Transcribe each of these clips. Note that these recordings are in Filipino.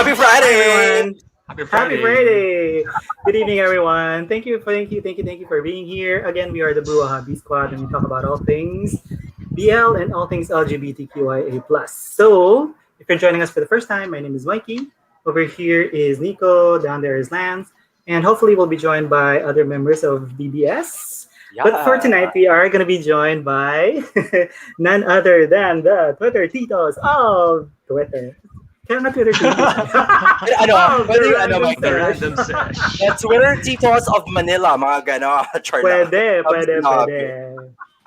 Happy Friday! everyone. Happy Happy Friday. Friday! Good evening, everyone. Thank you for being here. Again, we are the Blue Hobby Squad, and we talk about all things BL and all things LGBTQIA+. So, if you're joining us for the first time, my name is Mikey. Over here is Nico. Down there is Lance. And hopefully we'll be joined by other members of BBS. But for tonight, we are going to be joined by none other than the Twitter Titos of Twitter. Kaya na Twitter Titos. Mike? The Random Sesh. The Twitter Titos of Manila, mga gano'n. Pwede.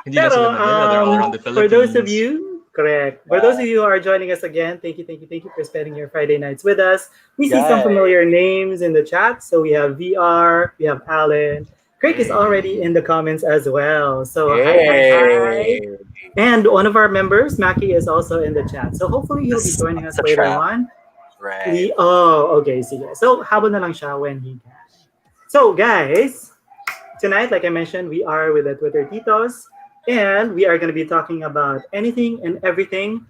Hindi lang sila Manila, they're all around the Philippines. For those of you, correct. For those of you who are joining us again, thank you for spending your Friday nights with us. We see some familiar names in the chat. So we have VR, we have Alan. Craig is already in the comments as well. So hi. And one of our members, Maki, is also in the chat. So hopefully he'll be joining us later on. Right. Okay. So habang na lang siya when he can. So guys, tonight, like I mentioned, we are with the Twitter Titos. And we are going to be talking about anything and everything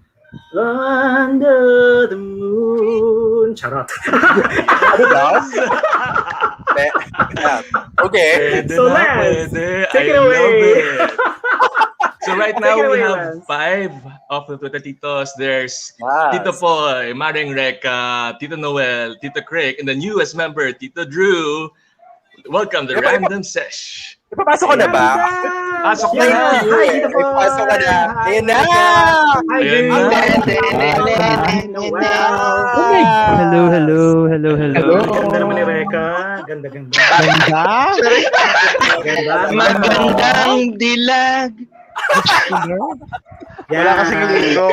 under the moon. Charot. Okay. So Lance, take it away. So right now we have 5 of the Twitter Titos. There's Tito Poy, Maring Reka, Tito Noel, Tito Craig, and the newest member, Tito Drew. Welcome to Random Sesh. Ipapasok ko na ba? Pasok na. Hi, Tito Poy. Pasok ka na. Ayan na. Hi, Ayan na. Hello. Ganda naman ni Reka. Ganda. Magandang dilag. Wala kasing ligo,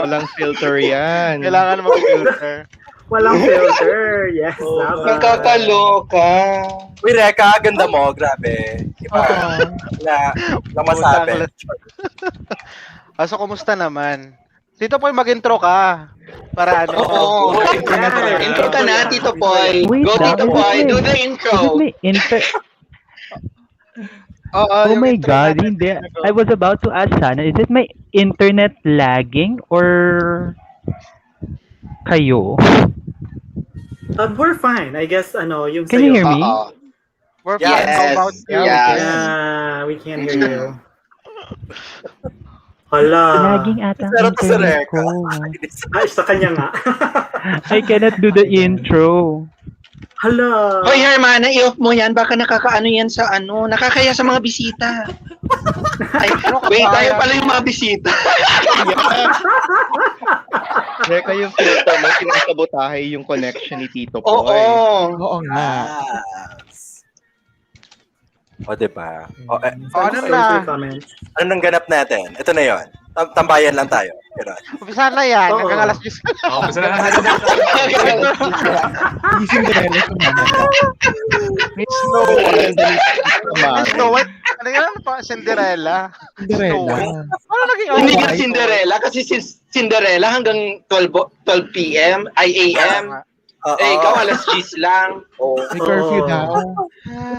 walang filter yan. Kailangan mag-filter. Walang filter. Yes. Nakakaloka. Uy, Reka, ganda mo. Grabe. Masabi. So, kumusta naman? Tito Poy, mag-intro ka. Para ano? Intro ka na, Tito Poy. Go, Tito Poy. Do the intro. Oh my God, hindi. I was about to ask Sana, is it my internet lagging or kayo? We're fine. I guess yung Can you hear me? We're Yes. fine. How about you? Yeah, we can't hear you. Hala. Lagging ata Pero ang to si internet Reka. ko. Ay, sa kanya nga. I cannot do the intro. Hala. Hoy, Hermana, i-off mo yan. Baka nakakaano yan sa nakakaya sa mga bisita. Ay, wait, tayo pala yung mga bisita. Reka yung filter mo, sinasabotahe yung connection ni Tito Poy. Oo nga. O, diba? Ano na? Ano nang ganap natin? Ito na yon. Tambayan lang tayo. Umpisa na yan. Oo. Hanggang alas 10. Bisa na lang. Gising ka na Miss Snow White. Miss Snow White. Ano yan? Cinderella. Ano naging Hindi ka Cinderella kasi Cinderella hanggang 12 p.m. ay AM. Ikaw alas 10 lang. May curfew daw.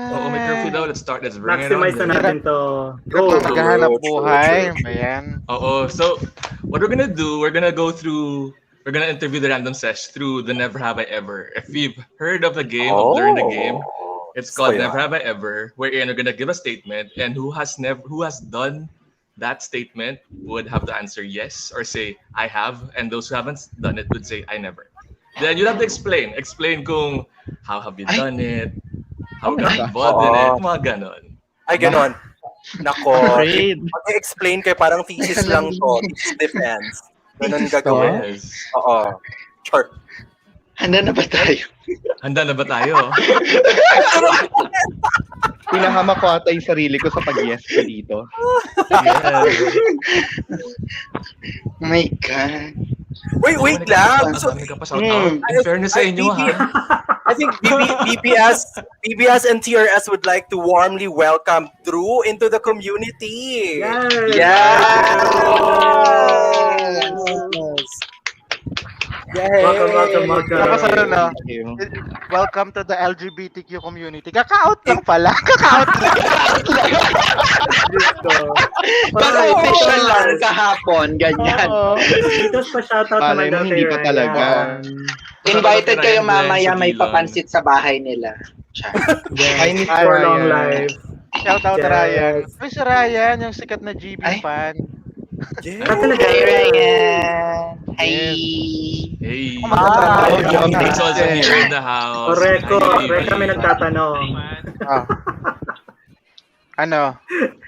Oo, may curfew daw. Let's bring it on. Maximize na natin to. Go. Maghahanap buhay. Ayan. So what we're gonna do, we're gonna interview the Random Sesh through the Never Have I Ever. If you've heard of the game, of Learn the Game, it's called Never Have I Ever, wherein we're gonna give a statement, and who has done that statement would have to answer yes or say I have, and those who haven't done it would say I never. Then you have to explain kung how have you done it, how got involved in it, mga ganon. Ay, ganon. Nako. Mag-explain kayo, parang thesis lang to. Thesis defense. Ganon gagawin. Yes. Oo. Short. Handa na ba tayo? Pinahama ko ata yung sarili ko sa pag-yes ko dito. Yes. Oh my God. Wait lang. So, In fairness sa inyo, ha? I think BBS and TRS would like to warmly welcome Drew into the community. Yes. Yay! Welcome. Tapos ano na, welcome to the LGBTQ community. Kaka-out lang pala. Kaka-out lang. Baka official lang kahapon, ganyan. Dito pa shoutout Malay naman mo, hindi pa talaga. Invited kayo Ryan Glenn mamaya, sa may Dillon. papansit sa bahay nila. Ay, ni For long Ryan. life. Shout out Yes. Ryan. Uy, si Ryan, yung sikat na GB Ay. fan. Ah, talaga? Hi, Ryan! Hi! Hey. Magtatrabaho Ah, dyan. He's also here in the house. Koreko, Hi, Korek kami baby. nagtatanong. Ah. Ano?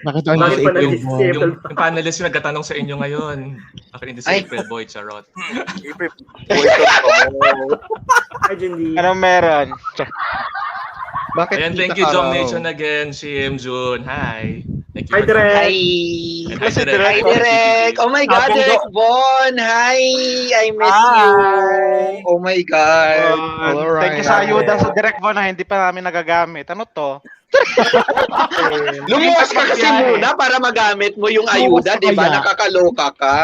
Bakit pa nag-disable Yung panelist yung nagtatanong sa inyo ngayon. Bakit hindi si Ay. April Boy, charot? Hi, Jindy. Anong meron? Bakit Ayan, kita thank you, ka Jom raw? Nation again. Shim, June. Hi. Thank you. Hi, for Direk. coming. Hi! And Kasi Direk. Hi, Direk! Oh my God, Abong Direk Von! Hi! I miss you! Oh my God! Alright. Thank you sa ayuda sa Direct Von na hindi pa namin nagagamit. Ano to? Lumuwas ka kasi muna para magamit mo yung ayuda, di ba? Nakakaloka ka.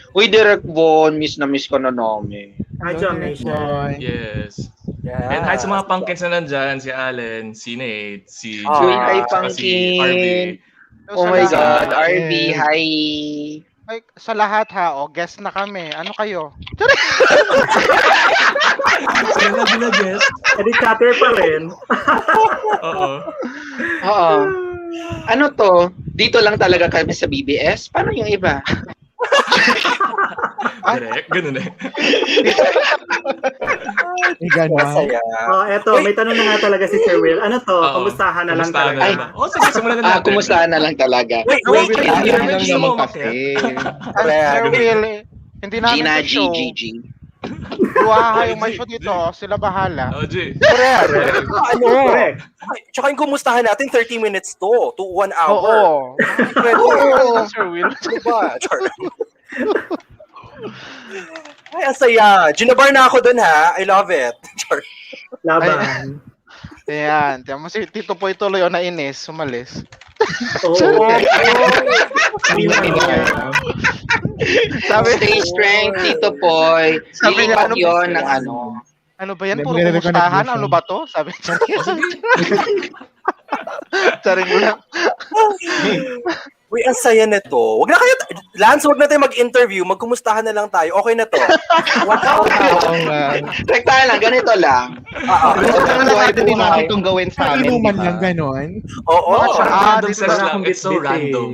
Uy, Direk Von, miss na miss ko na namin. Hi, Jom Nation. Yes. And hi sa mga pumpkins na nandyan. Si Allen, si Nate, si Ah. Uy, Jake, hi, tsaka si Pumpkin. RB. Oh my God, RB, hi! Ay, sa lahat ha, o guest na kami. Ano kayo? Sila ginaguess. Edi chatter pa rin. Oo. Oo. Ano to? Dito lang talaga kami sa BBS? Paano yung iba? Direct. Ganun eh. Masaya. Oh, eto, may tanong na nga talaga si Sir Will. Ano to? Oo. Kumustahan na lang Kumustahan talaga. na ba? Oh, sige, simulan na natin. Kumustahan na lang talaga. Wait, Sir Lang Gusto mo naman umakyat? kasi. Sir Will, hindi namin Gina, to show. G. Buhaha yung may show dito. Sila bahala. Oh, G. Ano? Correct. Ay, tsaka yung kumustahan natin, 30 minutes to 1 hour. Oo. Pwede. Oo, Sir Will. Diba? Char. Ay, ang saya. Ginabar na ako dun, ha? I love it. Char. Laban. Ayan. Tiyan mo si Tito Poy tuloy o nainis. Sumalis. Oo. Hindi naman. Sabi, Stay strength, Tito Poy. Sabi niya, Lilipat yun ng ano. ano ba yan? Puro kumustahan? Ano ba to? Sabi niya. Charing lang. Uy, ang saya nito. Wag na kayo, Lance, wag na tayo mag-interview. Magkumustahan na lang tayo. Okay na to. Oo nga. Rektahan lang, ganito lang. Pwede din natin itong gawin sa amin, di ba? Oo. Random dito sesh na lang. akong It's so bit-bit eh. random.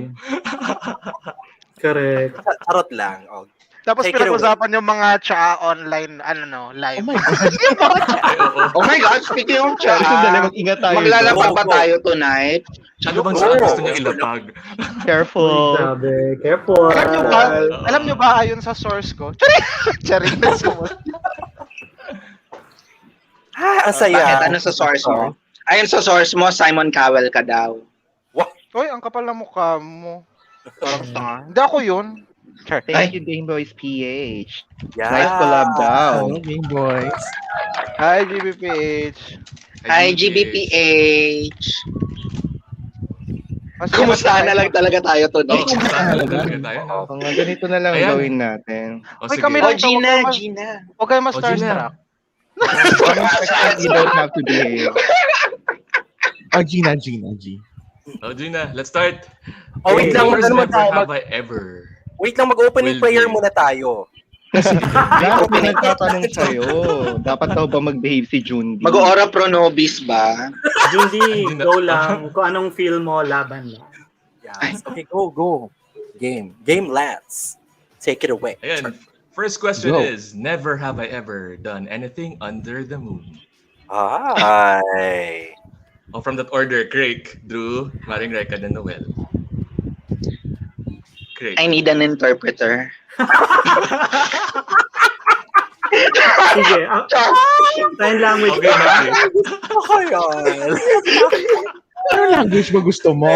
Correct. Charot lang. Oh. Tapos Take it pinag-usapan yung mga tsa online, live. Ay, oo. Oh my God, speaking of Dali, chat, mag-ingat tayo. maglalapag ba Oo. tayo tonight? Ano bang saan gusto niya ilapag? Uy, Careful. sabi. Careful. Alam nyo ba, ayon sa source ko? Charing na sumunod. Ang Bakit? saya. Ano sa source mo? Ayun sa source mo, Simon Cowell ka daw. Uy, ang kapal na mukha mo. Parang tanga. Hindi ako yun. Thank you, Game Boys PH. Yeah. Nice collab daw. Hi, GBPH. Hi, GBPH. Mas Kumustahan na lang talaga tayo Oh, tonight. kumustahan na talaga tayo, no? Kung ganito na lang Ayan. gawin natin. Oh, Uy, sige. kami Oh, lang to. Gina. Huwag kayo Oh, ma-starstruck. You don't have to behave. Oh, Gina, let's start. Oh, wait lang. First, Ano never tayo? have I ever. Wait lang, mag-opening Will prayer be. muna tayo. Dapat pinagtatanong sa'yo. Dapat daw ba mag-behave si Jundi? Mag-ora pro nobis ba? Jundi, go lang. Kung anong feel mo, laban lang. Yes. Okay, go. Game, Lance. Take it away. Ayan. First question Go. is, never have I ever done anything under the moon. Ay. Oh, from that order, Craig, Drew, Maring Reka, and Noel. Craig. I need an interpreter. Sige. Sign language. Okay, okay. Ako yan. Ano language ba gusto mo?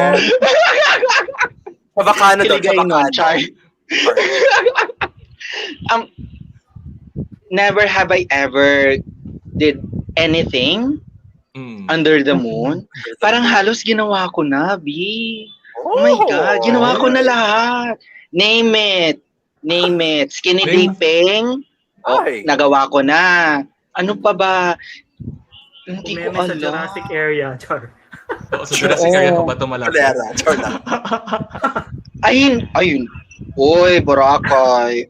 Sa Bacano daw, sa Kiligay nun, Bacano. Char. Never have I ever did anything Mm. under the moon. Parang halos ginawa ko na, B. Oh my God, ginawa ko na lahat. Name it. Skinny Name- dipping. Oh, Ay. nagawa ko na. Ano pa ba? Hindi ko Meme sa alam. Jurassic area. Char. Oh, sa Jurassic area pa ba ito malapit? Kalera, char lang. Ayun. Uy, Boracay.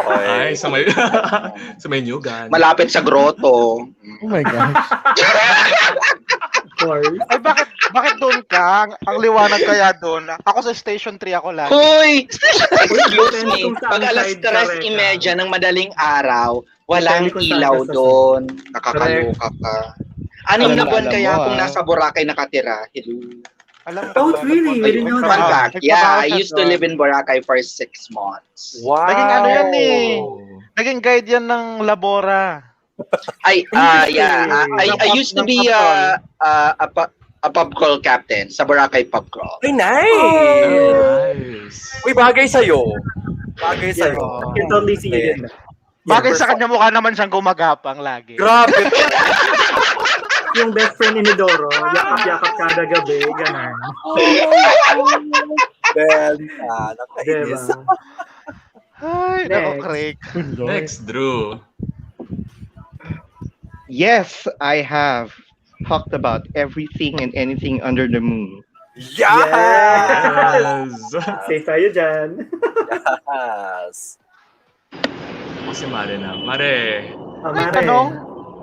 Ay, sa may sa may Nyugan. Malapit sa grotto. Oh my gosh. Ay, bakit doon ka? Ang liwanag kaya doon. Ako sa Station 3 ako lang. Hoy! Excuse me. Kung saan Pag alas side ka, Reka. 3:30 ng madaling araw, walang Depende kung saan ilaw ka sa doon. Nakakaloka ka. Anim na Alam buwan mo, kaya ah. kung nasa Boracay nakatira. Hello. Alam Oh, really? We didn't know Fun that. fact. Yeah, I used to live in Boracay for 6 months. Wow. Naging ano yan eh. Oh. Naging guide yan ng Labora. Yeah. I used to be a pub crawl captain sa Boracay pub crawl. Ay, nice! Nice. Uy, bagay sa'yo. Bagay Yeah, sa'yo. I can totally see it. Bagay sa kanya mukha naman siyang gumagapang lagi. Grabe. Yung best friend ni Doro, yakap-yakap kada gabi, ganun. Benta. Nakainis. Diba? Ay, nako, Craig. Next, Drew. Yes, I have talked about everything and anything under the moon. Yes! Yes. Safe tayo dyan. Yes. Ako si Mare na. Mare. Mare. tanong?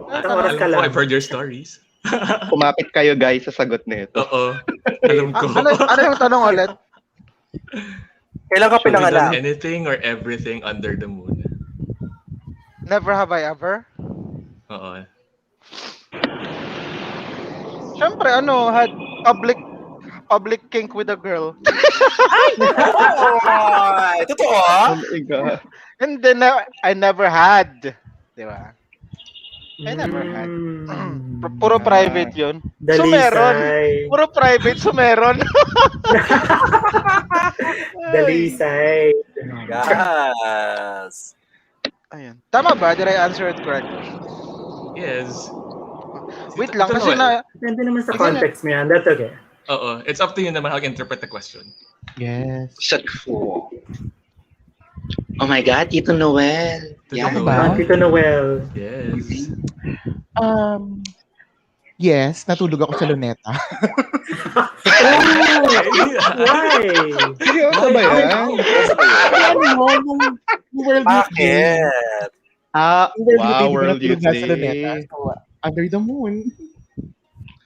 Isang oras ka Alam ko, lang. I've heard your stories. Kumapit kayo guys sa sagot nito. Oo. Alam ko. Ano yung tanong ulit? Kailan ka Have you done pinanganak? anything or everything under the moon? Never have I ever? Oo. Siyempre, had public kink with a girl. Ay, totoo? Oh my God. And then, I never had. Di ba? I never had. Puro private yun. So, meron. Puro private, so meron. Dalisay. Yes. Ayan. Tama ba? Did I answer it correctly? Yes. Wait lang, Ito kasi naman. Depende naman sa context mo yan. That's okay. Oo. It's up to you naman how you interpret the question. Yes. Sa true. Oh my God, Tito Noel. Tito Yeah. Noel. Tito Noel. Yes. Yes, natulog ako sa luneta. Why? Seryoso ba yan? World Youth Day. Bakit? Wow, World Youth Natulog nga sa luneta. Day. So, under the moon.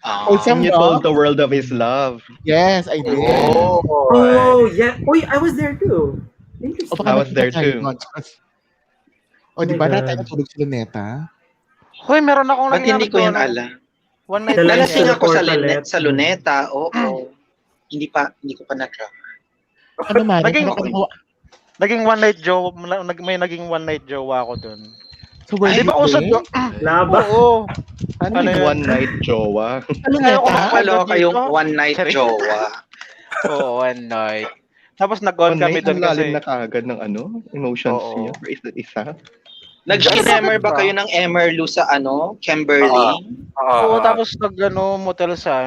Oh, Some You dog. told the world of his love. Yes, I did. Oh, yeah. Uy, I was there too. Interesting. O, baka I was there nakita tayo too. nun. O, di ba Oh my na tayo God. natulog sa luneta? Hoy, meron akong Ba't hindi ko yun alam? One night Dala- Nalasing ako sa, Portalet. sa luneta. Oo. Hindi ko pa na-try. Ano man? Naging one night jowa, may naging one night jowa ako dun. Sa World Di ba Youth usad Day? doon? Laba. Oo. Ano Ano yung yun? one night jowa? Sa luneta? Nakakaloka yung one night Sorry. jowa. Oo, one night. Tapos nag-on One kami night, doon ang lalim kasi. na kagad ng emotions Oo. niya for isa't isa. Nag-emer ba kayo ng Emerlu sa Kimberly? Oo, tapos motel sa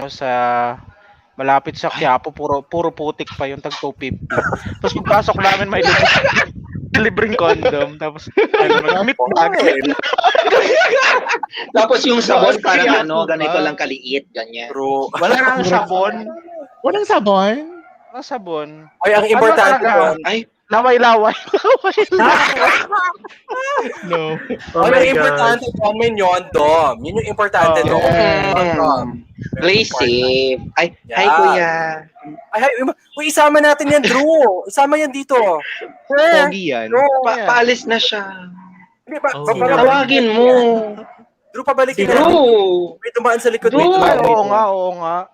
malapit sa Quiapo, puro putik pa yung tag 250. Tapos pagpasok namin may libreng condom, tapos meat bag. Tapos yung sabon parang ganito lang kaliit, ganyan. True. Wala nang sabon. Walang sabon? Wala sabon. Ay, ang importante talaga? doon. Ay, Laway-laway. No. Oh Ay, my ang God. importante doon, may nyondom. Yun yung importante Oh. doon. Nyondom. play safe. Ay, hi Yeah. kuya. Ay, uy, isama natin yan, Drew. Isama yan dito. Sir, Pogi yan. Drew. Paalis na siya. Hindi ba? Oh. Tawagin mo. Drew, pabalikin na. Drew. May dumaan sa likod. Drew. May dumaan. Oo nga.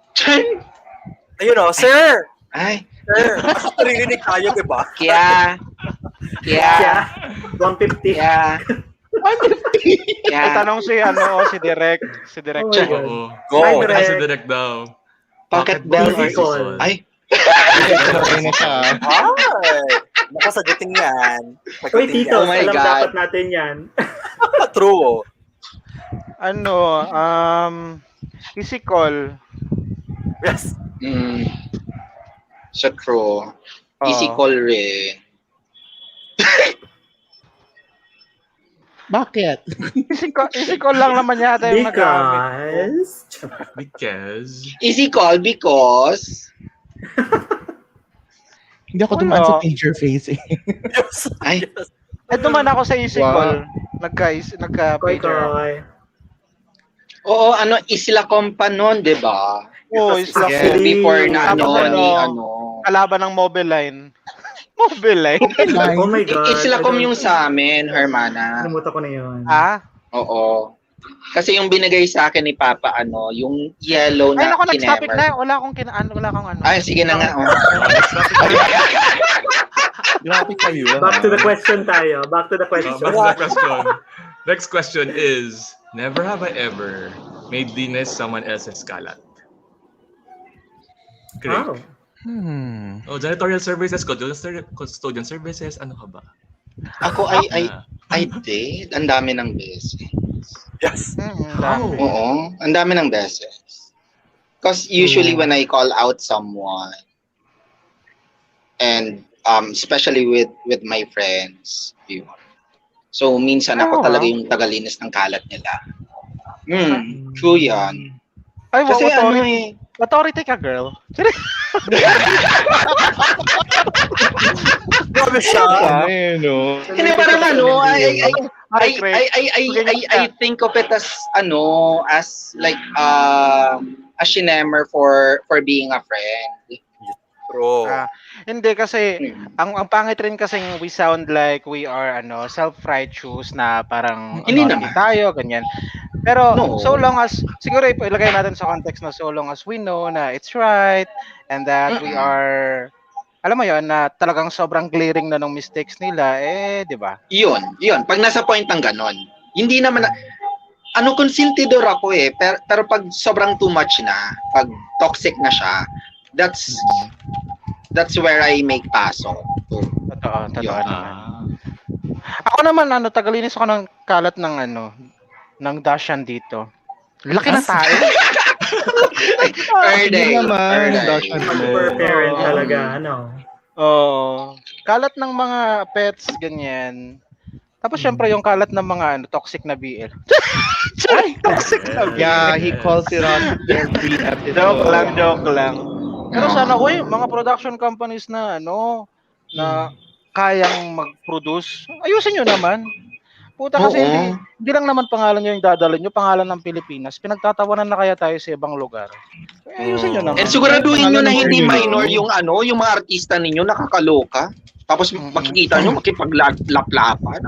Ayun o, sir. Ay, Sir. Naririnig tayo, di ba? kya. Yeah. 150. Kya. May tanong si Direk. Si Direk. Oh my God. Oo. Go. Hi, What Direk. has the direct daw? Pocket bell Easy or call. Ay, Okay na siya. Ay. Naku, sagutin yan. Uy, Tito, Oh my alam God. dapat natin yan. True. Easy call. Yes. sa true. Easy call rin. Bakit? Easy call lang naman yata yung nagamit. Because... Easy call because Hindi ako dumaan sa pager face eh. Yes. ay duman ako sa Isikol. Wow. Nagka-pager ako. Koy. Oo, Isla Compa noon, di ba? Oo, Isla Yes. Compa. Before na Tapos kalaban ng Mobile Line. Mobile Line. Oh my God. Isla Com yung sa amin, Hermana. Nalimutan ko na yun. Oo. Kasi yung binigay sa akin ni Papa, yung yellow Ay, na naku, next topic kinemer. na. Wala akong wala akong ano. Ay, sige na nga. Oh. Grabe kayo. Back to the question tayo. Back to the question. Back to the question. Next question is, never have I ever made linis someone else's kalat. Great. Oh. Janitorial services, custodian services, ano ka ba? Ako I did. Ang dami ng beses. Yes. Oo, ang dami ng beses. Because usually when I call out someone, and especially with my friends, yun. So minsan ako talaga yung tagalinis ng kalat nila. True yan. Ay, Kasi authority ka, girl. Grabe siya. Hindi parang I think of it as like a shinemer for being a friend. True. Hindi kasi ang pangit rin kasi we sound like we are self-righteous na parang Hindi authority naman. tayo ganyan. Pero No. so long as siguro ilagay natin sa context na so long as we know na it's right and that we are alam mo yon na talagang sobrang glaring na ng mistakes nila di ba? Yun. Pag nasa point ng ganon, hindi naman konsentidor ako pero pag sobrang too much na, pag toxic na siya, that's where I make paso. Totoo Yun. naman. Ako naman tagalinis ako ng kalat ng dashan dito. Laki na tayo. Hindi naman. Dashan mo. Per parent talaga, Kalat ng mga pets, ganyan. Tapos syempre yung kalat ng mga toxic na BL. Toxic na BL. Yeah, he calls it on every episode. Joke lang. Pero sana mga production companies na na kayang mag-produce, ayusin nyo naman. Puta kasi hindi lang naman pangalan nyo yung dadalhin nyo, pangalan ng Pilipinas. Pinagtatawanan na kaya tayo sa ibang lugar. Ayusin nyo naman. And siguraduhin nyo na hindi minor yung mga artista ninyo nakakaloka. Tapos makikita nyo makipaglaplapan.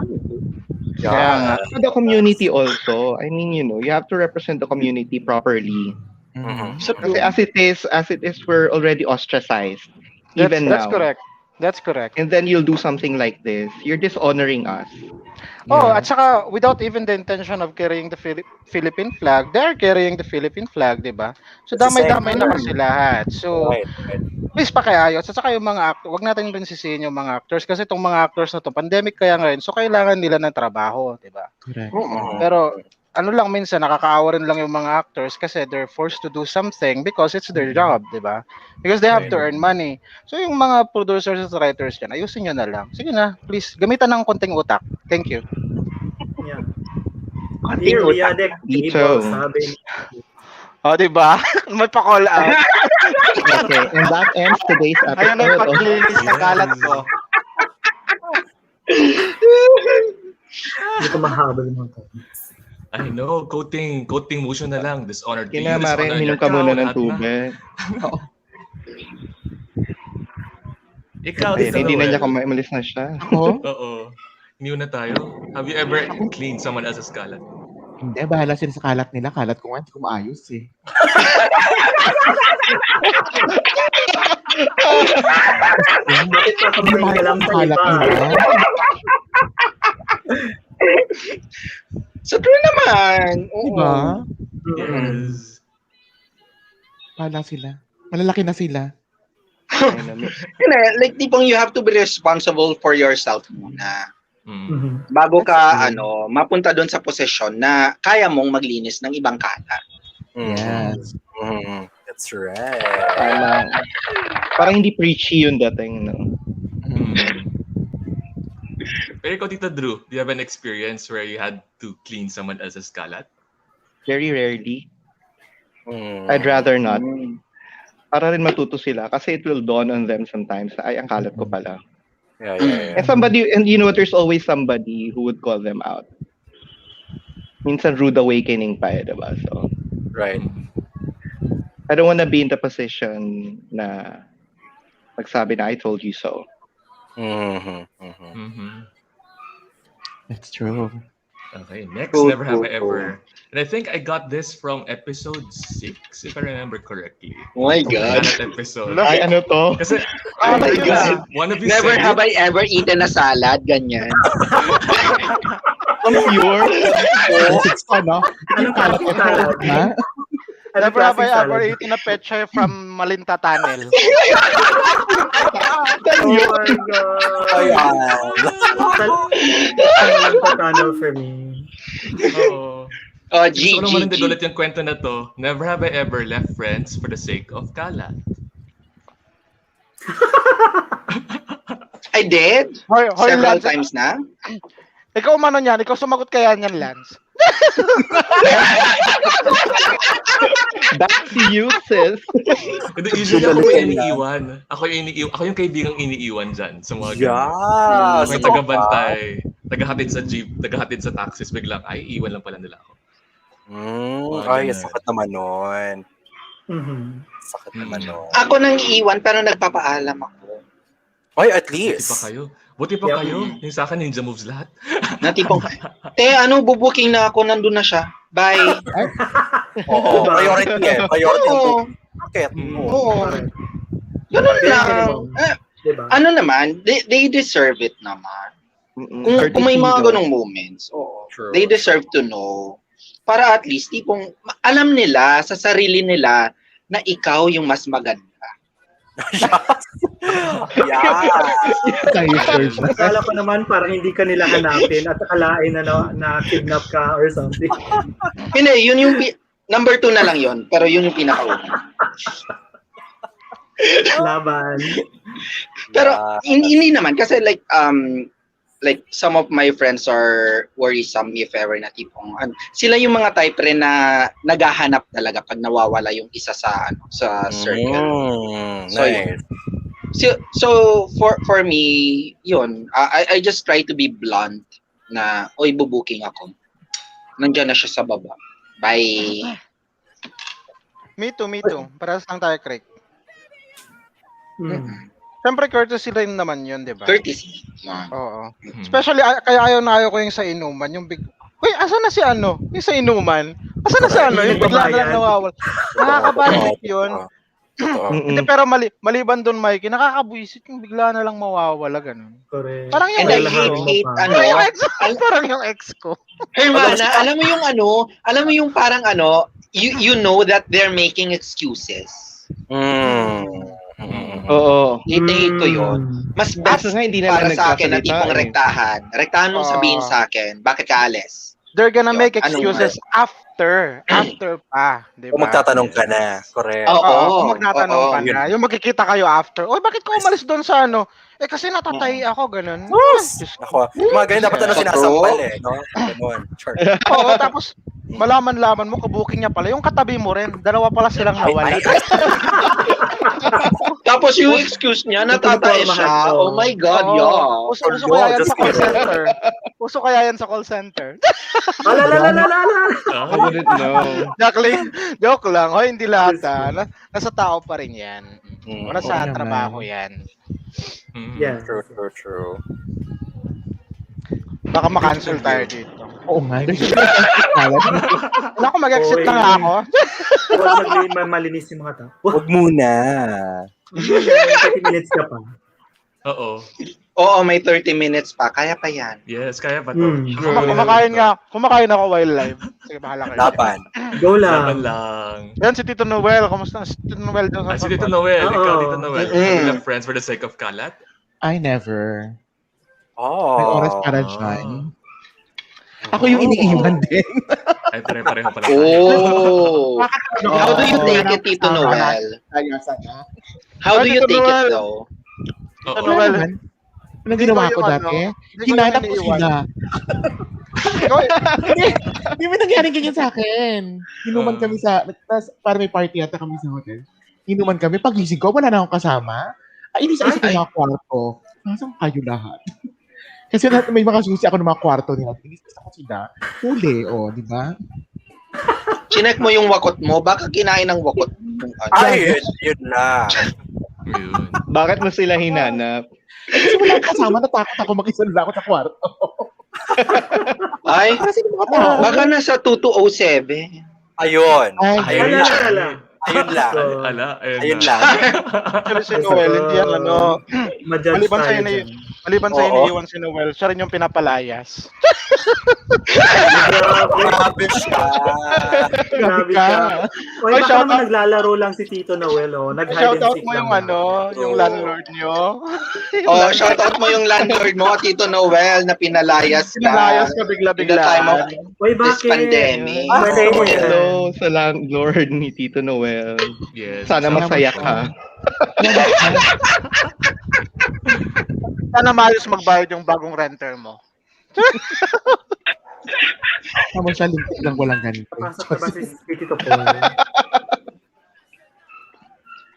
Yeah. For the community also. I mean, you have to represent the community properly. Kasi as it is, we're already ostracized. Even that's now. correct. That's correct. And then you'll do something like this. You're dishonoring us. At saka without even the intention of carrying the Philippine flag, they're carrying the Philippine flag, di ba? So damay-damay na kasi lahat. So please pakiayos. At saka yung mga actors, wag natin rin sisihin yung mga actors kasi itong mga actors na to, pandemic kaya ngayon, so kailangan nila ng trabaho, di ba? Correct. Pero lang minsan nakakaawa rin lang yung mga actors kasi they're forced to do something because it's their job, di ba? Because they have to earn money. So yung mga producers at writers dyan, ayusin nyo na lang. Sige na, please, gamitan ng konting utak. Thank you. Yeah. Periodic Dito. sabi. Di ba? May pa-call out. Okay, and that ends today's Ayun na yung episode. paglinis na kalat ko. Hindi ko mahabol mo to. I know, coating motion na lang. Dishonored to you, Kinama rin, dishonored minum your ka muna cow, ng lahat na. tubig. Ikaw, Ayun, hindi na niya Noel. umalis na siya. Oo. New na tayo. Have you ever cleaned someone else's kalat? Hindi, bahala sila sa kalat nila. Kalat ko nga, hindi ko maayos eh. Bakit pa Hindi kamay ka lang maayos sa ang kalat iba? nila. So true naman. Oo. Diba? Yes. Bahala sila. Malalaki na sila. Like tipong you have to be responsible for yourself muna. Bago ka mapunta doon sa posisyon na kaya mong maglinis ng ibang kalat. Yes. That's right. Parang hindi preachy yung dating, no? Pero ikaw, Tita Drew, do you have an experience where you had to clean someone else's kalat? Very rarely. I'd rather not. Para rin matuto sila kasi it will dawn on them sometimes. Ay, ang kalat ko pala. Yeah. And you know, there's always somebody who would call them out. Minsan rude awakening pa eh, diba? So, Right. I don't wanna be in the position na magsabi na I told you so. It's true. Okay, next, never have I ever. And I think I got this from episode 6, if I remember correctly. Oh my God. That episode. Ay, ano to? Kasi, Oh my God. one of you Never said have it. I ever eaten a salad, ganyan. Ang pure. It's fun, no? Yung kalat ko salad? na. Never have I klaseng ever salad? eaten a pechay from Malinta Tunnel. Oh my God. Tunnel for me. Oo. Oh, Gusto ko naman G. ulit yung kwento na to. Never have I ever left friends for the sake of kalat. I did. Hoy, Several Lance, times na. ikaw umano niyan, ikaw sumagot kaya niyan, Lance. Back to you, sis. Usually ako yung iniiwan. Ako yung kaibigang iniiwan dyan sa mga ganun. May tagabantay, tagahatid sa jeep, tagahatid sa taxis, biglang, ay, iwan lang pala nila ako. Ay, sakit naman nun. Sakit Mm-hmm. naman nun. Ako nang iiwan pero nagpapaalam ako. Ay, at Buti pa least. kayo. Buti pa kayo. Yung sa akin, ninja moves lahat. Na tipong, bubuking na ako, nandun na siya. Bye. Oo, priority eh. Priority ang Oo. Bakit? Oo. Ganun lang. Diba? Ano naman, they deserve it naman. Kung may mga ganong moments, True. they deserve to know. Para at least, tipong, alam nila sa sarili nila na ikaw yung mas maganda. Akala ko naman parang hindi ka nila hanapin at akalain na kidnap ka or something. Hindi, yun yung number 2 na lang yun, pero yun yung pinakauna. Laban. Pero hindi naman kasi like some of my friends are worrisome if ever na tipong sila yung mga type rin na naghahanap talaga pag nawawala yung isa sa circle. So Nice. So for me yun, I just try to be blunt na oy bubuking ako. Nandiyan na siya sa baba. Bye. Me too. Parehas lang tayo, Craig. Siyempre, courtesy rin naman yun, di ba? Courtesy. Oo. Especially, kaya ayaw ko yung sa inuman, yung big... Uy, asa na si ano? Yung sa inuman? Asa na si ano? Yung bigla na lang nawawala. Nakakabalit yun. Hindi, pero maliban doon, Mikey, nakakabwisit yung bigla na lang mawawala, ganun. Correct. Parang yung And I hate parang yung ex ko. Hermana, alam mo yung parang you know that they're making excuses. Oo. Hate ko yun. Mas best nga, hindi na para lang sa akin na nagsasalita tipong eh. rektahan. Rektahan mong sabihin sa akin, bakit ka alis? They're gonna Yun, make excuses after pa, di ba? Kung magtatanong ka na. Correct. Oo. Kung magtatanong ka na, yung magkikita kayo after, oy, bakit ka umalis doon sa ano? Eh, kasi natatay ako, ganun. Ako, yung mga ganyan dapat na sinasampal eh. No? Ganun. Sure. Oo, tapos, malaman mo, kabuking niya pala. Yung katabi mo rin, dalawa pala silang nawala. Tapos yung excuse niya, natatay siya. Oh my God, yeah. Uso kaya yan sa call center. Uso kaya yan sa call center. I wouldn't know. Joke lang. Hoy, hindi lahat nasa tao pa rin yan. O nasa Oo trabaho naman. yan. Yeah. True. Baka makancel tayo dito. Oo nga. Wala ko mag-exit na nga ako. Huwag malinis yung mga tao. Huwag muna. 30 minutes ka pa. Oo, may 30 minutes pa. Kaya pa yan. Yes, kaya pa to. Kumakain ako while live. Sige, bahala kayo. Laban. Go Laban lang. lang. Yan, si Tito Noel. Kamusta? Si Tito Noel doon Si Tito Noel. Oo. Ikaw, Tito Noel. You love friends for the sake of kalat? I never. Oh. May oras para dyan. Ako yung iniiwan din. Ay, pareho pala. Oh. How do you take it, Tito Noel? How do you take it though? Tito Noel. Anong ginawa ko dati? Hinanap ko sila. Hindi mo nangyari ganyan sa akin. Inuman kami para may party yata kami sa hotel. Inuman kami. Pagising ko, wala na akong kasama. Ay, isa-isa ko yung kwarto. Nasaan kayo lahat? Kasi may mga susi ako ng mga kwarto nila. Inis ako sila. Huli, di ba? Chinek mo yung wakot mo, baka kinain ng wakot. Ay, yun na. Yun. Bakit mo sila hinanap? Kasi wala akong kasama, natakot ako mag-isa lang ako sa kwarto. Ay, Kasi yung mga tao. baka nasa 2207. Ayun. Ay, Ayun lang. Ala. Ayun lang. So, Ayun lang. Actually, si Noel, hindi yan, ma-judge maliban sa tayo ini, dyan. maliban sa Oo. iniiwan si Noel, siya rin yung pinapalayas. Grabe siya. Grabe ka. ka. Oy, Oy, baka shout naman out. naglalaro lang si Tito Noel, Nag-hide and Shoutout seek mo lang yung lang. yung landlord nyo. Oh, shoutout mo yung landlord mo, Tito Noel, na pinalayas ka. Pinalayas ka In the time of bigla-biglaan. Oy, this bakit? pandemic. Pwede Oh, yan. Hello sa landlord ni Tito Noel. Yes. Sana masaya ka. Sana maayos magbayad yung bagong renter mo. Tama siya, lintik lang walang ganito. Pasok na ba si Tito Paul?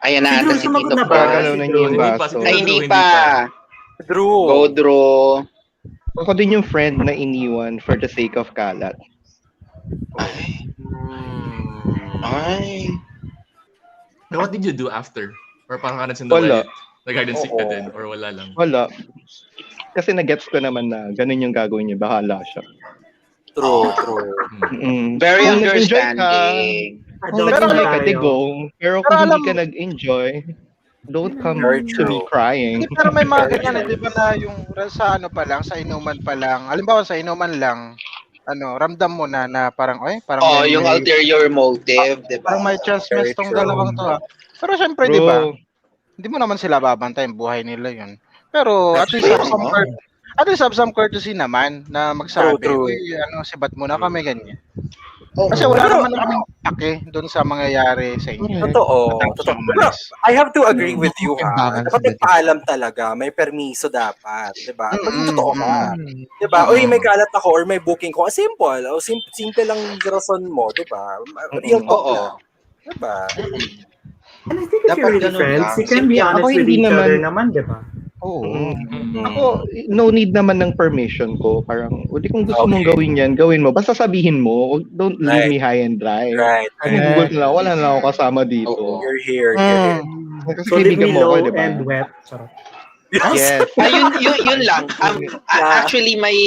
Ayan na, Siguro ata si sumagot Tito na ba? Paul. Gagalaw na niyo yung Hindi pa, baso. Ay, hindi Hindi pa. Drew. Go, Drew. Ako din yung friend na iniwan for the sake of kalat. Ay. Now, what did you do after? Or parang ka na si Wala. Noel? Nag-hide and seek ka Oo. din? Or wala lang? Wala. Kasi na-gets ko naman na ganun yung gagawin niya. Bahala siya. True, true. Very Kung nag-enjoy ka, understanding. kung Adult nag-enjoy ka, tayo. di go. Pero Pero kung hindi alam- ka nag-enjoy, don't come Very to me true. crying. Hindi, pero may mga ganyan, di ba na yung sa ano pa lang, sa inuman pa lang. Halimbawa sa inuman lang, ramdam mo na parang, parang Oh, may, yung ulterior motive, di ba? parang may chismis Very tong true. dalawang to. Pero syempre, di ba, Bro, hindi mo naman sila babantayan, buhay nila yun. Pero at least True. have some courtesy naman na magsabi, True, true. uy, sibat muna kami, ganyan. Oo. Kasi wala naman kaming pake doon sa mangyayari sa inyo. Totoo. Totoo. Pero I have to agree with you, ha? Balance Dapat may din. paalam talaga. May permiso dapat. Diba? Maging totoo ka. Mm. Diba? Uy, may kalat ako or may booking ko. Simple. O, simple lang rason mo. Diba? Real talk Oo. lang. Diba? And I think if Dapat you're really ganun friends, lang. you can be Simple. honest Ako with hindi each naman- other naman, di ba? Oo. Ako, no need naman ng permission ko. Parang, hindi kung gusto mong Okay. gawin yan, gawin mo. Basta sabihin mo, don't leave Right. me high and dry. Right. Kasi Google na, wala na ako kasama dito. Oo. You're here. You're here. Kasi So leave kaibigan me mo ako, low di ba? and wet. Charot. Yes. Yun lang. Actually, may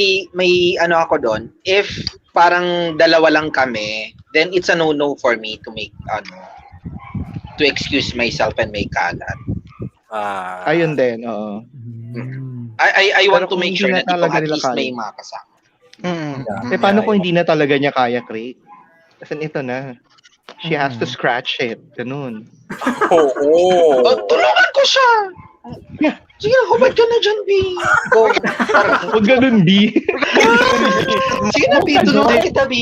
ano ako doon. If parang dalawa lang kami, then it's a no-no for me to make, to excuse myself and make kalat. Ayun din, oo. I want Pero to make kung sure hindi na na talaga at nila least kaya. may makasama. Eh, paano kung hindi na talaga niya kaya, Craig? Kasi ito na. She has to scratch it. Ganun. Oo. Oh, tulungan ko siya! Sige, hubad ka na dyan, B. Go. Huwag ganun, B. Sige na, B. Tulungan kita, B.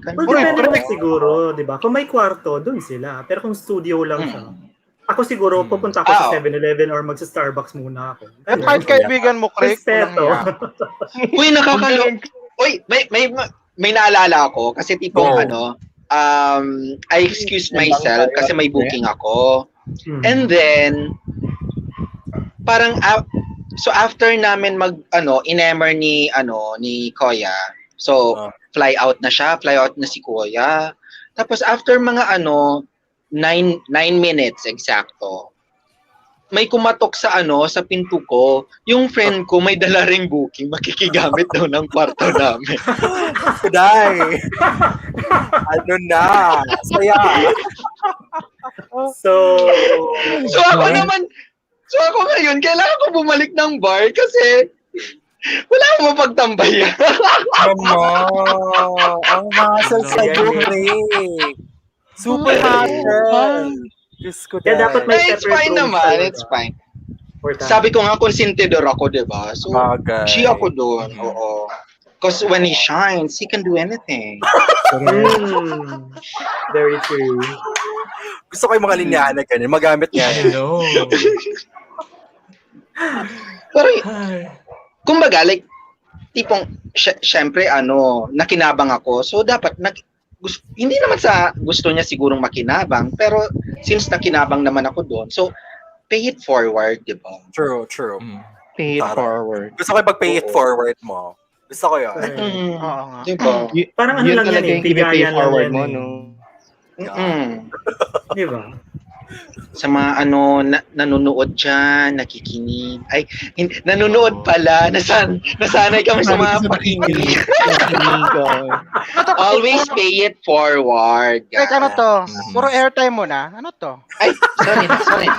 Well, depende naman siguro, di ba? Kung may kwarto, dun sila. Pero kung studio lang siya, ako siguro, pupunta ako sa 7-Eleven or magsa-Starbucks muna ako. At kahit kaibigan mo, Craig, Respeto. Uy, nakakalo. Uy, may naalala ako kasi tipong I excused myself kasi may booking ako. And then parang so after namin inemer ni Koya. So fly out na si Koya. Tapos after mga 9 minutes eksakto, may kumatok sa sa pinto ko. Yung friend ko may dala ring booking, makikigamit daw ng kwarto namin. Kuday. Ano na? Saya. So ako ngayon, kailangan ko bumalik ng bar kasi wala akong mapagtambayan. Ang muscle sa Craig. Super hassle. Diyos ko Kaya dapat may It's separate fine rooms naman, talaga. it's fine. Important. Sabi ko nga, konsentidor ako, diba? So, Bagay. G ako doon, oo. Because when he shines, he can do anything. Very true. Gusto ko yung mga linyahan na ganyan. Magamit nga I know. Pero, kumbaga, like, tipong, syempre, nakinabang ako. So, dapat, hindi naman sa gusto niya sigurong makinabang, pero since nakinabang naman ako doon, so, pay it forward, di ba? True, true. Pay it forward. Gusto ko yung pag-pay it forward mo. Gusto ko yun. Oo nga. Diba? Parang ano Yun lang yan talaga eh, yung i-pay bigayan lang forward yan mo, eh. no? Di ba? Sa mga nanonood dyan, nakikinig. Ay, nanonood pala. Nasanay kami sa mga pakikinig. Always pay it forward. Like, ano to? Puro airtime mo na? Ano to? Ay, sorry.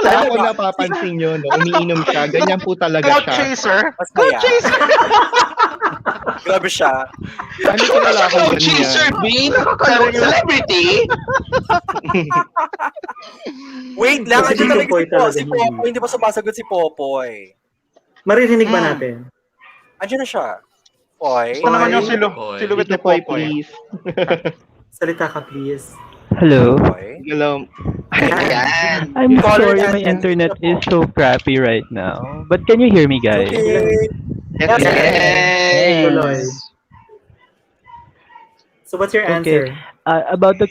Alam ko napapansin nyo, no? Umiinom siya. Ganyan po talaga Cloud siya. chaser? Masaya. Grabe siya. Ano ko nala akong ganyan? Chaser B? Celebrity? Wait lang, Kasi andyan Popoy talaga si talaga yun. Popoy. Hindi pa sumasagot si Popoy. Maririnig ba natin? Andyan na siya. Poy. Ito naman yung Popoy. silhouette ni Popoy, Popoy. please. Salita ka, please. Hello? Poy. Hello. Ayan. I'm Caller sorry, my and- internet is so crappy right now. But can you hear me, guys? Okay. Yes. Tuloy. So what's your answer? About the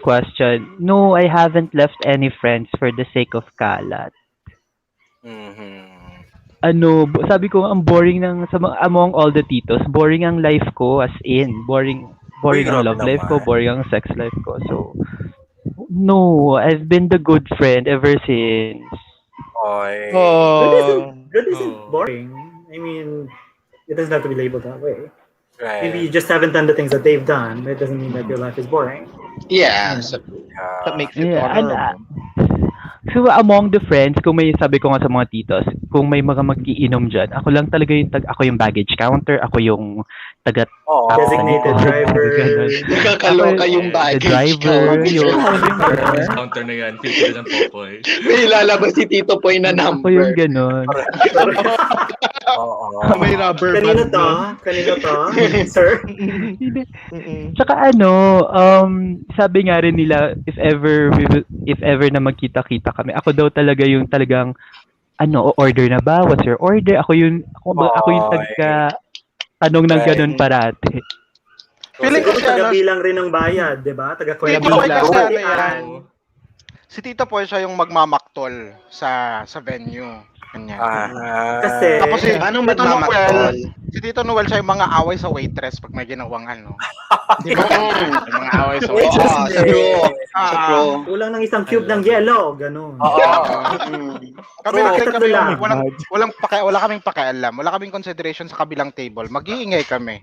question. No, I haven't left any friends for the sake of kalat. Sabi ko, ang boring among all the titos, boring ang life ko, as in, boring Uy, ang grabe love life ko, naman. boring ang sex life ko. So, no, I've been the good friend ever since. Poy. Good isn't boring. I mean, it doesn't have to be labeled that way. Right. Maybe you just haven't done the things that they've done. But it doesn't mean that your life is boring. Yeah. That makes it Yeah, and, honorable. so among the friends, kung may sabi ko nga sa mga titos, kung may mga mag-iinom dyan, ako lang talaga ako yung baggage counter, ako yung taga Oh. Designated driver. Nakakaloka yung the baggage driver, yung Counter na yan. Feel ko rin ng Popoy. May lalabas si Tito Poy na ako yung number. ganon. Oo. May rubber Kanino band. to? Kanino to? Sir? Tsaka sabi nga rin nila, if ever na magkita-kita kami, ako daw talaga yung talagang order na ba? What's your order? Ako yung taga tanong ng ganun parati. Feeling ko Siguro siya, taga-bilang rin ng bayad, di ba? Tito Taga-kwenta. Poy kasi Oo. ano yan. Si Tito Poy siya yung magmamaktol sa venue. Ganyan. Kasi, Tapos si Anong Tito Noel, magmamaktol? si Tito Noel siya yung mga away sa waitress pag may ginawang Di ba? Yung mga away sa Oo, waitress. sa true. Sa true. kulang ng isang cube ng yellow, ganun. Kami Oo. nag kami Lang. wala kaming pakialam. Wala kaming consideration sa kabilang table. Mag-iingay kami.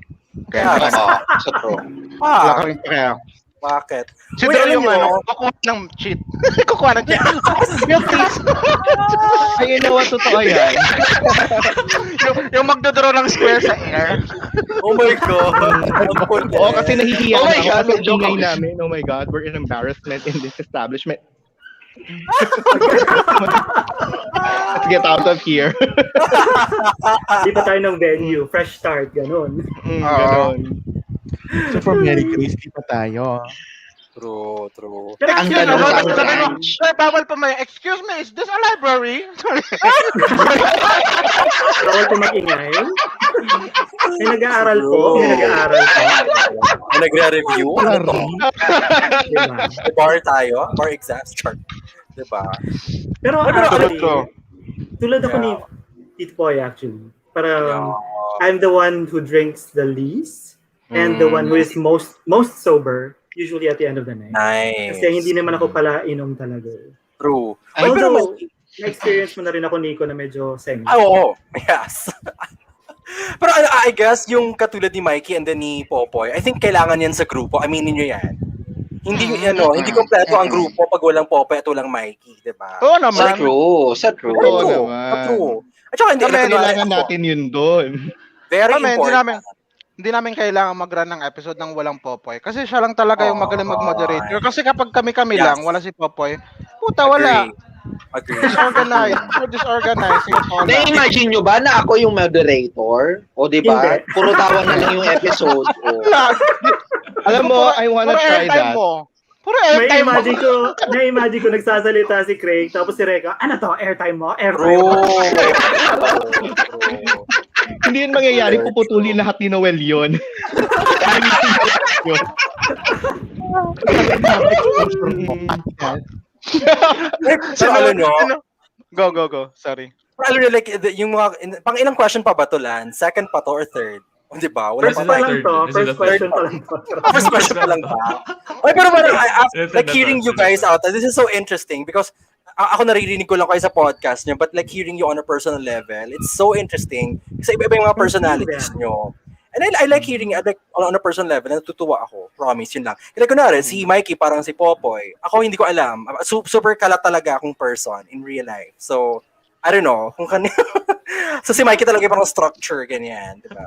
Yeah. Oo, sa true. Wala kaming pakialam. Bakit? Si Uy, Drew alam yung niyo, kukuha ng cheat. Kukuha ng cheat. Yung please. Ay, you know what? Totoo yan. yung magdodraw ng square sa air. Oh my God. Ang kulit. Oo, kasi nahihiya Oh my na ako God, kasi joke ingay ako. namin. Oh my God, we're an embarrassment in this establishment. Let's get out of here. Di pa tayo ng venue. Fresh start, ganun. Ganon. So for Mary Grace, di pa tayo. True. Pero Ang actually, tanong ano, sa Sabi mo, lunch. sir, bawal pa may, excuse me, is this a library? bawal po mag-ingay. May nag-aaral po. May nag-aaral po. May nagre-review. Ano to? Diba? Bar tayo. Bar exams. Chart. Diba? Pero Pero actually, ko. tulad ako ni Tito Boy actually. Parang I'm the one who drinks the least and the one who is most sober usually at the end of the night. Nice. Kasi hindi naman ako pala inom talaga. True. Ay, pero Although, na-experience mo na rin ako, Nico, na medyo seng. oo. Yes. Pero I guess, yung katulad ni Mikey and then ni Popoy, I think kailangan yan sa grupo. Aminin nyo yan. Hindi kompleto ang grupo pag walang Popoy at walang Mikey, di ba? Oo Sa naman. true. Sa true. Oo True. naman. True. At saka hindi, Kailangan natin yun doon. very Kami, important. hindi namin kailangan mag-run ng episode ng walang Popoy. Kasi siya lang talaga yung magaling mag-moderator. Kasi kapag kami lang, wala si Popoy, puta, wala. Agree. Disorganized. Na-imagine nyo ba na ako yung moderator? O di ba? Hindi. Puro tawa na lang yung episode. O. Alam mo, I wanna try that. Puro May airtime mo. imagine ko nagsasalita si Craig, tapos si Reka, ano to, airtime mo? Airtime mo? Hindi yun mangyayari, puputulin lahat ni Noel yun. So, alam nyo, Go. Sorry. pero alam nyo, like, yung mga, pang ilang question pa ba to, Lan? Second pa to or third? O, di ba? Wala First pa pa lang to. This is the First question pa lang to. First question pa lang ba? Okay, pero parang, like, hearing you guys out, this is so interesting because ako naririnig ko lang kayo sa podcast nyo, but like hearing you on a personal level, it's so interesting kasi iba-iba yung mga personalities nyo. And I like hearing it like, on a personal level, natutuwa ako. Promise, yun lang. Like, kunwari, si Mikey parang si Popoy. Ako hindi ko alam. Super kalat talaga akong person in real life. So, I don't know. Kung so, si Mikey talaga parang structure, ganyan. Diba?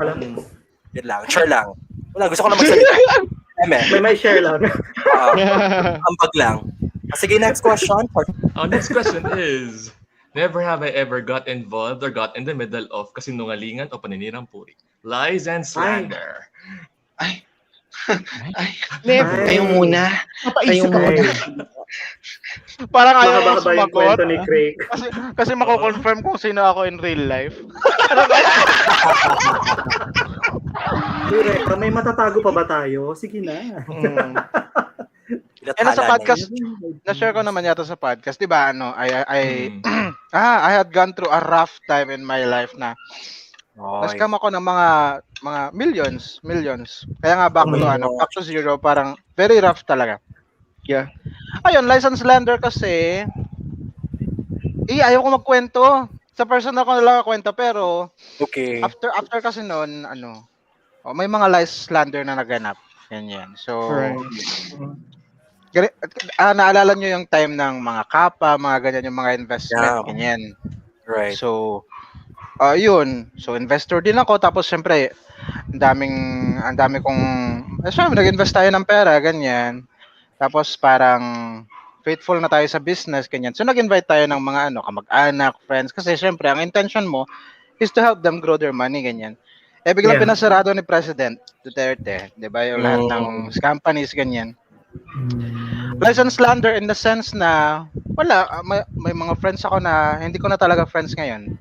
Yun lang. Sure lang. Wala, gusto ko na magsalita. May share lang. Ambag lang. Sige, next question. Next question is, never have I ever got involved or got in the middle of kasinungalingan o paninirang puri. Lies and slander. Ay. Never. Kayo muna. Parang ayaw Baka ko ba yung sumagot. kwento ni Craig? Kasi mako-confirm kung sino ako in real life. Pero may matatago pa ba tayo? Sige na. Nasa podcast, na-share ko naman yata sa podcast, 'di ba? I had gone through a rough time in my life na na-scam ako ng mga millions. Kaya nga back to zero, parang very rough talaga. Yeah. Ayun, license lender kasi ayaw ko magkwento. Sa personal ko na lang kwento pero okay. After kasi noon may mga license lender na naganap. Ganyan. So naalala nyo yung time ng mga kapa, mga ganyan yung mga investment, ganyan. Right. So, yun. So, investor din ako. Tapos, syempre, ang dami kong, syempre, nag-invest tayo ng pera, ganyan. Tapos, parang, faithful na tayo sa business, ganyan. So, nag-invite tayo ng mga, kamag-anak, friends. Kasi, syempre, ang intention mo is to help them grow their money, ganyan. Biglang pinasarado ni President Duterte, di ba? Yung lahat ng companies, ganyan. License slander in the sense na may mga friends ako na hindi ko na talaga friends ngayon.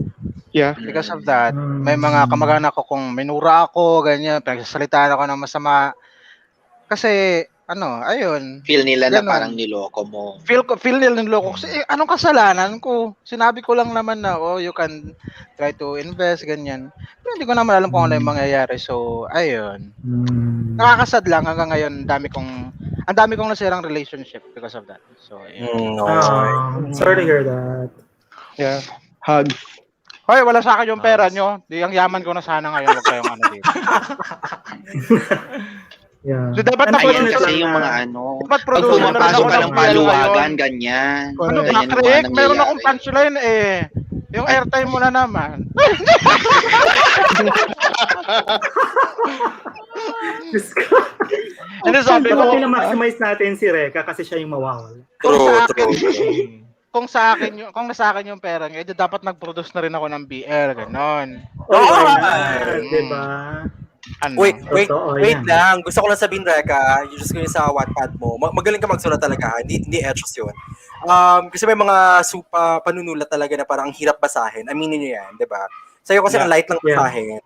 Yeah. Because of that, may mga kamag-anak ko kung minura ako, ganyan, pinagsasalitaan ako ng masama. Kasi ayun. Feel nila na parang niloko mo. Feel nila niloko ko. Kasi anong kasalanan ko? Sinabi ko lang naman na you can try to invest, ganyan. Pero hindi ko naman alam kung ano yung mangyayari. So, ayun. Nakakasad lang hanggang ngayon, ang dami kong nasirang relationship because of that. So, sorry to hear that. Yeah. Hugs. Hoy, wala sa akin yung pera nyo. Di ang yaman ko na sana ngayon. Huwag kayong dito. Yeah. So, dapat ayun kasi yung mga dapat producer na rin pumapasok ako ka ng ng paluwagan, ganyan. Ganyan yung Rick, mga meron nangyayari. akong punchline yung airtime mo na naman. Hindi sabi ko, na-maximize natin si Reka kasi siya yung mawawala. Kung sa akin yung pera niya, dapat nag-produce na rin ako ng BL, ganon. Diba? Wait lang. Gusto ko lang sabihin, Reka, yung just ko yung sa Wattpad mo. Magaling ka magsulat talaga. Hindi etchos yun. Kasi may mga panunulat talaga na parang hirap basahin. Aminin nyo yan, di ba? Sa'yo kasi ang light lang basahin.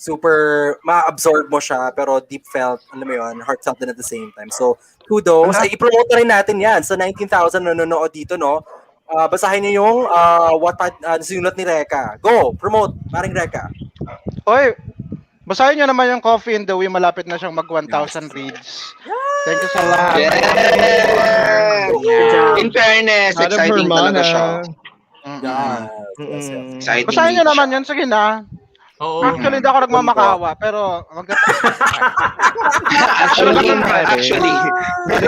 Super, ma-absorb mo siya, pero deep felt, alam mo yun, heartfelt din at the same time. So, kudos. Ay, i-promote na rin natin yan sa 19,000 na nanonood dito, no? Basahin niyo yung Wattpad, sinulat ni Reka. Go! Promote, maring Reka. Oy, basahin nyo naman yung Coffee in the Way. Malapit na siyang mag 1,000 reads. Thank you sa lahat. In fairness, exciting talaga siya. Exciting. Basahin nyo naman yun. Sige na. Actually, hindi ako nagmamakawa. Pero Actually,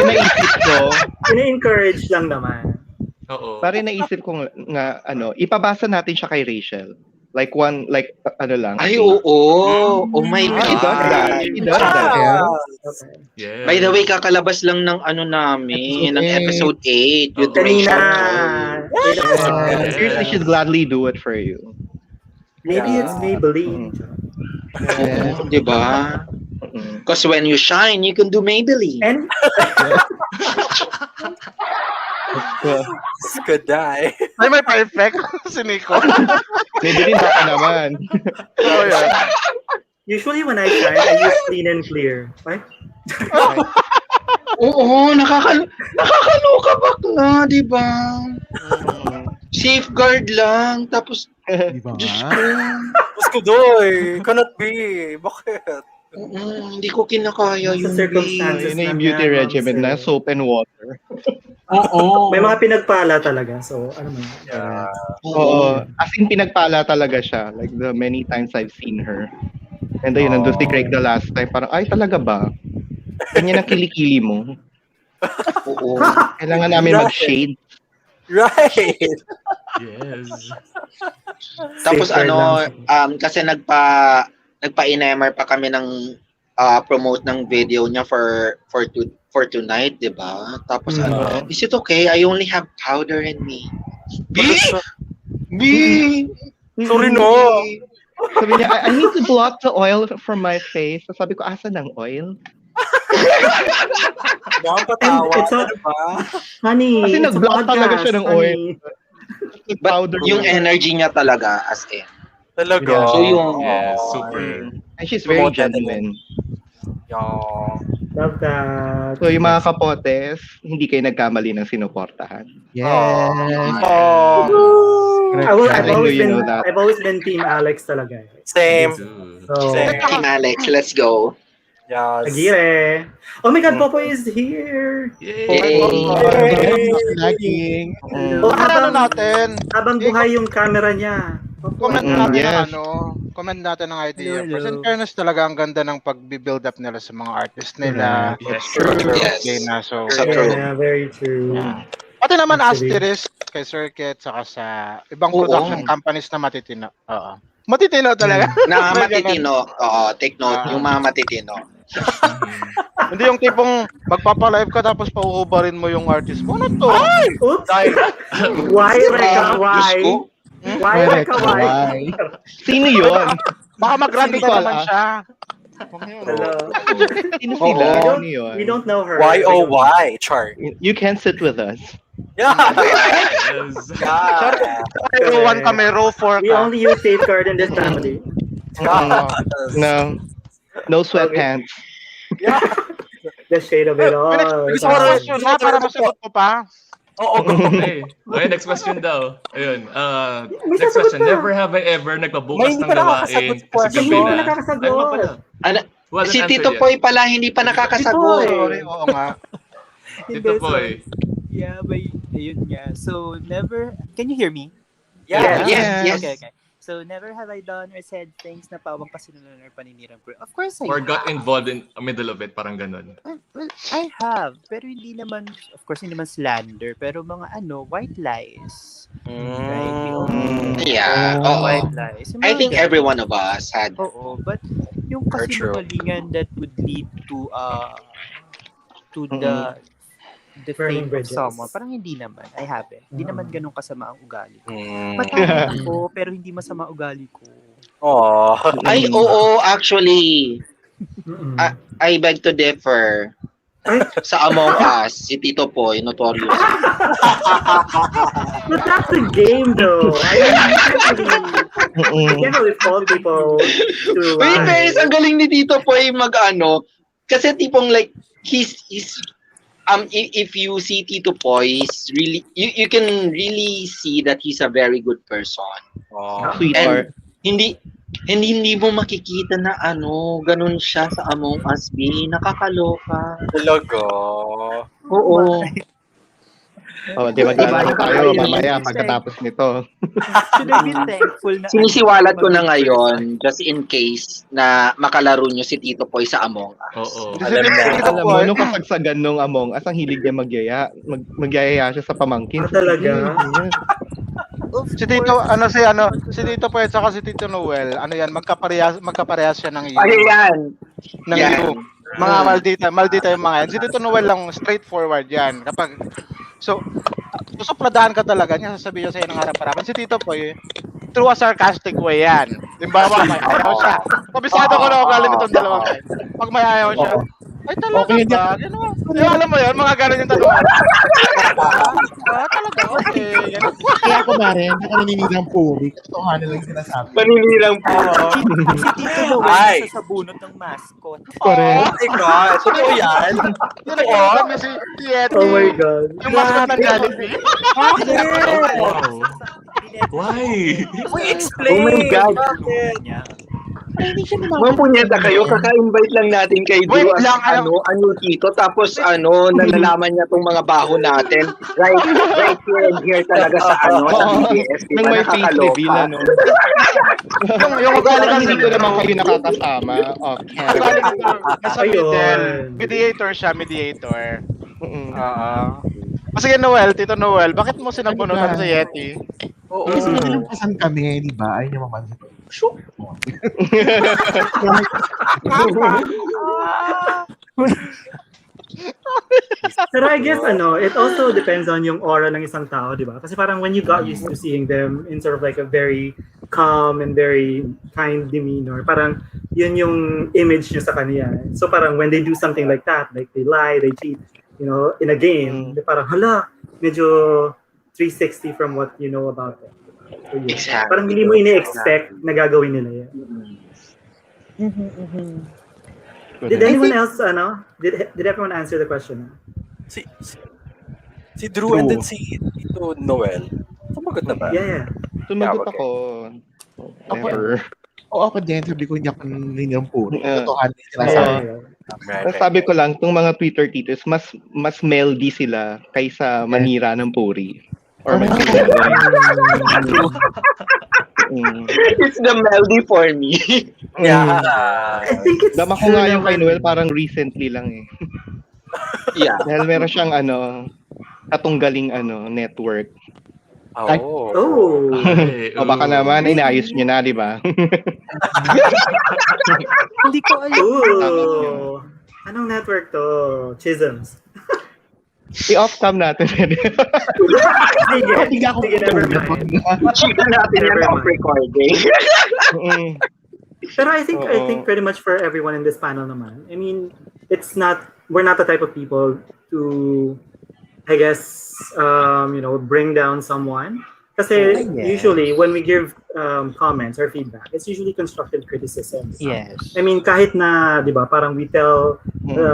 naisip ko. Ina-encourage lang naman. Parang naisip ko nga, ipabasa natin siya kay Rachel. Like lang. Ay, oo. Oh my God. He does that. Yeah. By the way, kakalabas lang ng namin, ng episode 8 with Rachel. Seriously, she'd gladly do it for you. Maybe it's Maybelline. Diba? Because when you shine, you can do Maybelline. And Could die. ay, may perfect. Si Nico. Maybelline baka naman. usually when I shine, I use clean and clear. Right? Oo, nakakaloka bakla, di ba? Safeguard lang, tapos, Di ba? Diyos ko, Diyos ko, Doy. Cannot be. Bakit? hindi ko kinakaya Sa yun, circumstances. Yun na yung lang beauty yan, regimen Ma'am na Sir. soap and water. Oo. May mga pinagpala talaga. So, ano mo yun? Yeah. Oo. As in, pinagpala talaga siya. Like, the many times I've seen her. And then, nandun si Craig the last time. Parang, ay, talaga ba? Ganyan ang kilikili mo. Oo. Kailangan namin Right. mag-shade. Right. Yes. Tapos Safeguard lang. kasi nagpa-NMR pa kami ng promote ng video niya for tonight, 'di ba? Tapos is it okay? I only have powder in me. B! Sorry, no. Sabi niya, I need to blot the oil from my face. So sabi ko, asan ang oil? Ma'am, patawa. And it's a- Ano ba? Honey, Kasi it's a nag-block talaga podcast, siya ng honey. oil. But Powder. yung energy niya talaga as in. Talaga. Yeah. So yung- Yes, Oh, super. And she's very Promote natin genuine. Yung... Love that. So yung mga kapotes, hindi kayo nagkamali ng sinuportahan. Yes. Oh, I've always been Team Alex talaga. Same. So, Same. Team Alex, let's go. Yes. Agire. Oh my God, Popoy is here. Laging. Oh, ano natin? habang buhay yung camera niya. Popoy. Comment natin Yes. comment natin ng idea. Hello, First, in hello. fairness talaga, ang ganda ng pag-build up nila sa mga artist nila. Yes. Yes. Na, so, So true. Yeah, very true. yeah. Pati naman Actually. Asterisk kay Circuit saka sa ibang Oo. production companies na matitino. Oo. Matitino talaga. Na May ganun. matitino. Oo, take note. Yung mga matitino. Hindi yung tipong magpapa-live ka tapos pauhubarin mo yung artist mo. Ano to? Oops. Dahil, Why, Reka? Diyos Why? ko. Why, Reka? Why? Sino yun? Baka mag-run Hindi ka ko naman alam. siya. Hello. Sino sila? Oo. Sino yun? We don't know her. Y-O-Y. Chart. You can't sit with us. Yeah. Yes. Yeah. Row 1 kami, row 4 We ka. only use safeguard in this family. Yes. No sweatpants. Yeah. The shade of it all. Gusto ko rin- Question na para masagot mo pa. Oo, go. Okay. Okay, next question daw. Ayun. May Next sasagot question. na. Never have I ever May nagpabukas hindi ng pa gawain nakakasagot kasi question. gabi Hindi pa na. nakakasagot. Ay, mga pala. Ano, Wasn't si answered Tito yet. Poy pala hindi pa nakakasagot. Sorry, oo nga. Tito Poy. Yeah, but yun nga. So, never... Can you hear me? Yeah. Yes. Okay. So, never have I done or said things na pawang pasinulan or paninirang ko. Of course, I Or have. got involved in the middle of it, parang ganun. Well, I have. Pero hindi naman, of course, hindi naman slander. Pero mga white lies. Right? We all Yeah. Oo. white lies. Yung I mga think ganun. every one of us had. Oo, but yung Very true. kasinungalingan that would lead to the Burning fate of bridges. someone, parang hindi naman. I haven't. Hindi naman ganun kasama ang ugali ko. Mm. Matapang ako, pero hindi masama ugali ko. Oh. Ay, oo, actually, Mm-mm. I beg to differ. Sa Among Us, si Tito Poy, notorious. But that's the game, though. I mean, you can't really fault people to Wait, guys, ang galing ni Tito Poy mag-ano. Kasi tipong like, he's if you see Tito Poy, really, you can really see that he's a very good person. Oh. Sweetheart. Hindi mo makikita na ganun siya sa Among Us, B. Nakakaloka. Talaga. Oo. Oh, di maglalaro tayo mamaya pagkatapos nito. Should I be thankful na... Sinisiwalat ko na ngayon, just in case na makalaro nyo si Tito Poy sa Among Us. Oo. Alam na. Alam mo, nung kasagsagan nung Among Us, ang hilig niya magyaya siya sa pamangkin. Talaga? Si Tito, si Tito Poy at saka si Tito Noel, magkaparehas siya ng Yan. ng Yan. iyo. Mga maldita yung mga yan. Si Tito Noel lang straightforward yan. Kapag susupladahan ka talaga niya, sasabihin niya sa'yo ng harap-harapan. Si Tito Poy, through a sarcastic way yan. Dimbawa, may ayaw siya. Kabisado ko na ugali nitong dalawang guys. Pag may ayaw siya, Ay, talaga Okay, hindi ba? Ganun. Yung alam mo yun, mga ganun yung tanong. Talaga, okay. Ganun. Kaya ako Mare, hindi ako naninilang puri. Katotohanan lang yung sinasabi. Paninirang po. Si Tito Noel Ay. nasa sa bunot ng mascot. Correct. Oh my God. Totoo yan? Yung nagpunta kami si Yeti. Oh my God. Yung mascot ng Jollibee. Wow. Why? Uy, explain. Oh my God. Bakit? Niya. Mga punyeta kayo, kaka-invite lang natin kay Wait Drew as lang, ano dito, tapos nalalaman niya tong mga baho natin. Right here and here talaga sa sa BBS. Nang may face reveal, ano. Yung ugali Parang kasi hindi ko naman kayo nakakasama. Okay. ugali nito, nasa Ayun. middle. Mediator siya, mediator. Mm-mm. Oo. Sige, Noel, Tito Noel, bakit mo sinabunutan sa Yeti? Oo. Kasi nilampasan kami, di ba? Ayun yung maman. Shoot! Pero I guess it also depends on yung aura ng isang tao, di ba? Kasi parang when you got used to seeing them in sort of like a very calm and very kind demeanor, parang yun yung image nyo sa kanila. So parang when they do something like that, like they lie, they cheat, in a game, parang hala, medyo 360 from what you know about them. So, yeah. Exactly. Parang hindi mo ini-expect na gagawin nila yan. Did anyone else, did everyone answer the question? Si Drew and then si Tito Noel. Sumagot na ba? Yeah. Sumagot Okay. ako. Never. Oo, ako din. Sabi ko, hindi ako naninilang puri. Yeah. Katotohanan yung sinasabi. Tapos sabi ko lang, itong mga Twitter titos, mas meldy sila kaysa manira ng puri. Or manira. It's the melody for me. Yeah. I think it's Dama ko nga yung kay Noel parang recently lang eh. Yeah. Dahil meron siyang katunggaling network. Oh. O baka naman, inaayos niyo na, di ba? Hindi ko alam. Ooh. Anong network to? Chisms. I-off cam natin. Sige, never mind. Chika natin yan off recording. Pero I think pretty much for everyone in this panel naman, I mean, we're not the type of people to, I guess, bring down someone. Kasi usually when we give comments or feedback, it's usually constructive criticism. Yes. I mean, kahit na, di ba, parang we tell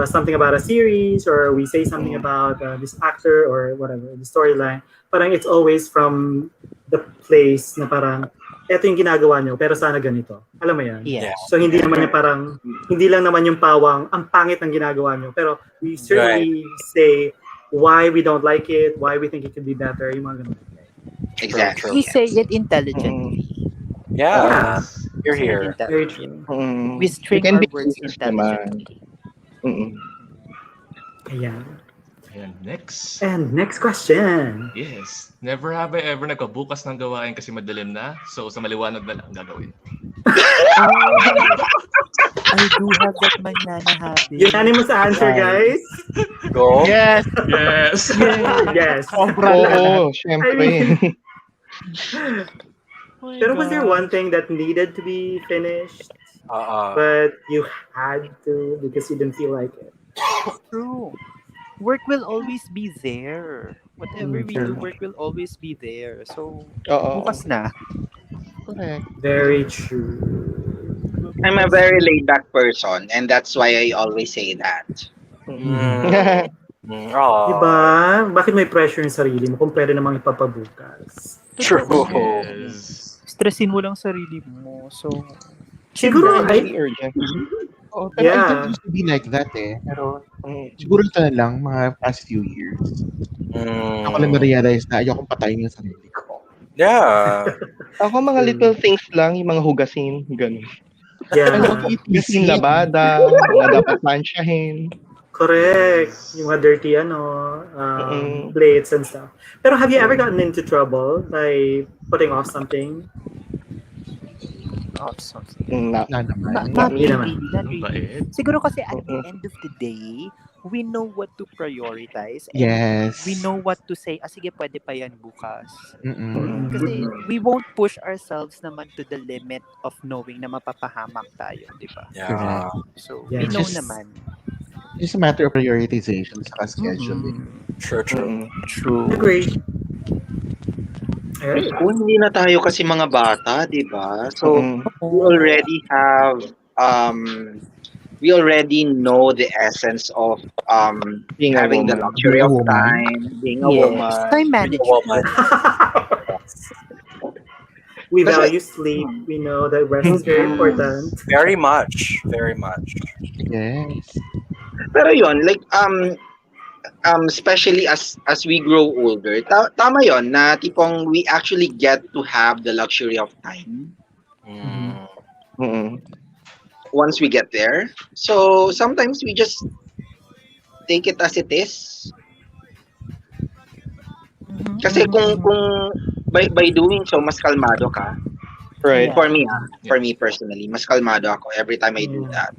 something about a series or we say something about this actor or whatever, the storyline, parang it's always from the place na parang, eto yung ginagawa nyo, pero sana ganito. Alam mo yan? Yes. So hindi naman yung parang, hindi lang naman yung pawang, ang pangit ng ginagawa nyo, pero we certainly say why we don't like it, why we think it could be better, yung mga ganun. Exactly. We say it intelligently. Yeah. You're here. Very true. We string our words intelligently. Ayan. And next. And next question. Yes. Never have I ever nagkabukas ng gawain kasi madilim na. So sa maliwanag na lang gagawin. I do have that manana habit. Unanimous answer, guys. Go. Yes. Yes. Yes. Oo, syempre. Pero was there one thing that needed to be finished, but you had to because you didn't feel like it? True. Work will always be there. Whatever we do, work will always be there. So, bukas na. Correct. Very true. I'm a very laid-back person and that's why I always say that. Diba? Bakit may pressure yung sarili mo kung pwede namang ipapabukas? True. Yes. Stressin mo lang sarili mo. So, Siguro, Pero I used to be like that eh. Pero siguro ito na lang, mga past few years. Ako lang na-realize na ayokong patayin yung sarili ko. Yeah. Ako mga little things lang, yung mga hugasin, ganun. Yeah. Hugasin labada, mga dapat plansyahin. Correct. Yung mga dirty plates and stuff. Pero have you ever gotten into trouble by putting off something? Not really. Siguro kasi at the end of the day, we know what to prioritize. And Yes. we know what to say. Sige, pwede pa yan bukas. Kasi we won't push ourselves naman to the limit of knowing na mapapahamak tayo, di ba? Yeah. So, Yeah. we know naman. It's a matter of prioritization sa scheduling. True. True. Agree. Kung hindi na tayo kasi mga bata, di ba? So, we already have, we already know the essence of Being a having the woman. luxury Being a of woman. time, being a Yes. woman. Time management. Woman. We Kasi- value sleep. We know that rest is very important. Very much. Yes. Pero yon, like, especially as we grow older, tama yon na tipong we actually get to have the luxury of time once we get there. So sometimes we just take it as it is. Kasi kung by doing so mas kalmado ka. Right. For me personally, mas kalmado ako every time I do that.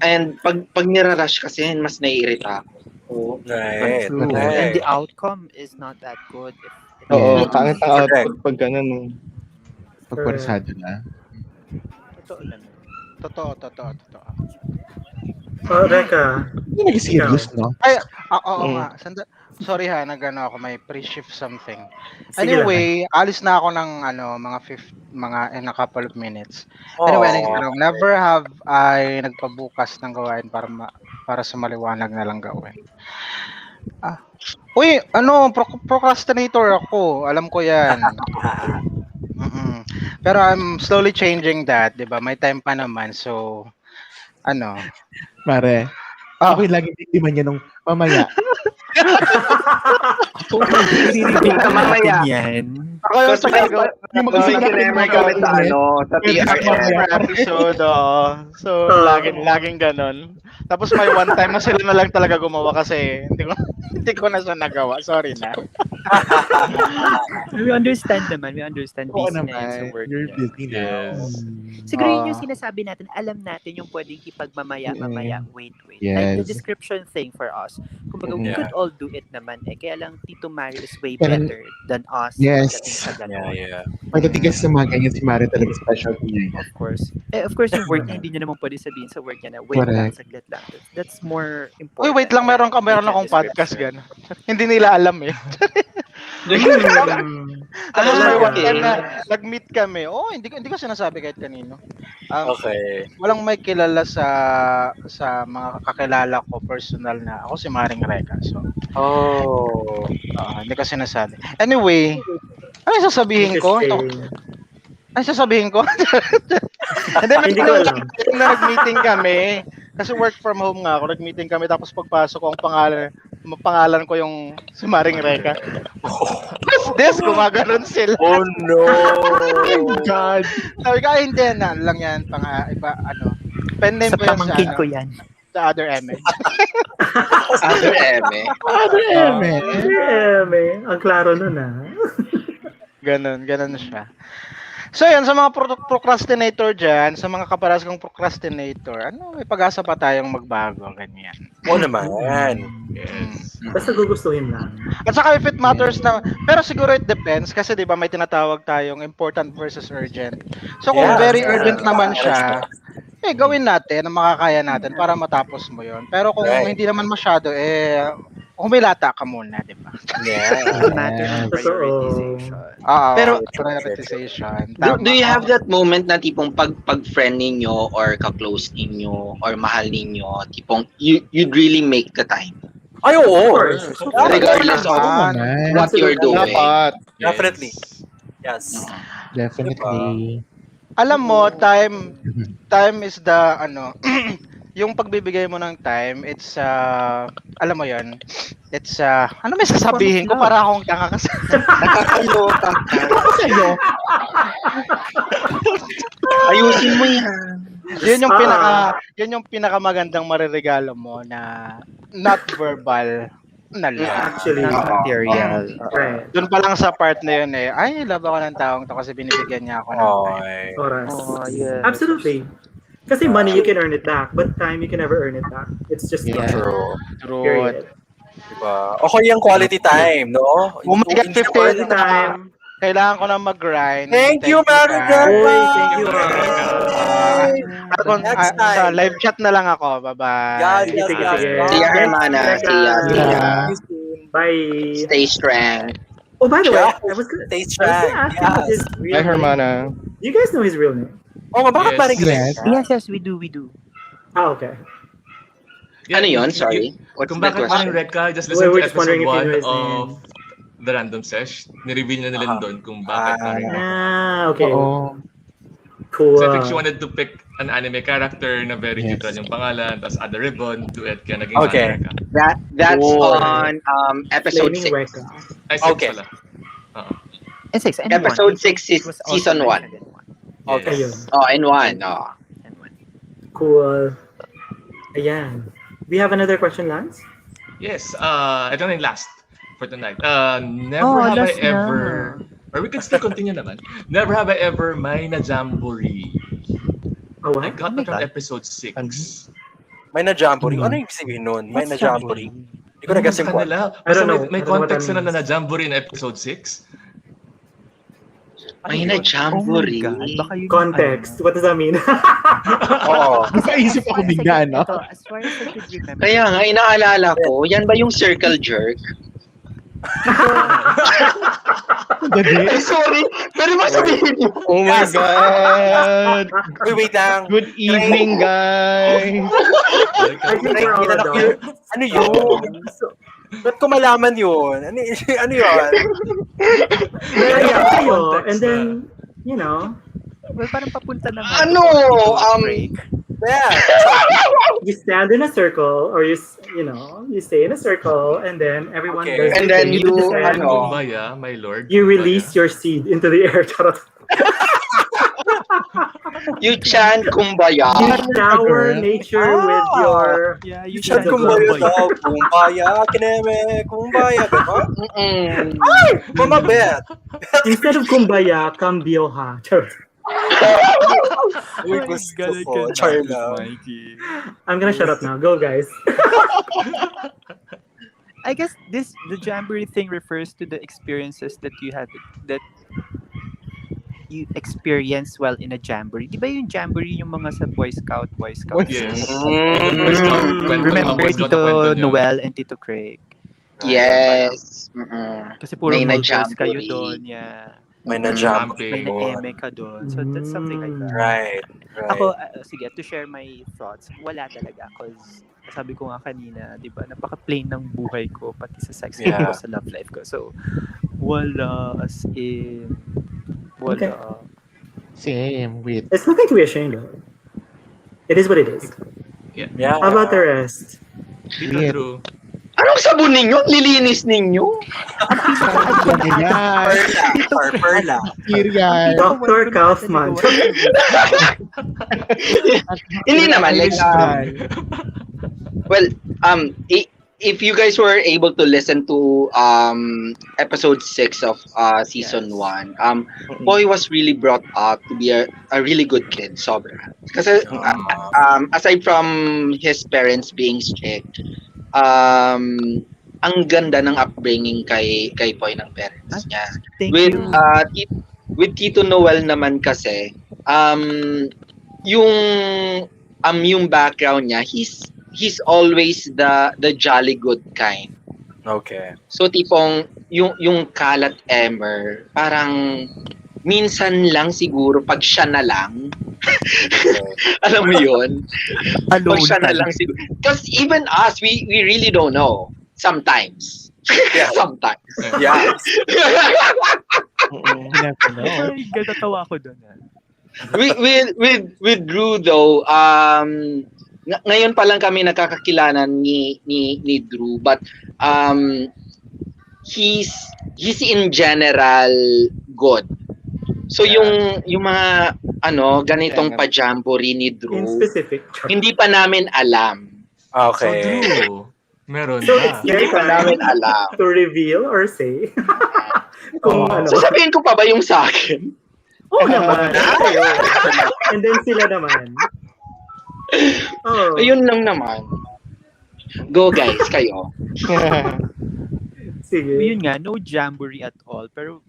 And pag nirarush kasi mas naiirita ako. So, Right. True. Right. And the outcome is not that good. Oo, Yeah. pangit ang output pag ganun. Pagparsado na. Totoo lang. Totoo. Reka. Hindi nag-serious, no? Ay, oo nga. Sorry ha, nag-ano ako, may pre-shift something. Sige Anyway, alis na ako ng in a couple of minutes. Anyway, never have I nagpabukas ng gawain para sa maliwanag na lang gawin. Uy, procrastinator ako. Alam ko yan. Pero I'm slowly changing that, 'di ba? May time pa naman. So, Mare, okay lagi biktima niya nung mamaya. Hindi ka mamaya. Yan. Ako yung Kasi yung may kinemer kami sa sa TRM. episode, So, laging ganon. Tapos may one time na sila na lang talaga gumawa kasi hindi ko na siya nagawa. Sorry na. We understand naman. We understand Oo busy na yun sa naman. work You're niya. busy now. Siguro yun yung sinasabi natin. Alam natin yung pwedeng ipagmamaya, wait. Like the Yes. description thing for us. Kumbaga, we Yeah. could all do it naman eh. Kaya lang Tito Mario is way Pero- better than us. Yes. pagdating sa ganon. Yeah. Pagdating kasi sa mga ganyan, si Mare talaga specialty niya. Of course. Of course, yung work niya, hindi niya naman pwede sabihin sa work niya na wait lang, Correct. saglit lang. That's more Uy, important. wait lang, meron akong podcast gano'n. Hindi nila alam eh. Tapos may one time na nag-meet kami. Hindi ko sinasabi kahit kanino. Okay. Walang may kilala sa mga kakilala ko personal na ako si Maring Reka. So, hindi ko sinasabi. Anyway, ano yung sasabihin ko? Ano sasabihin ko? Hindi ko alam. Nag-meeting kami. Kasi work from home nga ako. Nag-meeting kami tapos pagpasok ko ang pangalan ko yung si Maring Reka. This, gumaganon sila. Oh no! God! Sabi ko, hindi na lang yan. Pen name Sa ko yan pamangkin ko yan. sa other MA. Other eme. Ang klaro nun Ganon siya. So yan, sa mga procrastinator dyan, sa mga kaparas kong procrastinator, may pag-asa pa tayong magbago, ganyan. Oo naman. Basta gugustuhin lang. At saka if it matters na, pero siguro it depends kasi 'di ba may tinatawag tayong important versus urgent. So kung very urgent naman siya, gawin natin ang makakaya natin para matapos mo 'yon. Pero kung hindi naman masyado humilata ka muna, 'di ba? Yeah. Matter of prioritization. Pero prioritization. Do you have that moment na tipong pag-friend ninyo or ka-close ninyo or mahal ninyo, tipong you'd really make the time? Ay, oo. Regardless of what you're doing. Definitely. Yes. Definitely. Alam mo, time is the yung pagbibigay mo ng time, it's alam mo 'yon. It's ano may sasabihin ko para akong tanga kasi. Nakakaloka sa'yo. Ayusin mo yan. Yun yung pinakamagandang mariregalo mo na not verbal na lang. Actually, Not material. right. Doon pa lang sa part na yun ay love ako ng taong to kasi binibigyan niya ako ng time. Oras. Yeah. Absolutely. Kasi money, you can earn it back. But time, you can never earn it back. It's just True. period. Diba? Okay yung quality time, no? Oh my God, 50 Quality time. Kailangan ko na mag-grind. Thank you, Marica! Uy, thank you. Next Sa time. live chat na lang ako. Bye-bye. Yes, Sige, yes, sige. yes. See ya, Bye. Hermana. Next, See ya. See ya. See you soon. Bye. Stay strong. Oh, by the way, Yeah. I was gonna Stay ask strong. him what his Yes. real Bye, name. Hermana. Do you guys know his real name? Oh, bakit Yes. parang Yes. Yes, we do. Ah, okay. Ano yun? Sorry. What's Kung the bakit parang question? Reka, just We're listen to just wondering episode if you know 1 his of name. the Random Sesh. Nireveal na nila doon kung bakit parang Reka. Ah, okay. Oo. Cool. So I think she wanted to pick an anime character na very Yes. neutral yung pangalan, tapos add a ribbon, duet, kaya naging Okay. Reka. That's Cool. on episode Flaming 6. Weka. Ay, 6 Okay. pala. And 6 and Episode 1. 6 is season 1. Okay. Ayun. Oh, and 1. Oh. Cool. Ayan. We have another question, Lance? Yes, ito na yung last for tonight. Never have I last na. ever, or we can still continue naman. Never have I ever may na-jamboree. Oh, I what? got that from God. episode 6. May na-jamboree. Ano yung sabihin nun? May What's na-jamboree. Hindi ko Ano na-guess sa yung point. kanila? I Basta don't know. may I don't know what context that na means. na-jamboree in episode 6. May Oh na-jamboree. my God, baka yun yung Context. What does that mean? Oo. Nakaisip ako bigla, no? As far as I could remember. Kaya nga, inaalala ko, yan ba yung circle jerk? Gabi. Sorry, pero masabihin niyo. Oh my God. Uy, wait lang. Good evening, guys. I think Ay, we're all kilala ko yun. adults. Ano yun? Ba't ko malaman yun? Ano yun? Kaya kayo, Context and then, you know, Well, parang papunta na Ano, break. Yeah. you stand in a circle, or you stay in a circle, and then everyone Okay. does And their then thing. you, And ano, Kumbaya, my lord. you release your seed into the air. Charot. you chant kumbaya. You shower nature with your... Yeah, you Chat should kumbaya go. daw. Kumbaya, kineme, kumbaya, diba? Mm-mm. Mama Bet. Instead of kumbaya, cambio ha. Charot. Uy, gusto ko. Char lang. I'm gonna shut up now. Go, guys. I guess the jamboree thing refers to the experiences that you experience while in a jamboree. Di ba yung jamboree yung mga sa Boy Scout? Yes. Mm. Remember Tito Noel and Tito Craig? Yes. Mm-mm. Kasi puro May multos kayo na-jamboree. doon. Yeah. May na-jump. May na-eme ka doon. So that's something like that. Right. Ako, sige, to share my thoughts, wala talaga. Because sabi ko nga kanina, di ba, napaka-plain ng buhay ko, pati sa sex life ko, sa love life ko. So, wala, as in, wala. Okay. Same with... It's nothing to be ashamed of. It is what it is. Yeah. How about the rest? Dito Yeah. true. Anong sabon ninyo? Lilinis ninyo? Ayan. Perla. Serial. Dr. Kaufman. Hindi naman. Like, well, if you guys were able to listen to episode 6 of season 1, Boy was really brought up to be a really good kid, sobra. Kasi aside from his parents being strict, ang ganda ng upbringing kay Boy ng parents niya. Thank With you. with Tito Noel naman kasi yung background niya, he's always the jolly good kind. Okay. So tipong yung kalat emer, parang minsan lang siguro pag siya na lang. Alam mo yun? Pag Alone siya na ka. lang siguro. Because even us, we really don't know. Sometimes. Yeah. Sometimes. Yeah. Oh my God, natawa ko doon. with Drew though, ngayon pa lang kami nakakakilala ni Drew, but he's in general good. So yung mga ganitong pajamboree ni In Drew, specific. hindi pa namin alam. So Okay. Drew, meron So na. it's your Hindi pa namin time alam. to reveal or say kung ano. Sasabihin ko pa ba yung sa akin? Oo naman. And then sila naman. Oh. Ayun lang naman. Go guys, kayo. Sige. Yun nga, no jamboree at all. Pero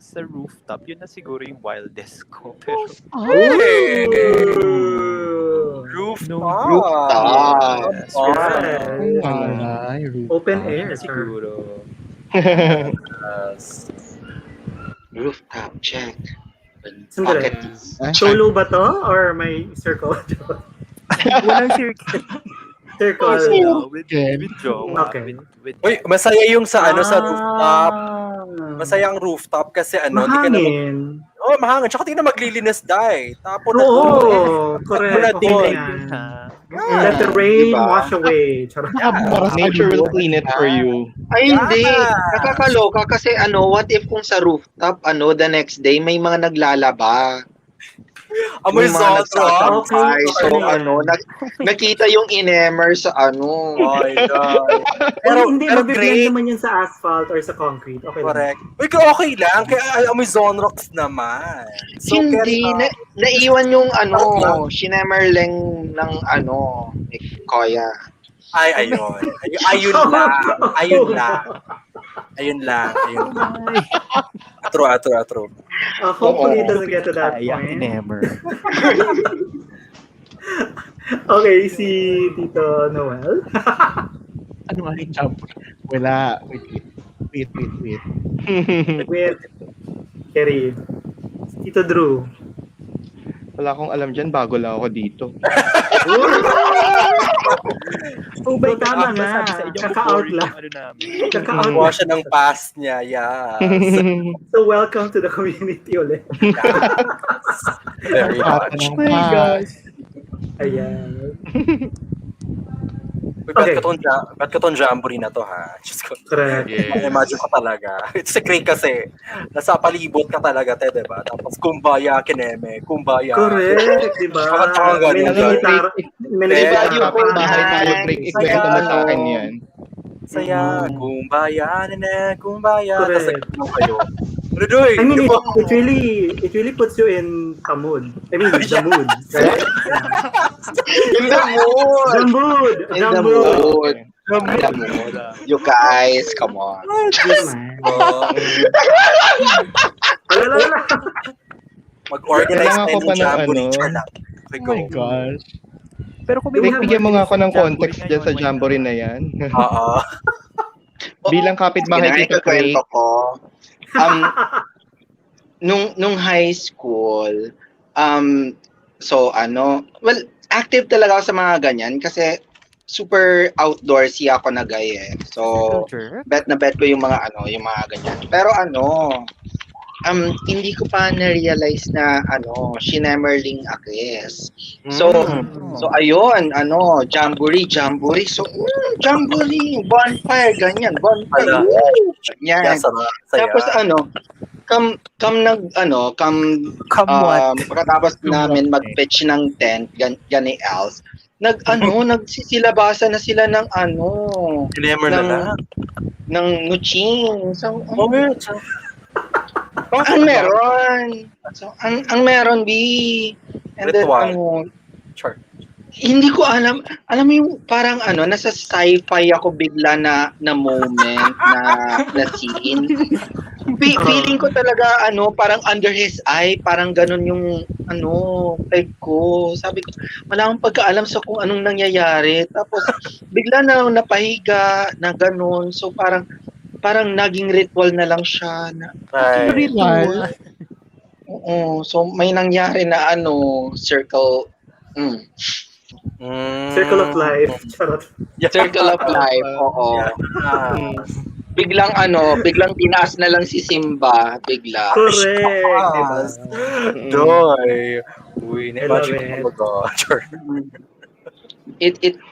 sa rooftop, yun na siguro yung wildest ko. Pero, Hey! Rooftop. Rooftop. Yes, Yes. Ay, Open rooftop. air. siguro. Yes. Rooftop, check. Sandali. Ay, Solo ba to? Or may circle? Walang circle. Circle. With Again. jowa. Okay. With Uy, masaya yung sa sa rooftop. Masaya ang rooftop kasi di ka na Mahangin. mahangin. Tsaka di na maglilinis dai. Tapos Oo, correct. doon. Let the rain Diba? wash away. Charot. Nature will clean it for you. Ay, hindi. Nakakaloka kasi what if kung sa rooftop, the next day, may mga naglalaba. Amoy May mga zotro. nagsasampay. Okay. So, nakita yung inemer sa Oh my God. Pero hindi, pero mabibigyan great. naman yun sa asphalt or sa concrete. Okay lang. Correct. Uy, okay lang. Kaya amoy Zonrox naman. So, Hindi. Naiwan yung shinemerling ng ni Koya. Ay, ayun. Ayun lang. Ayun lang. Atro. Hopefully it doesn't get to that point. Never. Okay, si Tito Noel. Ano nga yung jump? Wala. Wait. With Kerry. Tito Drew. Wala akong alam dyan, bago lang ako dito. Oh, may tama nga. Kaka-out lang. Kaka-out Kuha siya ng pass niya. Yes. So, welcome to the community ulit. Very much. Oh my gosh. Ayan. Okay. Ba't ka tong jamboree na to, ha? Diyos ko. Correct. Yes. Imagine ko talaga. It's a great kasi. Nasa palibot ka talaga, diba? Tapos kumbaya, kineme. Kumbaya. Correct, diba? May nangingitar. May Diba nangingitar. yung Bahay tayo, break. Ikwento mo sa akin yan. Saya, kumbaya, kumbaya. Correct. Tapos kayo. Rudoy! I mean, it really puts you in the mood. I mean, the mood. Right? In the mood! The mood! In the mood! The mood. You guys, come on. Mag-organize Kailangan tayo ko pa ng ng jamboree. ano. Char lang. Oh my gosh. Pero kung Rick, bigyan mo nga ako ng context dyan sa jamboree na yan. Oo. Bilang kapitbahay Sige, dito, Craig. kwento ko. Nung high school, well, active talaga ako sa mga ganyan kasi super outdoorsy ako na guy eh. So, bet ko yung mga ganyan. Pero hindi ko pa na-realize na shinemerling akes. So ayun, jamboree. So, jamboree, bonfire, ganyan, bonfire. Yan. Tapos pagkatapos namin mag-pitch ng tent, gani else, nagsisilabasan na sila ng Glamour na lang. ng nuching. So, ang meron. So, ang meron, B. And then, Sure. hindi ko alam. Alam mo yung parang nasa sci-fi ako bigla na moment na scene. Feeling ko talaga parang under his eye, parang ganun yung type ko. Sabi ko, wala akong pagkaalam sa kung anong nangyayari. Tapos bigla na napahiga na ganun. So parang naging ritual na lang siya na Ritual? Oo. So may nangyari na circle. Circle of life. Charot. Circle of life. Oo. Biglang tinaas na lang si Simba, bigla. Correct. Doy. Uy, I love na-imagine it. ko ba?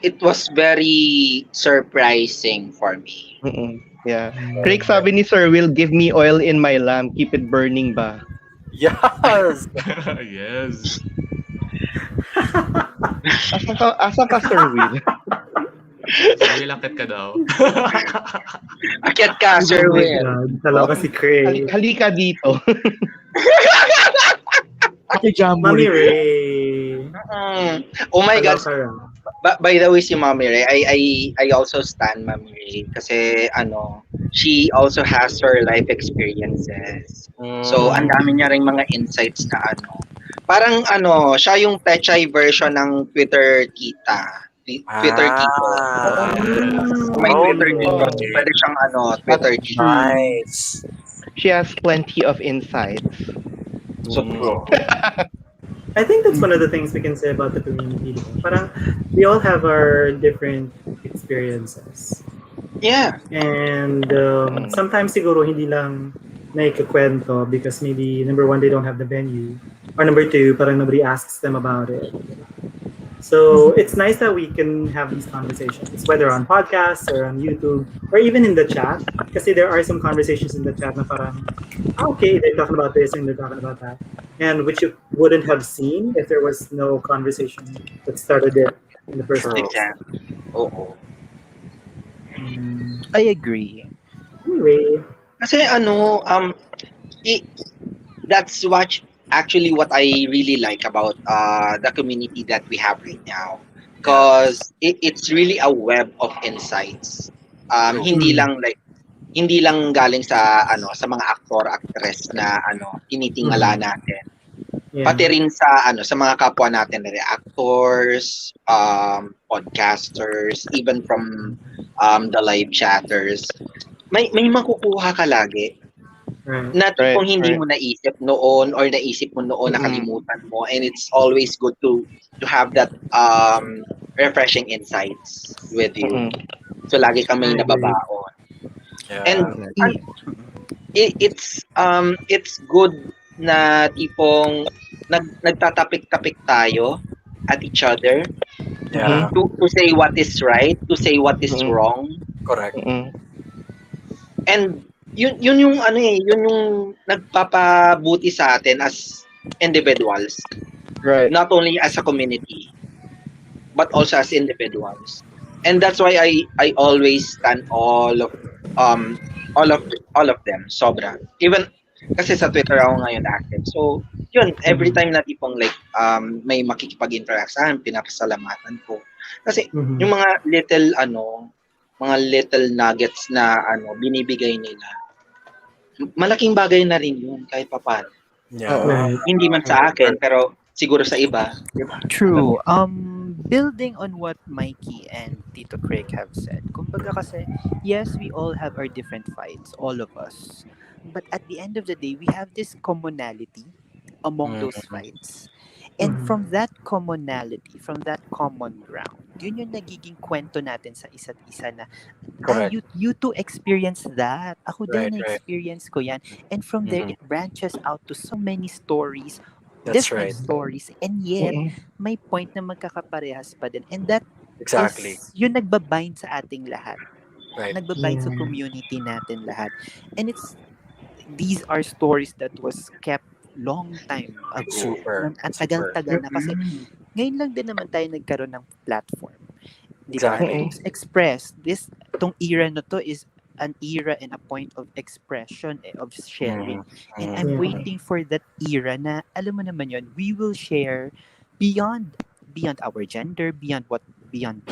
It was very surprising for me. Yeah. Craig, sabi ni Sir Will, give me oil in my lamp, keep it burning ba? Yes! Yes. Asan ka, Sir Will? Will, akit ka daw. Akyat ka, Sir Will. Dalawa si Craig. Halika dito. Ate Mami jamboree. Ray. Oh my God. Dalawa ka. By the way, si Mami Ray, I also stan Mami Ray kasi she also has her life experiences. So, ang dami niya ring mga insights na ano. Parang ano, siya yung Pechay version ng Twitter Kita. Twitter Kito. Kung may Twitter Kito, so pwede siyang ano, Twitter Kito. Nice. She has plenty of insights. So true. I think that's one of the things we can say about the community. Parang we all have our different experiences. Yeah. And sometimes siguro hindi lang naikukwento because maybe number one, they don't have the venue. Or number two, parang nobody asks them about it. So it's nice that we can have these conversations, whether on podcasts or on YouTube or even in the chat. Kasi there are some conversations in the chat na parang, okay, they're talking about this and they're talking about that. And which you wouldn't have seen if there was no conversation that started it in the first place. Exactly. Oo. I agree. Anyway. Kasi ano, that's actually what I really like about the community that we have right now. Because it's really a web of insights. Hindi lang galing sa sa mga actor, actress na tinitingala natin. Yeah. Pati rin sa sa mga kapwa natin na actors, podcasters, even from the live chatters. May makukuha ka lagi. Na kung hindi mo naisip noon or naisip mo noon, nakalimutan mo, and it's always good to have that refreshing insights with you. So lagi kang may nababaon. Yeah. And it's good na tipong nagtatapik-tapik tayo at each other. Yeah. To say what is right, to say what is wrong. Correct. And yun yung yun yung nagpapabuti sa atin as individuals. Right. Not only as a community, but also as individuals. And that's why I always stand all of them, sobra. Even kasi sa Twitter ako ngayon active. So, yun, every time na tipong may makikipag-interact sa akin, pinapasalamatan ko. Kasi yung mga little nuggets na binibigay nila, malaking bagay na rin yun kahit papaano. Yeah. Hindi man sa akin, pero siguro sa iba. Diba? True. Building on what Mikey and Tito Craig have said, kumbaga kasi, yes, we all have our different fights, all of us. But at the end of the day, we have this commonality among those fights. And from that commonality, from that common ground, yun yung nagiging kwento natin sa isa't isa na, you too experience that. Ako din na-experience ko yan. And from there, it branches out to so many stories, different stories. And yet, may point na magkakaparehas pa din. And that is yung nagbabind sa ating lahat. Nagbabind sa community natin lahat. And these are stories that was kept long time ago. Super. At tagal-tagal na kasi ngayon lang din naman tayo nagkaroon ng platform. Exactly. To express tong era na to is an era and a point of expression, of sharing. And I'm waiting for that era na, alam mo naman yun, we will share beyond our gender, beyond BL.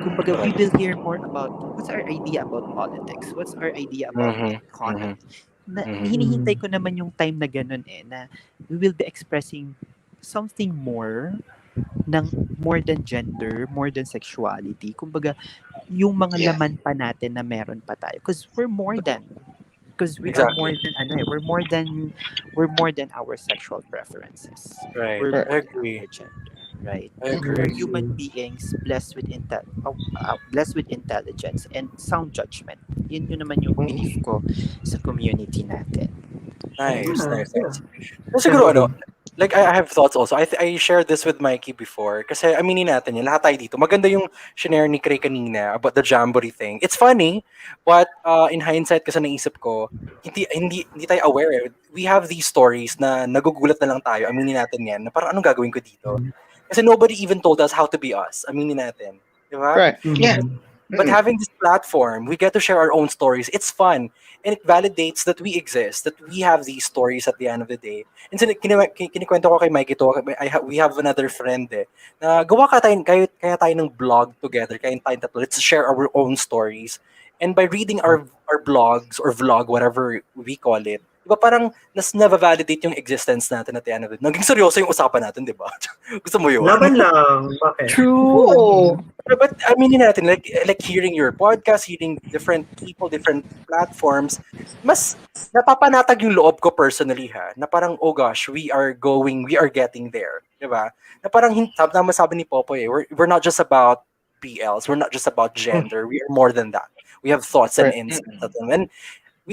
Kumbaga, we will hear more about what's our idea about politics, what's our idea about economy. Hinihintay ko naman yung time na ganun na we will be expressing something more than gender, more than sexuality. Kumbaga, yung mga laman pa natin na meron pa tayo. Because we are more than we're more than our sexual preferences. Right. I agree. Gender. Right. We're human beings blessed with intelligence and sound judgment. Yun naman yung belief ko sa community natin. Nice. Siguro like I have thoughts also. I shared this with Mikey before kasi aminin natin yun, lahat tayo dito. Maganda yung shinare ni Cray kanina about the jamboree thing. It's funny, but in hindsight kasi naisip ko, hindi tayo aware. We have these stories na nagugulat na lang tayo. Aminin natin yan. Na parang anong gagawin ko dito? Kasi nobody even told us how to be us. Aminin natin. Diba? Right. Yeah. But having this platform, we get to share our own stories. It's fun. And it validates that we exist, that we have these stories at the end of the day. And so, kinikwento ko kay Mikey to, we have another friend na gawa kaya tayo ng blog together, kaya tayong tatlo. Let's share our own stories. And by reading our blogs or vlog, whatever we call it, di ba parang na-validate yung existence natin at the end of it. Naging seryoso yung usapan natin, di ba? Gusto mo yun? Laban lang. Bakit? True. Oo. But aminin natin, like hearing your podcast, hearing different people, different platforms, mas napapanatag yung loob ko personally na parang, oh gosh, we are getting there. Diba? Na parang, sabi ni Popoy, we're not just about BLs, we're not just about gender, we are more than that. We have thoughts and insights. And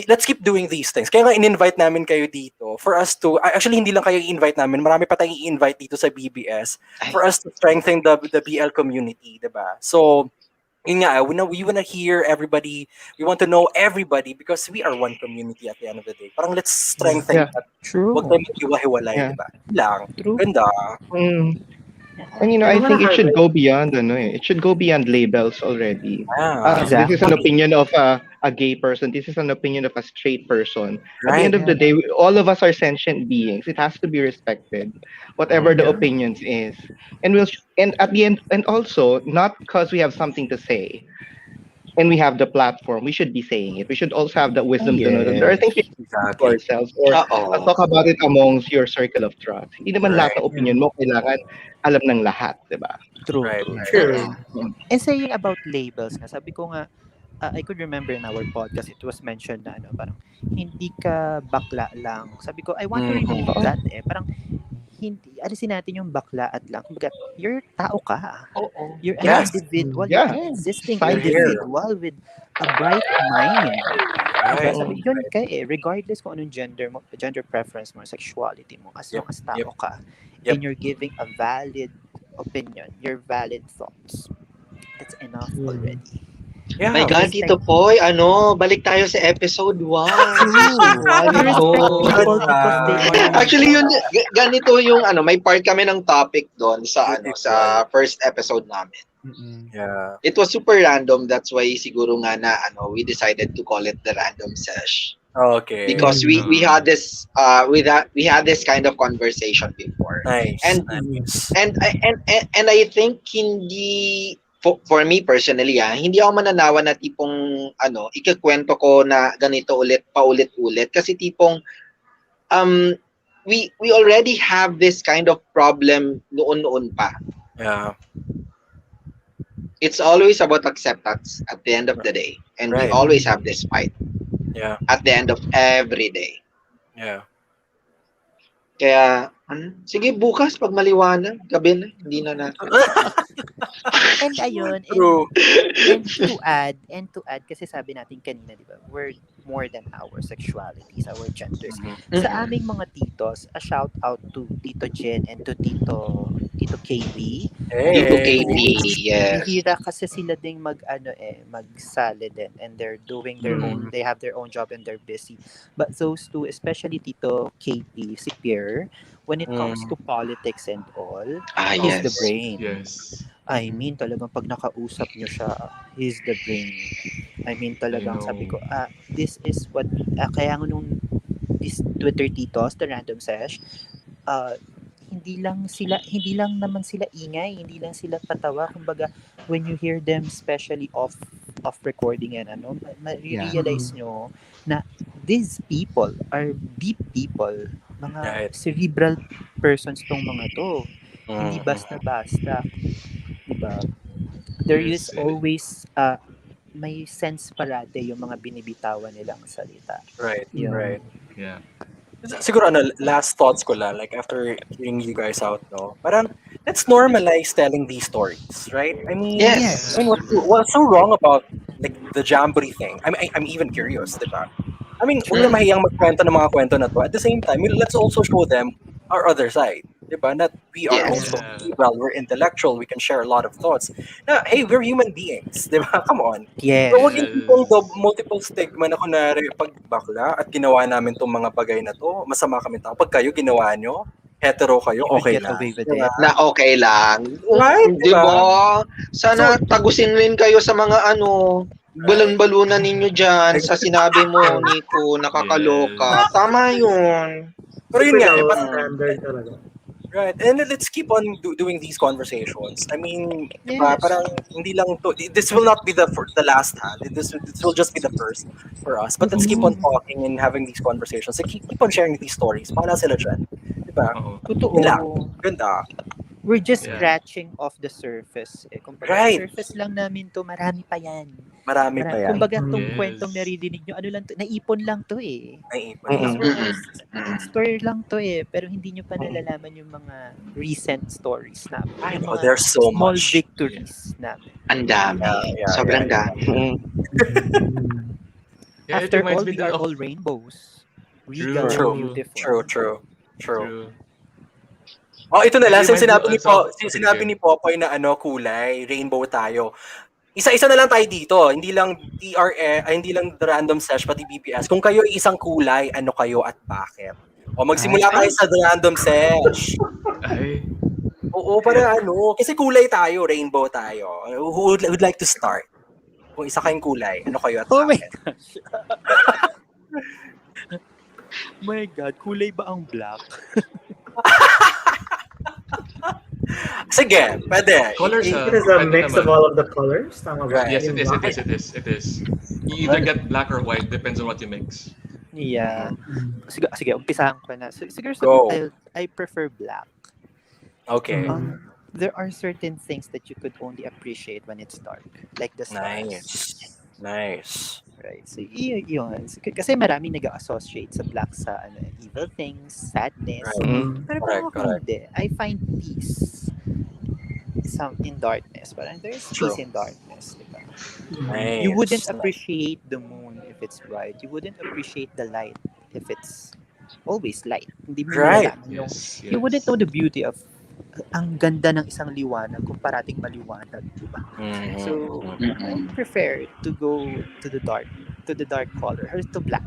let's keep doing these things. Kaya nga in-invite namin kayo dito for us to, actually hindi lang kayo i-invite namin, marami pa tayong i-invite dito sa BBS for us to strengthen the BL community, diba? So, yun nga, we wanna hear everybody, we want to know everybody because we are one community at the end of the day. Parang let's strengthen that. True. Huwag tayo maghiwa-hiwalay, diba? Lang. True. Ganda. And I think it should go beyond it should go beyond labels already. Exactly. This is an opinion of a gay person. This is an opinion of a straight person. At the end of the day, all of us are sentient beings. It has to be respected, whatever the opinions is. And at the end, and also not because we have something to say and we have the platform, we should be saying it. We should also have the wisdom to know that there are things we can do to ourselves or talk about it amongst your circle of trust. Hindi naman lahat ng opinion mo kailangan alam ng lahat, di ba? True. Right. True. And saying about labels nga, sabi ko nga, I could remember in our podcast, it was mentioned na parang hindi ka bakla lang. Sabi ko, I want to remove that Parang hindi, alisin natin yung bakla at lang. Kumbaga, you're tao ka. You're an individual. You're an existing individual with a bright mind. Diba? Sabi, yun ka regardless kung anong gender preference mo, sexuality mo, as long as tao ka, and you're giving a valid opinion, your valid thoughts, that's enough already. Yeah. My God, Tito Poy, balik tayo sa episode 1. Actually, yun, ganito yung, may part kami ng topic doon sa, sa first episode namin. Yeah. It was super random, that's why siguro nga na, we decided to call it the Random Sesh. Okay. Because we had this we had this kind of conversation before. Nice. And I think hindi for me personally, hindi ako mananawa na tipong ikakwento ko na ganito paulit-ulit kasi tipong we already have this kind of problem noon pa. Yeah. It's always about acceptance at the end of the day, and we always have this fight. Yeah. At the end of every day. Yeah. Kaya, sige bukas pag maliwanag, gabi na, hindi na natin. And ayun, True. and to add, kasi sabi natin kanina, di ba, we're more than our sexualities, our genders. Sa aming mga titos, a shout out to Tito Jen and to Tito KB. Tito KB, yes. Hihira kasi sila ding magsali din, and they're doing their own, they have their own job and they're busy. But those two, especially Tito KB, si Pierre, when it comes to politics and all, he's the brain. Yes. I mean, talagang pag nakausap nyo siya, he's the brain. I mean, talagang sabi ko, this is what, kaya nga nung this Twitter titos, the Random Sesh, hindi lang naman sila ingay, hindi lang sila patawa. Kumbaga, when you hear them, especially off recording and ma-realize nyo na these people are deep people. Mga cerebral persons tong mga to. Hindi basta-basta. Diba? There is always may sense parate yung mga binibitawan nilang salita. Right. Yun. Right. Yeah. Siguro last thoughts ko lang, like after hearing you guys out, parang let's normalize telling these stories, right? I mean, yes. I mean, what's so wrong about like the jamboree thing? I'm even curious, diba? I mean, huwag na mahiyang magkwento ng mga kwento na to. At the same time, let's also show them our other side, diba? That we are also, well, we're intellectual, we can share a lot of thoughts. Na, hey, we're human beings, diba? Come on. Yes. So, huwag yung multiple stigma na kunwari pag bakla at ginawa namin itong mga bagay na to, masama kami tao. Pag kayo ginawa nyo, hetero kayo, okay lang. Diba? Na okay lang. Right, diba? Sana tagusin rin kayo sa mga balon-balunan ninyo dyan sa sinabi mo, Nico, nakakaloka. Tama yun. Pero yun nga, standard talaga. Right. And let's keep on doing these conversations. I mean, diba, Yes. parang hindi lang to, this will not be the last ha. This will just be the first for us. But let's keep on talking and having these conversations. And keep on sharing these stories. Bahala sila dyan. Diba? Oo. Yun lang. Totoo. Ganda. We're just Yeah. scratching off the surface. Kumbaga, Right. surface lang namin to, marami pa yan. Marami pa yan. Kumbaga, tong Yes. kwentong naririnig nyo, ano lang to, naipon lang to eh. Naiipon Mm-mm. lang. Story lang to eh, pero hindi nyo pa nalalaman yung mga recent stories namin. Ay, Yung no, mga there's so small much. victories namin. Ang dami. Yeah, Sobrang yeah. dami. Yeah, it After reminds all, me we are of all rainbows. True. Regal and beautiful. True. True. Oh, ito na lang. It Since reminds me also- sinabi ni Popoy na kulay, rainbow tayo. Isa-isa na lang tayo dito. Hindi lang hindi lang the Random Sesh, pati BBS. Kung kayo ay isang kulay, ano kayo at bakit? O magsimula tayo sa the Random Sesh. Ay. Oo, para kasi kulay tayo, rainbow tayo. Who would like to start? Kung isa kayong kulay, ano kayo at Oh my bakit? gosh. My God, kulay ba ang black? Sige, pwede. Colors It ah. is a Pwede mix naman. of all of the colors. Tama ba? Yes, Yung it black. is. You either get black or white, depends on what you mix. Yeah. Sige, umpisahan ko na. Siguro Go. I prefer black. Okay. There are certain things that you could only appreciate when it's dark. Like the stars. Nice. Right. So, yun. Kasi marami nag-associate sa black sa evil things, sadness. Right. Pero Correct, ako hindi. I find peace in darkness. Parang there's True. peace in darkness. Diba? Nice. You wouldn't appreciate the moon if it's bright. You wouldn't appreciate the light if it's always light. Hindi mo Right. nalalaman yung Yes. you wouldn't know the beauty of ang ganda ng isang liwanag kung parating maliwanag, di ba? So, I prefer to go to the dark color or to black.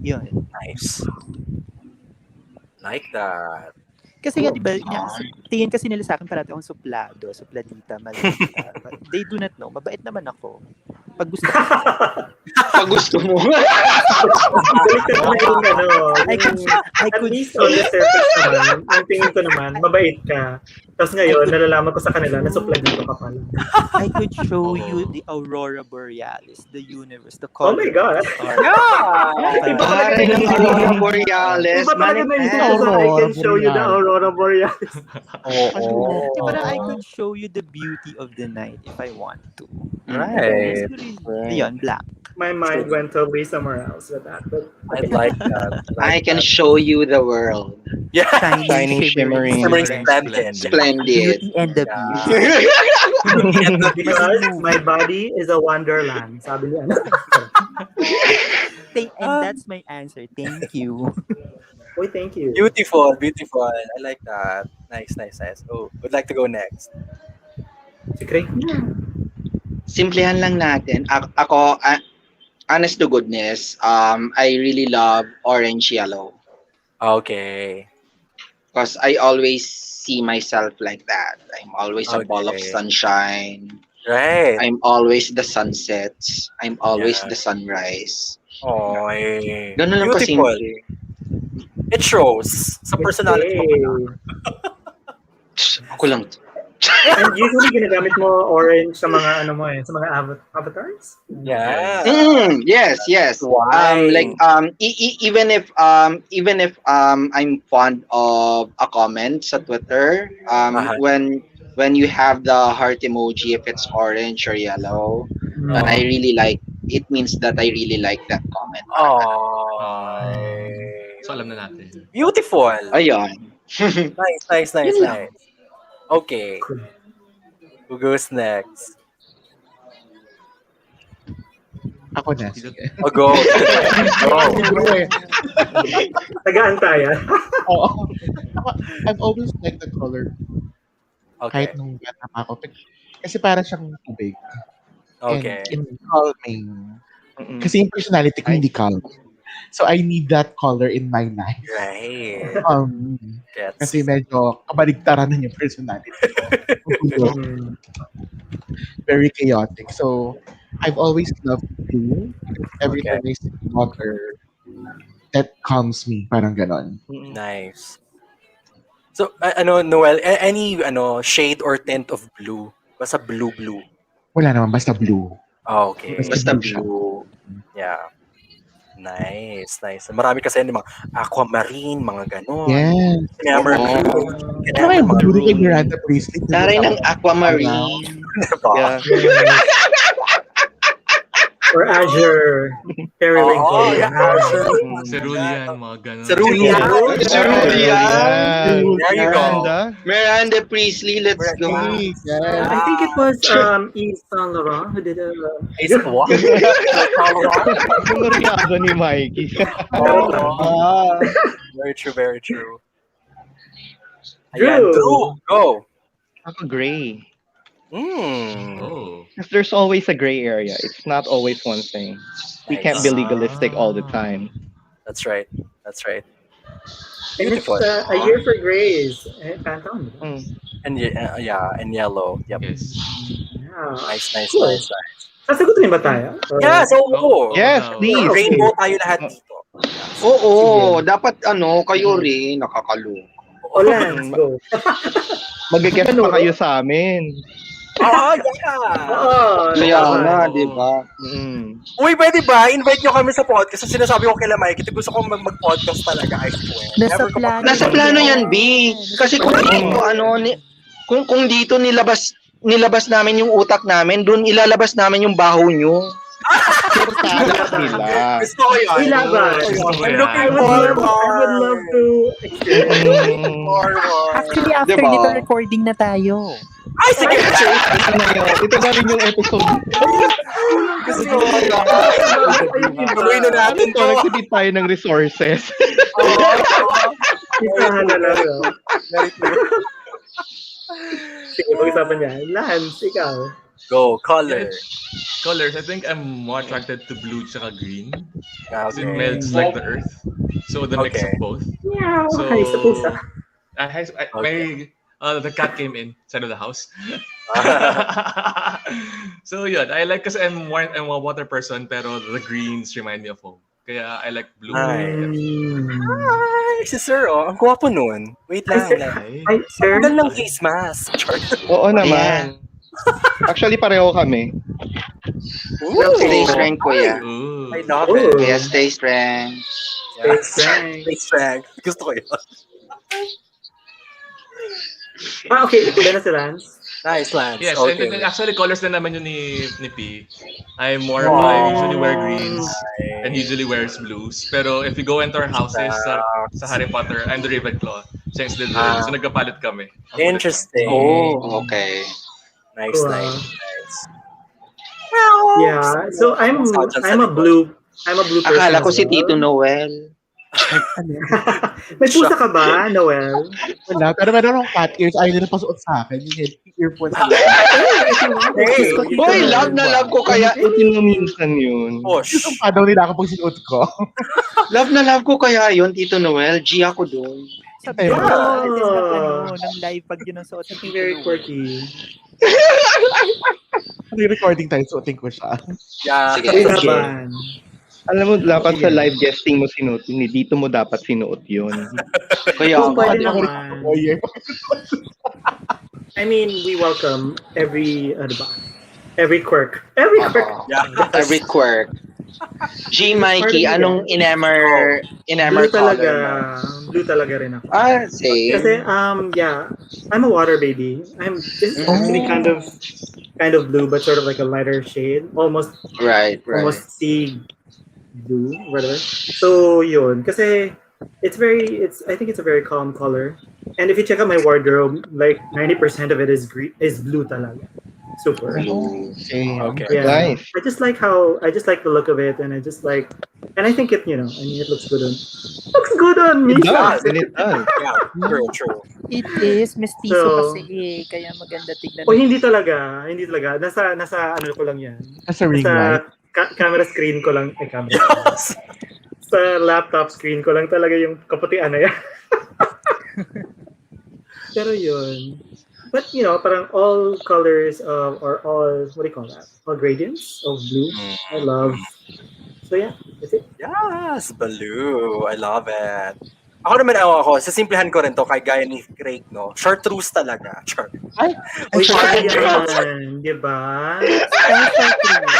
Yun. Nice. Like that. Kasi nga, di ba, tingin kasi nila sa akin parati akong supladita, malalita. They do not know. Mabait naman ako. Pag gusto ko. Pag gusto mo. Baliktad na yung I at could least on the surface naman, ang tingin ko naman, mabait ka. Tapos ngayon, nalalaman ko sa kanila na supladito ka pala. I could show you the aurora borealis, the universe, the Oh color. my God. Yeah! Parang ng Aurora Borealis. Iba talaga naisip ko sa I can show you the Aurora Borealis. But I could show you the beauty of the night if I want to. Right. Yun, black. My mind went totally somewhere else with that. But I like that. I can show you the world. Yeah. Shining, shimmering. Splendid. Splendid. Beauty and the beast. because my body is a wonderland. Sabi niya. And that's my answer. Thank you. Uy, thank you. Beautiful. I like that. Nice. Oh, would like to go next. Si Craig. Simplihan lang natin. Ako, honest to goodness, I really love orange yellow. Okay. Because I always see myself like that. I'm always a ball of Okay. sunshine. Right. I'm always the sunsets. I'm always Yeah. the sunrise. Oh, Ganun lang beautiful. kasimple. It shows sa personality mo. Ako lang. And usually ginagamit mo orange sa mga sa mga avatars? Yeah. Yes. Why? Even if I'm fond of a comment sa Twitter, when you have the heart emoji, if it's orange or yellow, and I really like, it means that I really like that comment. So alam na natin. Beautiful. Ayun. Nice. Okay. Who goes next? Ako na. Oh, go. Taga-antaya. Oo. I've always liked the color. Okay. Kahit nung bata pa ako. Kasi parang siyang tubig. Okay. And calming. Kasi yung personality ko hindi calm. So I need that color in my life. Right. Kasi medyo kabaligtaran na yung personality. Very chaotic. So I've always loved blue. Every time I see water, that calms me. Parang ganon. Nice. So, Noel, any shade or tint of blue? Basta blue. Wala naman, basta blue. Oh, okay. Basta blue siya. blue. Yeah. Nice. Marami kasi yung mga aquamarine, mga ganon. Yes. Emerald Oo. blue. Ano kaya yung Mga blue kay Miranda Priestley? Taray ng aquamarine. diba? Yeah. Or Azure. Periwinkle. Yeah. Cerulean, mga ganun. Cerulean. Cerulean. There you go. Miranda Priestley, let's go. I think it was Yves Saint Laurent who did a. Is it what? Memoryado ni Mikey. Very true. Drew. Ayan, Drew, go. Ako gray. Oh. Because there's always a gray area. It's not always one thing. We can't be legalistic all the time. That's right. And it's Beautiful. a year for grays. Pantone. And and yellow. Yep. Yes. Yeah. Nice. Sasagutin ba tayo? Yes, oo. Yes, please. Rainbow tayo lahat dito. Oo, dapat kayo rin nakakalungkot. Let's go. Mag-guest pa kayo sa amin. Yeah. Kaya nga, di ba? Uy, pwede ba? Invite nyo kami sa podcast. Kasi sinasabi ko kila Mike, gusto ko mag-podcast talaga, I swear. Nasa plano yan, B. Kasi kung dito, kung dito nilabas namin yung utak namin, doon ilalabas namin yung baho nyo. Nila. Gusto ko yun. Ilabas. I'm looking I would love to forward. Actually, after Diba? nito, recording na tayo. Ay, sige! Ito na rin yung episode. Gusto ko tuloy na natin to. Nagsipit tayo ng resources. Isahan na lang. Very true. Sige, pag-usapan niya. Lance, ikaw. Go, color. Colors, I think I'm more attracted to blue tsaka green. Because it Okay. melts like the earth. So the mix of both. Yeah, So, okay, sa pusa. The cat came inside of the house. So yun, I like kasi I'm a water person pero the greens remind me of home. Kaya I like blue. Ay, si Sir, ang gwapo nun. Wait lang. Ay, sir. Ang ganda ng face mask. Oo naman. Actually, pareho kami. Stay strength ko yan. Ooh. I love it. Yes, stay strength. Stay strength. Gusto ko yun. Okay, ilan na si Lance? Nice, Lance. Yes, Okay. and actually colors din naman yun ni P. I usually wear greens and usually wears blues. Pero if you go into our houses sa Harry Potter, I'm the Ravenclaw. Siya yung Slytherin. So nagkapalit kami. Interesting. Oh, okay. Nice. Yeah, so I'm a blue person. Akala ko as si well. Tito Noel. May pusa ka ba, Noel? Wala, pero meron akong cat ears. Ayaw nila pasuot sa akin. Yung earphones. Boy, love na love ko kaya. Ito minsan yun. Gusto pa daw nila ako pag sinuot ko. Love na love ko kaya yun, Tito Noel. G ako doon. Sabi ko, ng live pag yun ang suot. Something very quirky. May recording tayo, suotin ko siya. Yeah. Sige. Laban. Alam mo, dapat sa live guesting mo sinuot yun. Dito mo dapat sinuot yun. Kaya Kung pwede Ako rin naman. ako, yeah. I mean, we welcome every quirk. Every quirk. every quirk. G. Mikey, anong enamer Blue color talaga. mo? Blue talaga rin ako. Same. Kasi, yeah, I'm a water baby. This is actually kind of blue, but sort of like a lighter shade. Almost sea blue, whatever. So, yun. Kasi, I think it's a very calm color. And if you check out my wardrobe, like 90% of it is blue talaga. Super. Okay. Yeah. Nice. I just like the look of it, and I think it, it looks good on me. It does, and it does. Yeah, true. It is. Mestizo kasi kaya maganda tignan. Hindi talaga. Nasa ano ko lang yan. Nasa ring light. Camera screen ko lang. Sa laptop screen ko lang talaga yung kaputian na yan. Pero yun. But, parang all colors or all, what do you call that? All gradients of blue. I love. So, yeah. That's it. Yes, blue. I love it. Ako naman, ako, sasimplihan ko rin to kay gaya ni Craig, no? Chartreuse talaga. Uy, short yan, di ba?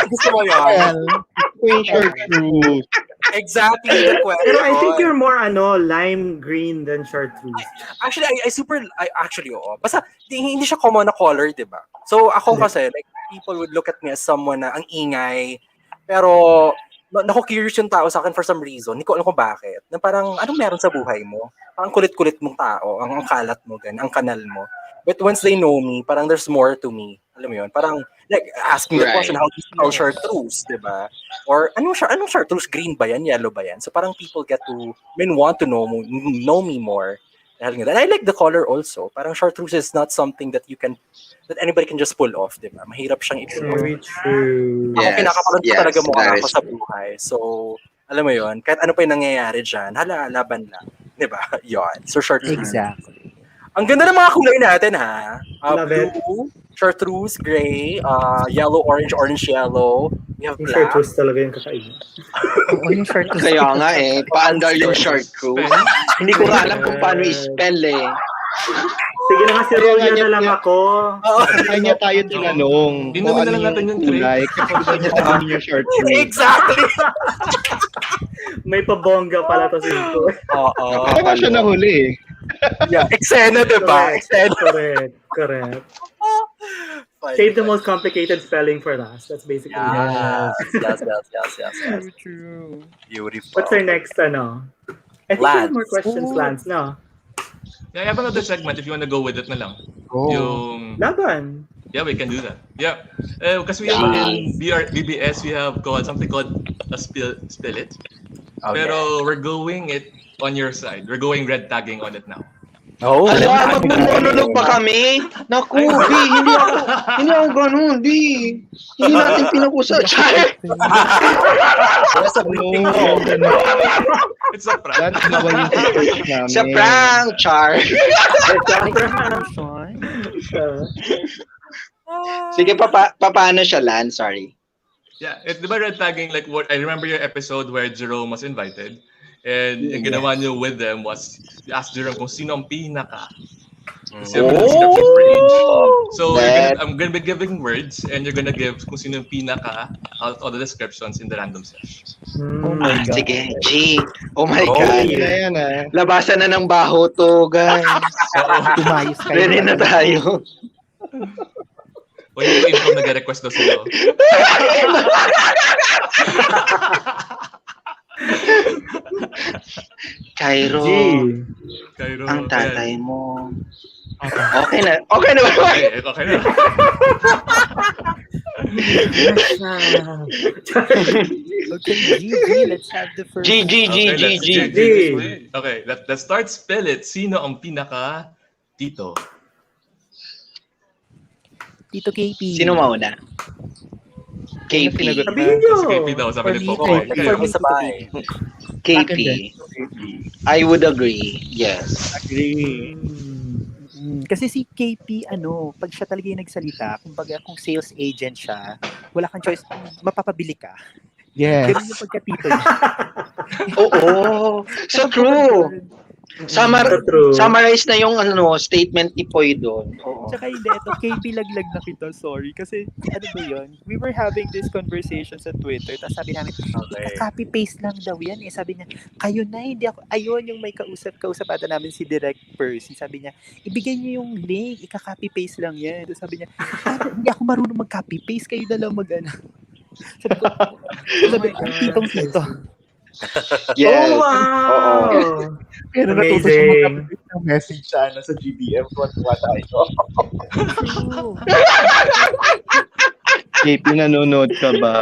Gusto mo yan? Chartreuse. Exactly the question. Pero I think you're more lime green than chartreuse. Actually, actually, oo. Basta, hindi siya common na color, di ba? So, ako kasi, like, people would look at me as someone na ang ingay, pero, naku-curious yung tao sa akin for some reason. Hindi ko alam kung bakit. Na parang, anong meron sa buhay mo? Parang kulit-kulit mong tao, ang kalat mo, ang kanal mo. But once they know me, parang there's more to me. Alam mo yun? Parang, like, asking the question, how do you spell chartreuse, di ba? Or, anong chartreuse? Green ba yan? Yellow ba yan? So, parang people get to, want to know me more. And I like the color also. Parang chartreuse is not something that anybody can just pull off, di ba? Mahirap siyang i-pull off. Very true. Ako kinakapalan ko talaga mukha that ako is sa true. buhay. So, alam mo yun, kahit ano pa yung nangyayari dyan, laban lang. Di ba? Yun. So, chartreuse. Exactly. Ang ganda ng mga kulay natin, ha? Love it. Blue, chartreuse, gray, yellow, orange, yellow. We have Yung black. chartreuse talaga yung kakainin. Oo, yung chartreuse. Kaya nga paandar yung chartreuse. Hindi ko nga alam kung paano i-spell eh. Sige na nga, si Rolia na lang ako. Kanya tayo tinanong. Hindi naman na lang natin yung kulay. Kapag sabihin yung chartreuse. Exactly! May pabongga pala to si Ito. Oo. Kaya siya nahuli eh. Yeah. Eksena, diba? Eksena. Correct. Save the most complicated spelling for last. That's basically Yes. True. Beautiful. What's our next, I think we have more questions, Lance, no? Yeah, I have another segment if you want to go with it na lang. Yung Laban. Yeah, we can do that. Yeah. Because we have in BBS, we have something called a spill it. Pero we're going it on your side. We're going red tagging on it now. Oh, Magmo-monologue pa kami? Naku, B, hindi ako ganun, B. Hindi natin pinag-usap. It's a prank. Sa prank, Char. Sige, paano siya, Lan? Sorry. Yeah, it's the red tagging, like what I remember your episode where Jerome was invited. And yung ginawa niyo with them was you asked Jerome kung sino ang pinaka. Seven descriptions for each. So I'm gonna be giving words and you're gonna give kung sino yung pinaka out of the descriptions in the random sesh. Oh my God. Sige, G. Oh my God. Labasan na ng baho to, guys. Tumayos kayo. Ready na tayo. O yung info nag-request daw sa'yo. Cairo, Cairo, ang tatay mo. Okay na. Okay na. Okay, G, let's have the first. G. Okay, let's start. Spell it. Sino ang pinaka Tito? Tito KP. Sino mauna? KP. Sabihin nyo. KP daw, sabi ni Popo. KP. I would agree. Yes. Kasi si KP, pag siya talaga yung nagsalita, kumbaga kung sales agent siya, wala kang choice, mapapabili ka. Yes. Ganun yung pagkatito niya. Oo. So true. Summarize na yung statement ni Poy doon. Tsaka hindi, ito, KP laglag na kita, sorry. Kasi, ba yun? We were having this conversation sa Twitter, tapos sabi namin, copy-paste lang daw yan. Sabi niya, kayo na, hindi ako, ayun yung may kausap ata namin si Direct Percy. Sabi niya, ibigay niyo yung link, ika-copy-paste lang yan. Tapos sabi niya, hindi ako marunong mag-copy-paste, kayo na lang sabi ko, titong-tito. Yes. Oh, wow! Oo. Pero natuto siya mag-update ng message sa GDM. Tuwa tayo. JP, nanonood ka ba?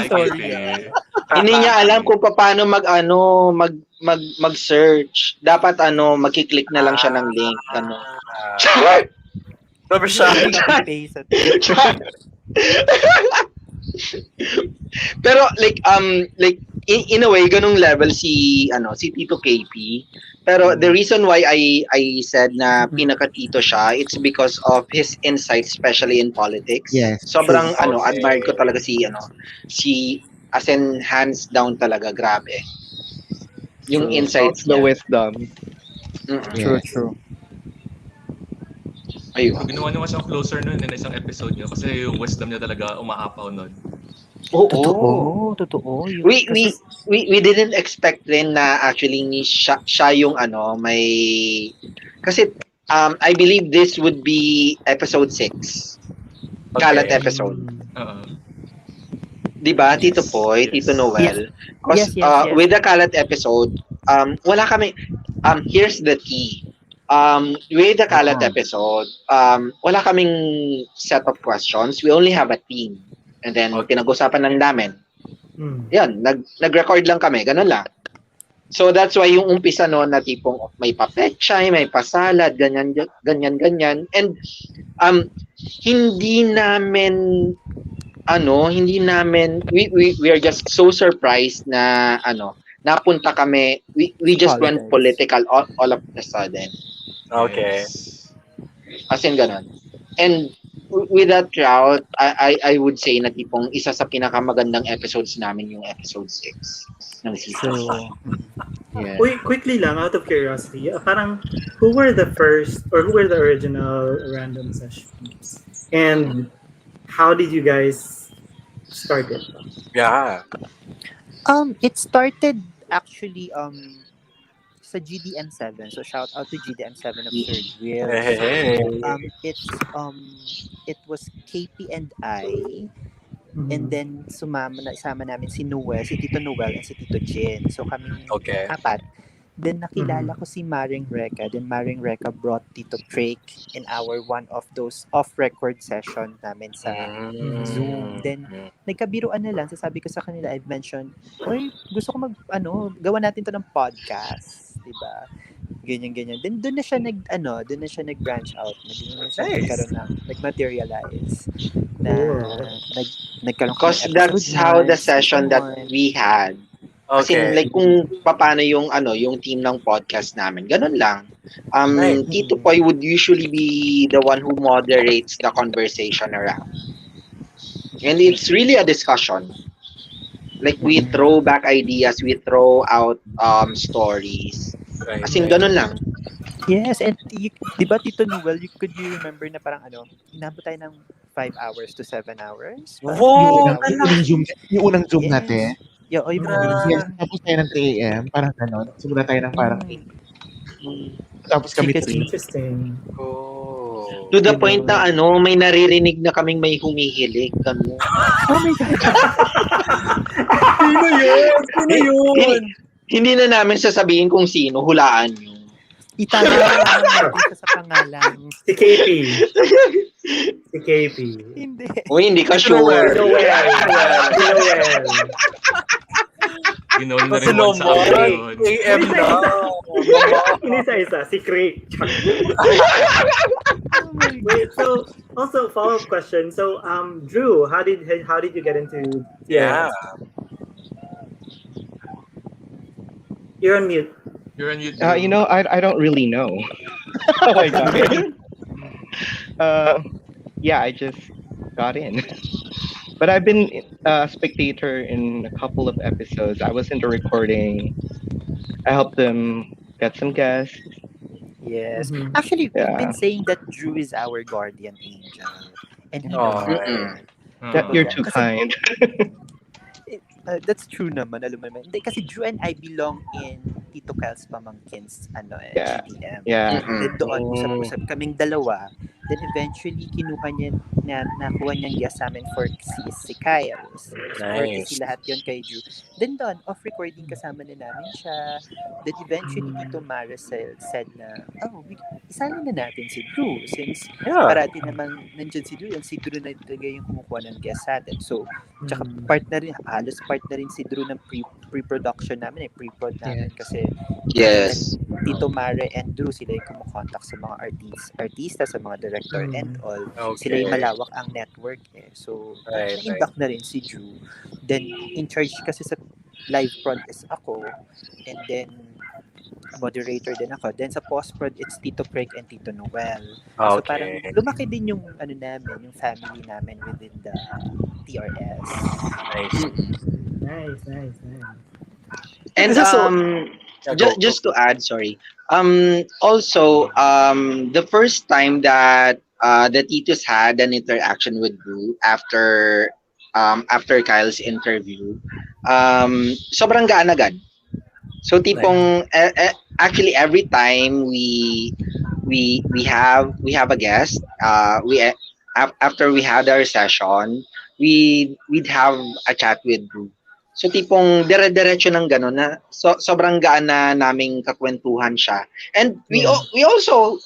Sorry. Hindi niya alam kung paano mag-search. Dapat magki-click na lang siya ng link. Sabi siya. Pero like in a way ganung level si Tito KP. Pero the reason why I said na pinaka-tito siya, it's because of his insights, especially in politics. Yes. Sobrang admired ko talaga si as in hands down talaga, grabe. Yung True. insights The niya. wisdom. True, Yes. true. Ayun. So, ginawa naman siyang closer nun in isang episode niyo kasi yung wisdom niya talaga umaapaw nun. Oo. Totoo. Yung, We kasi, we didn't expect rin na actually siya yung may kasi I believe this would be episode 6. Kalat episode. Oo. 'Di ba, Tito Yes, Poy, yes. Tito Noel? Because Yes. with the Kalat episode, wala kami here's the key. With the Kalat episode, wala kaming set of questions. We only have a theme. And then pinag-usapan lang namin. Yan, nag-record lang kami, ganun lang. So that's why yung umpisa noon na tipong may pa-pechay, may pa-salad, ganyan. And hindi namin we are just so surprised na napunta kami, we just went political all of a sudden. Okay. Yes. As in ganun. And with that route, I would say na tipong isa sa pinakamagandang episodes namin yung episode 6 ng season. true. Yeah. Wait, quickly lang, out of curiosity, parang who were the first or who were the original Random Sesh peeps? And how did you guys start it? Yeah. It started actually sa GDM7. So shout out to GDM7 of Third Wheel. Hey. It was KP and I. And then isama namin si Noel, si Tito Noel, and si Tito Jin. So kami Okay. apat. Then nakilala ko si Maring Reka. Then Maring Reka brought Tito Drake in our one of those off-record session namin sa Zoom. Then nagkabiruan na lang. Sabi ko sa kanila, I've mentioned, oy, gusto ko gawa natin to ng podcast. Diba? Ganyan. Then doon na siya nag-branch out. Doon na siya nag-materialize. Nagkaroon Because that's how the session that we had. Kasi like kung paano yung team ng podcast namin, ganun lang. Tito Poy would usually be the one who moderates the conversation around. And it's really a discussion. Like we throw back ideas, we throw out stories. As in ganun lang. Yes, and di ba Tito Noel, could you remember na parang inabot tayo ng 5 hours to 7 hours? Wow! Yung unang Zoom natin. Yeah, Yes, tapos tayo ng 3 a.m. Parang gano'n. Simula tayo ng parang 8. Tapos kami 3. Interesting. To the point na may naririnig na kaming may humihilik. Kami. Oh my God! Sino yun? Hindi na namin sasabihin kung sino, hulaan nyo. Itala natin siya sa pangalan. Si KP. Si KP. Hindi. Hindi ka sure. Ginawa na rin one sa episode. AM na. Isa-isa. Si Craig. Wait, so also follow-up question. So Drew, how did you get into Yeah. You're on mute. You're on YouTube. I don't really know. Oh my god. Yeah, I just got in. But I've been a spectator in a couple of episodes. I was in the recording. I helped them get some guests. Yes. Actually, we've been saying that Drew is our guardian angel. And You're too kind. That's true naman, alam mo naman. Hindi, kasi Drew and I belong in Tito Kyle's Pamangkins, GDM. Yeah. Then doon, usap-usap kaming dalawa. Then eventually, nakuha niyang guest sa amin for si Kyle. Or kasi lahat yun kay Drew. Then doon, off-recording kasama na namin siya. Then eventually, Tito Maricel said na, isali na natin si Drew. Since parati namang nandyan si Drew, si Drew na talaga yung kumukuha ng guest sa atin. So, tsaka halos part na rin si Drew ng pre-production namin, pre-prod namin kasi Tito Mare and Drew sila yung kumukontak sa mga artista, sa mga director and all. Sila yung malawak ang network So, na-imbak na rin si Drew. Then, in charge kasi sa live prod is ako and then moderator din ako. Then sa post-prod, it's Tito Craig and Tito Noel. So parang lumaki din yung namin, yung family namin within the TRS. Nice. And Just to add, sorry. Also, the first time that the Titus had an interaction with Drew after Kyle's interview, sobrang gaan agad. So tipong actually every time we have a guest, after we had our session, we'd have a chat with Drew. So tipong dire-diretso ng gano'n na sobrang gaan na naming kakwentuhan siya. And we also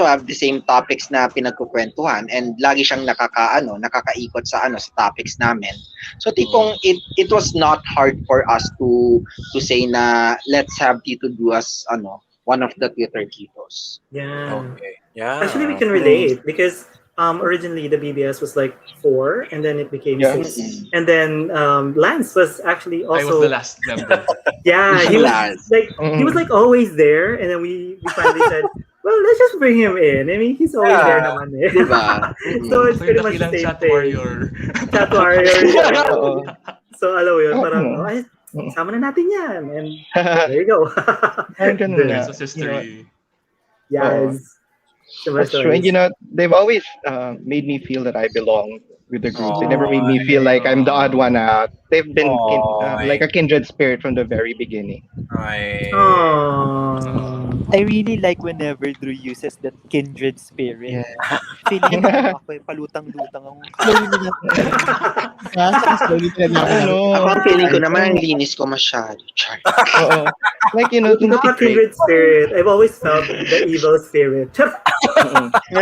have the same topics na pinagkukwentuhan, and lagi siyang nakakaikot sa topics namin. So tipong it was not hard for us to say na let's have Tito do as one of the Twitter Titos. Yeah. Okay. Yeah. Actually, we can relate because originally the BBS was like 4, and then it became 6, and then Lance was actually also. I was the last member. Yeah, he was like always there, and then we finally said, well, let's just bring him in. I mean, he's always there naman eh. Diba? So it's pretty much the same Chat thing. warrior. Chat warrior. So alam mo yun, parang sama na natin yan, and there you go. There's a history. Yes. That's true. And they've always made me feel that I belong with the group. They never made me feel like I'm the odd one out. They've been like a kindred spirit from the very beginning. Right. I really like whenever Drew uses that kindred spirit. Yeah. Feeling ako palutang-lutang ang Slowly Ako ang feeling ko naman ang linis ko masyado. Like, Kindred spirit. I've always felt the evil spirit. Ako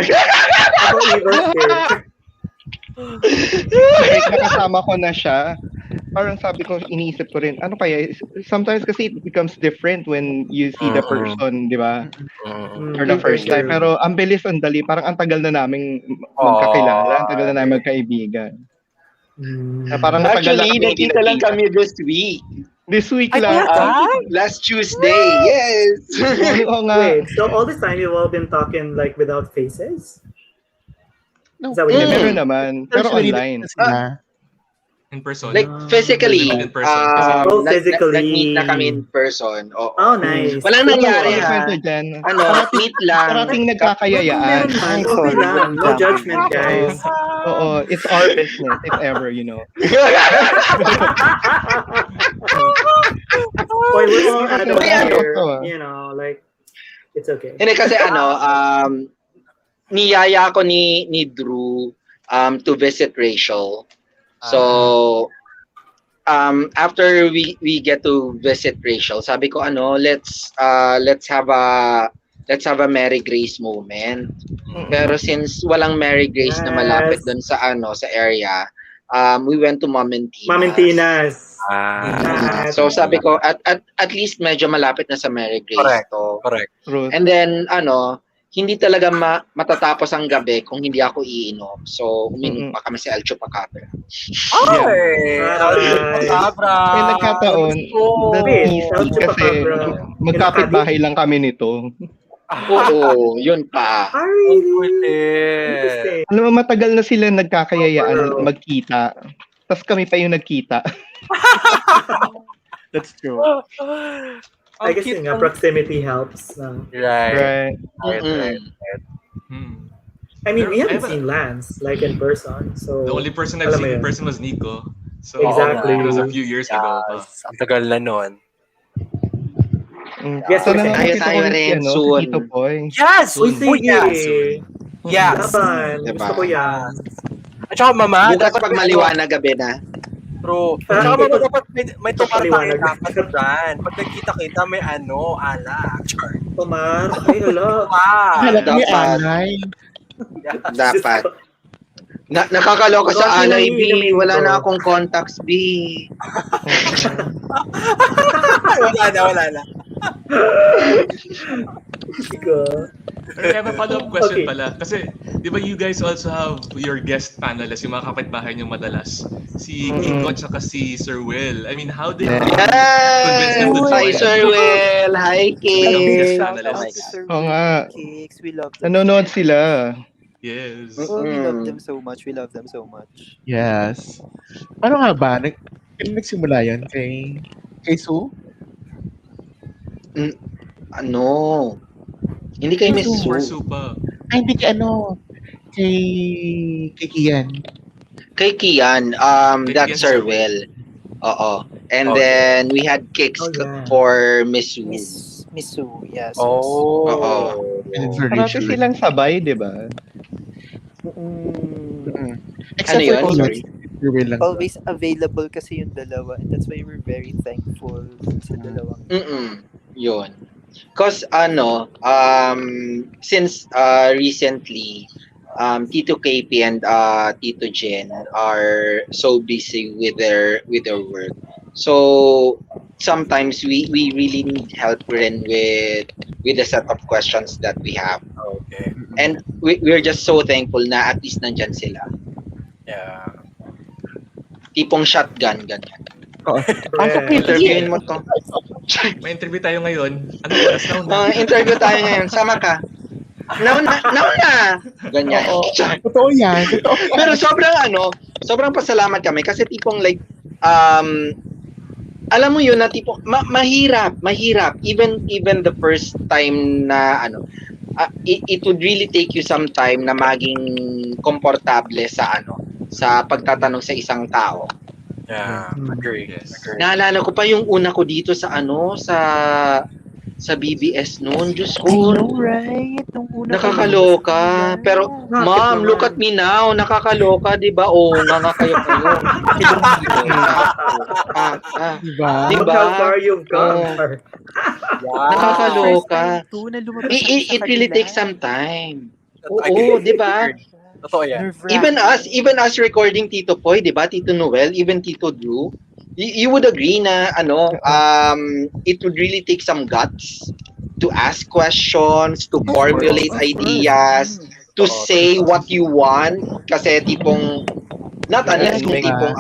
evil spirit. Like, nakasama ko na siya. Parang sabi ko, iniisip ko rin, ano kaya, sometimes kasi it becomes different when you see the person, di ba? For the first time. Pero ang bilis, ang dali. Parang ang tagal na naming magkakilala. Ang tagal na namin magkaibigan. Parang Actually, nakita lang kami this week. This week lang. Last Tuesday, yes! Oo nga. Wait, so all this time you've all been talking like without faces? No. Is that what you Meron mean? naman. Pero online. In person. Like physically, In person. Physically. nag-meet na kami in person. Oh, nice. Walang nangyari Ano ha. kwento dyan? Meet lang. Parating nagkakayayaan. Okay lang. No judgment, guys. Oo, it's our business, if ever, Or let's ano, here, like, it's okay. Hindi kasi niyaya ako ni Drew to visit Rachel. So after we get to visit Rachel, sabi ko let's have a Mary Grace moment. Pero since walang Mary Grace na malapit doon sa area, we went to Mom and Tina's. So sabi ko at least medyo malapit na sa Mary Grace to. Correct. And then hindi talaga matatapos ang gabi kung hindi ako iinom. So uminom pa kami sa El Chupacabra. Eh, nagkataon, kasi magkapit-bahay lang kami nito. Oo, yun pa. Alam mo, matagal na sila nagkakayayaan magkita. Tapos kami pa yung nagkita. That's true. I guess proximity helps. Right. I mean, we haven't seen Lance like in person, so The only person I've seen in person was Nico. So Exactly. it was a few years ago. Ang tagal na nun. Yes, So, okay. nakakita Tayo ko rin si soon. Tito Boy. Yes! Uy, Uy, sige. yes! Laban. Diba? Gusto ko yan. At saka mama, Bukas dapat pag maliwanag gabi na. True. At saka mama, dapat may tukar tayo Paliwanag. dapat dyan. Pag nagkita-kita, may alak. Char. Tomar. Ay, hala. Hala kami Dapat. alay. Dapat. Nakakaloka sa Bakit alay, inumin B. Wala ko? na akong contacts, B. Wala na. I have a follow-up question Okay. pala. Kasi, di ba you guys also have your guest panelists, yung mga kapitbahay niyo madalas? Si Kiko at saka si Sir Will. I mean, how did you convince them to Yes! join? Hi, Sir Will! Hi, Become guest King! panelists. Oo nga. Cakes, we love them. Nanonood sila. Yes. Oh, we love them so much. We love them so much. Yes. Ano nga ba? Kailan nagsimula yan? Kay Sue? Ano? Hindi kay Miss Super Sue. super. Ay, hindi kay kay Kian. Kay Kian, Kay that's Kian Sir Sir Will. Oo. And Okay. then we had kicks Oh, yeah. for Miss Sue. Miss Sue, yes. Oo. And for Parati Richard. silang sabay, di ba? Mm, Except Ano for yun? Kian, Sorry. Sir Will lang. always available kasi yung dalawa, and that's why we're very thankful sa dalawang. Yun. Cause since recently, Tito KP and Tito Jen are so busy with their work. So sometimes we really need help rin with the set of questions that we have. Okay. And we're just so thankful na at least nandyan sila. Yeah. Tipong shotgun, ganyan. Correct. Interviewin mo to. May interview tayo ngayon. Anong oras na? Interview tayo ngayon. Sama ka. Nauna. Ganyan. Totoo yan. Pero sobrang pasalamat kami kasi tipong like, alam mo yun na tipong, mahirap. Even the first time na it would really take you some time na maging komportable sa pagtatanong sa isang tao. Yeah. Agree. Yes. Naalala ko pa yung una ko dito sa sa BBS noon. Diyos ko. Right? Nung una Nakakaloka. Pero, ma'am, look at me now. Nakakaloka, di ba? Oo, nga kayo. Diba? Look how far you've come. Nakakaloka. It It really takes some time. Oo, di ba? Totoo yan. Even us recording Tito Poy, di ba? Tito Noel, even Tito Drew, you would agree na it would really take some guts to ask questions, to formulate ideas, to say what you want kasi tipong not unless kung tipong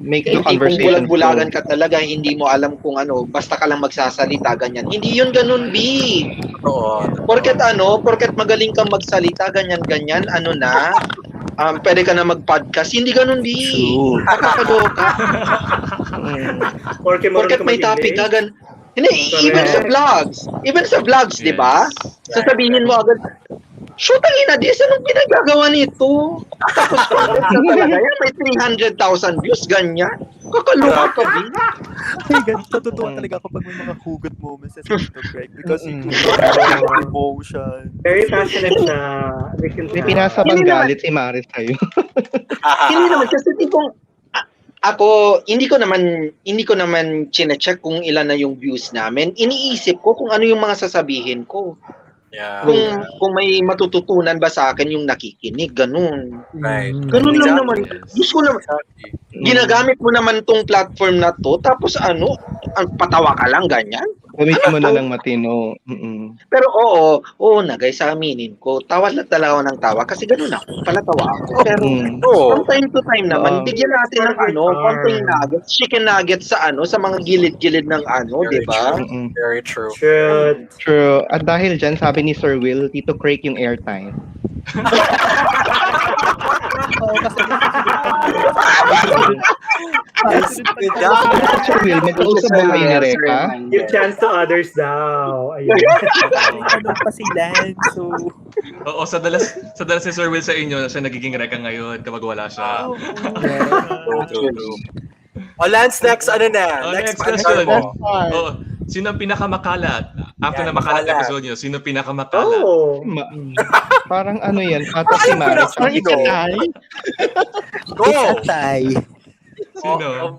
Make the tipong conversation bulag-bulagan ka talaga, hindi mo alam kung basta ka lang magsasalita, ganyan. Hindi yun ganun, B. Oo. Porket magaling kang magsalita, ganyan-ganyan, pwede ka na mag-podcast. Hindi ganun, B. Nakakaloka. Porket may topic ka, Hindi, even sa vlogs, di ba? Sasabihin mo agad, shoot ang ina, dis, anong pinagagawa nito? Tapos talaga yan, may 300,000 views, ganyan. Kakaloka ka, B. Natutuwa talaga ako pag may mga hugot moments sa TikTok, Greg, because you can emotion. Very passionate siya. May pinasabang galit si Maris sa'yo. Hindi naman, kasi tipong, ako, hindi ko naman chine-check kung ilan na yung views namin. Iniisip ko kung ano yung mga sasabihin ko. Yeah. Kung may matututunan ba sa akin yung nakikinig, ganun. Right. Ganun lang naman. Gusto ko naman. Ginagamit mo naman tong platform na to, tapos patawa ka lang, ganyan. Gamitin mo na lang matino. Pero oo na guys, aminin ko, tawa lang talaga ako ng tawa kasi ganun ako, palatawa ako. Pero from time to time naman, bigyan natin ng konting nuggets, chicken nuggets sa sa mga gilid-gilid ng di ba? Very true. True. At dahil dyan, sabi ni Sir Will, Tito Craig yung airtime. Sir Will, mag-usap ba kayo ni Reka? Give chance to others daw. Ayun. Anong pasilan, so... Oo, sa dalas si Sir Will sa inyo, siya nagiging reka ngayon kapag wala siya. Lance, next next question. Sino ang pinakamakalat? After na makalat episode nyo, sino pinakamakalat? Parang yan, pata si Maris. Go! Tay. Sino?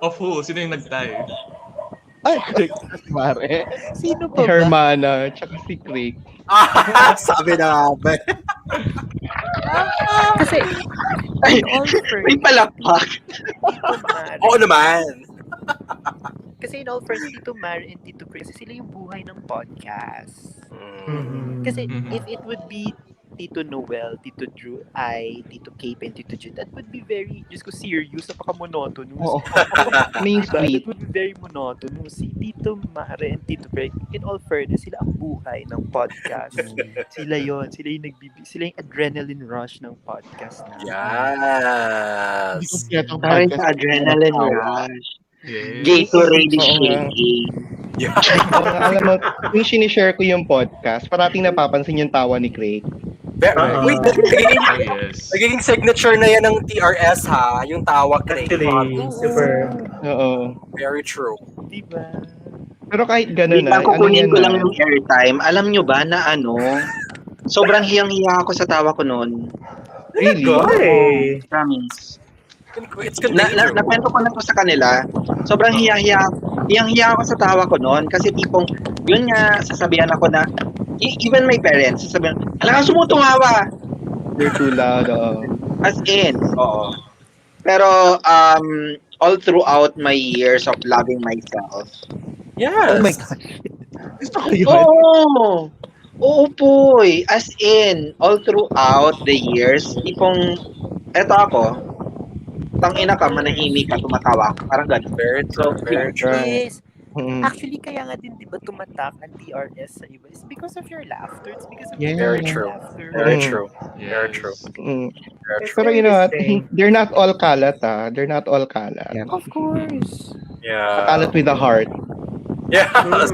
Of who? Sino yung nagtay? Ay, Mare. Sino Si Hermana, tsaka si Craig. Sabi na ba? Kasi, may palakpak. Oo naman. Kasi in all fairness, Tito Mar and Tito Chris, sila yung buhay ng podcast. Kasi if it would be Tito Noel, Tito Drew, Tito Cape, and Tito Jun, that would be very, just ko serious, napaka-monotonous. Main Diba? street. That would be very monotonous. Si Tito Mare and Tito Craig, in all fairness, sila ang buhay ng podcast. Sila yung adrenaline rush ng podcast. Yes. Hindi ko kaya itong Parang podcast. sa adrenaline rush. Gatorade is Oo nga. shaking. Yeah. Alam mo, yung sinishare ko yung podcast, parating napapansin yung tawa ni Craig. Wait, nagiging, Oh, yes. nagiging signature na yan ng TRS ha, yung tawa Craig. Actually, super. Oo. Very true. Diba? Pero kahit gano'n Wait lang, na, ano kukunin yan ko lang na, yung airtime. Alam nyo ba na sobrang hiyang-hiya ako sa tawa ko noon. really? Why? Promise. It's contagious. Nakwento ko na to sa kanila. Sobrang hiyang-hiya ako sa tawa ko noon kasi tipong, yun nga, sasabihan ako na, even my parents, sasabihan, alam ka sumutungawa. You're too loud. As in, oo. Pero, all throughout my years of loving myself, Yes. Oh my God. Gusto ko yun. oo! Oo po as in, all throughout the years, tipong, eto ako, tangina ka, manahimik ka, tumatawa ka, parang gano'n. Very true. Very true. Yes. Mm. Actually, kaya nga din, di ba, tumatak ang TRS sa iba? It's because of your laughter. It's because of Yeah. Very your true. laughter. Very Mm. true. Very Yes. true. Mm. Very It's true. Pero you know what? interesting. They're not all kalat, They're not all kalat. Yeah. Of course. Yeah. Kalat with a heart. Yes. Yes.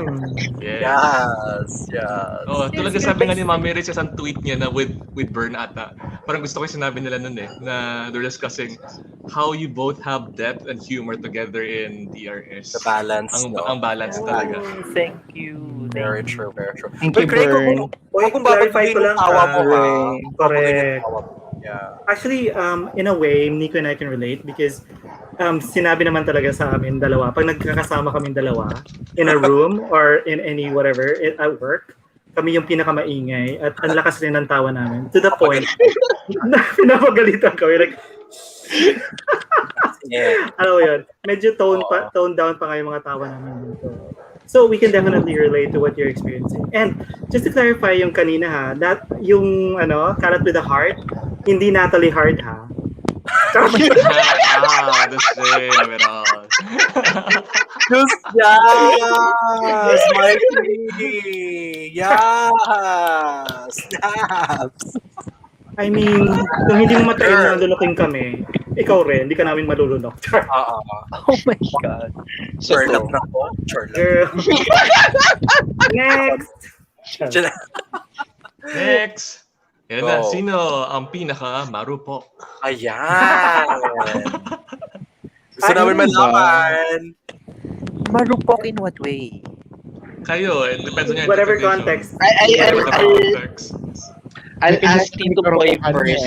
Yes. Yes. Oh, tulad ng sabi nga ni Mami Rich sa tweet niya na with burn ata. Parang gusto ko yung sinabi nila nun na they're discussing how you both have depth and humor together in DRS. The balance, no? Ang balance talaga. Oh, thank you. Very Thank true. Very true. Thank But you, Craig, Bern. kung clarify babagawin ko yung lang, tawa mo, Ray. babagawin yung Correct. tawa mo. Yeah. Actually, in a way, Nico and I can relate because sinabi naman talaga sa amin dalawa, pag nagkakasama kami dalawa in a room or in any whatever, at work, kami yung pinakamaingay at ang lakas rin ng tawa namin. To the point na pinapagalitan kami. Like, Yeah. alam mo yun, medyo tone down pa kayo mga tawa namin dito. So we can definitely relate to what you're experiencing. And just to clarify yung kanina ha, that yung kalat with the heart, hindi Natalie Hart ha. The same at all. Just yes, Mikey. Yes. Snaps. I mean, kung hindi mo matayin na luluking kami, ikaw rin, hindi ka namin malulunok. Oh my God. Charlotte na po. Charlotte. Girl. Next! Next. Yan na, Go. sino ang pinaka marupok? Ayan. Gusto namin malaman. Marupok in what way? Kayo, it depends on your Whatever interpretation. context. Whatever the context. I'll ask Tito Boy first.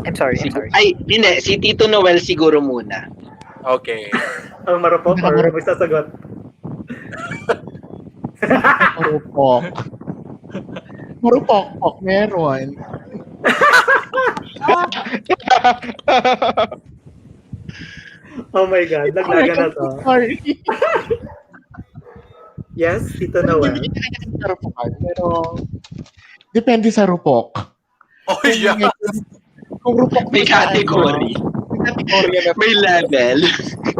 I'm sorry. Ay, hindi. Si Tito Noel siguro muna. Okay. Ang marupok or magsasagot? Marupok. Marupok. Meron. Oh my God, naglaga na to. Sorry. Yes, Tito Noel. Hindi kanya karupokan, pero depende sa rupok. Oh, yeah. Kung rupok May na category. may category na May level.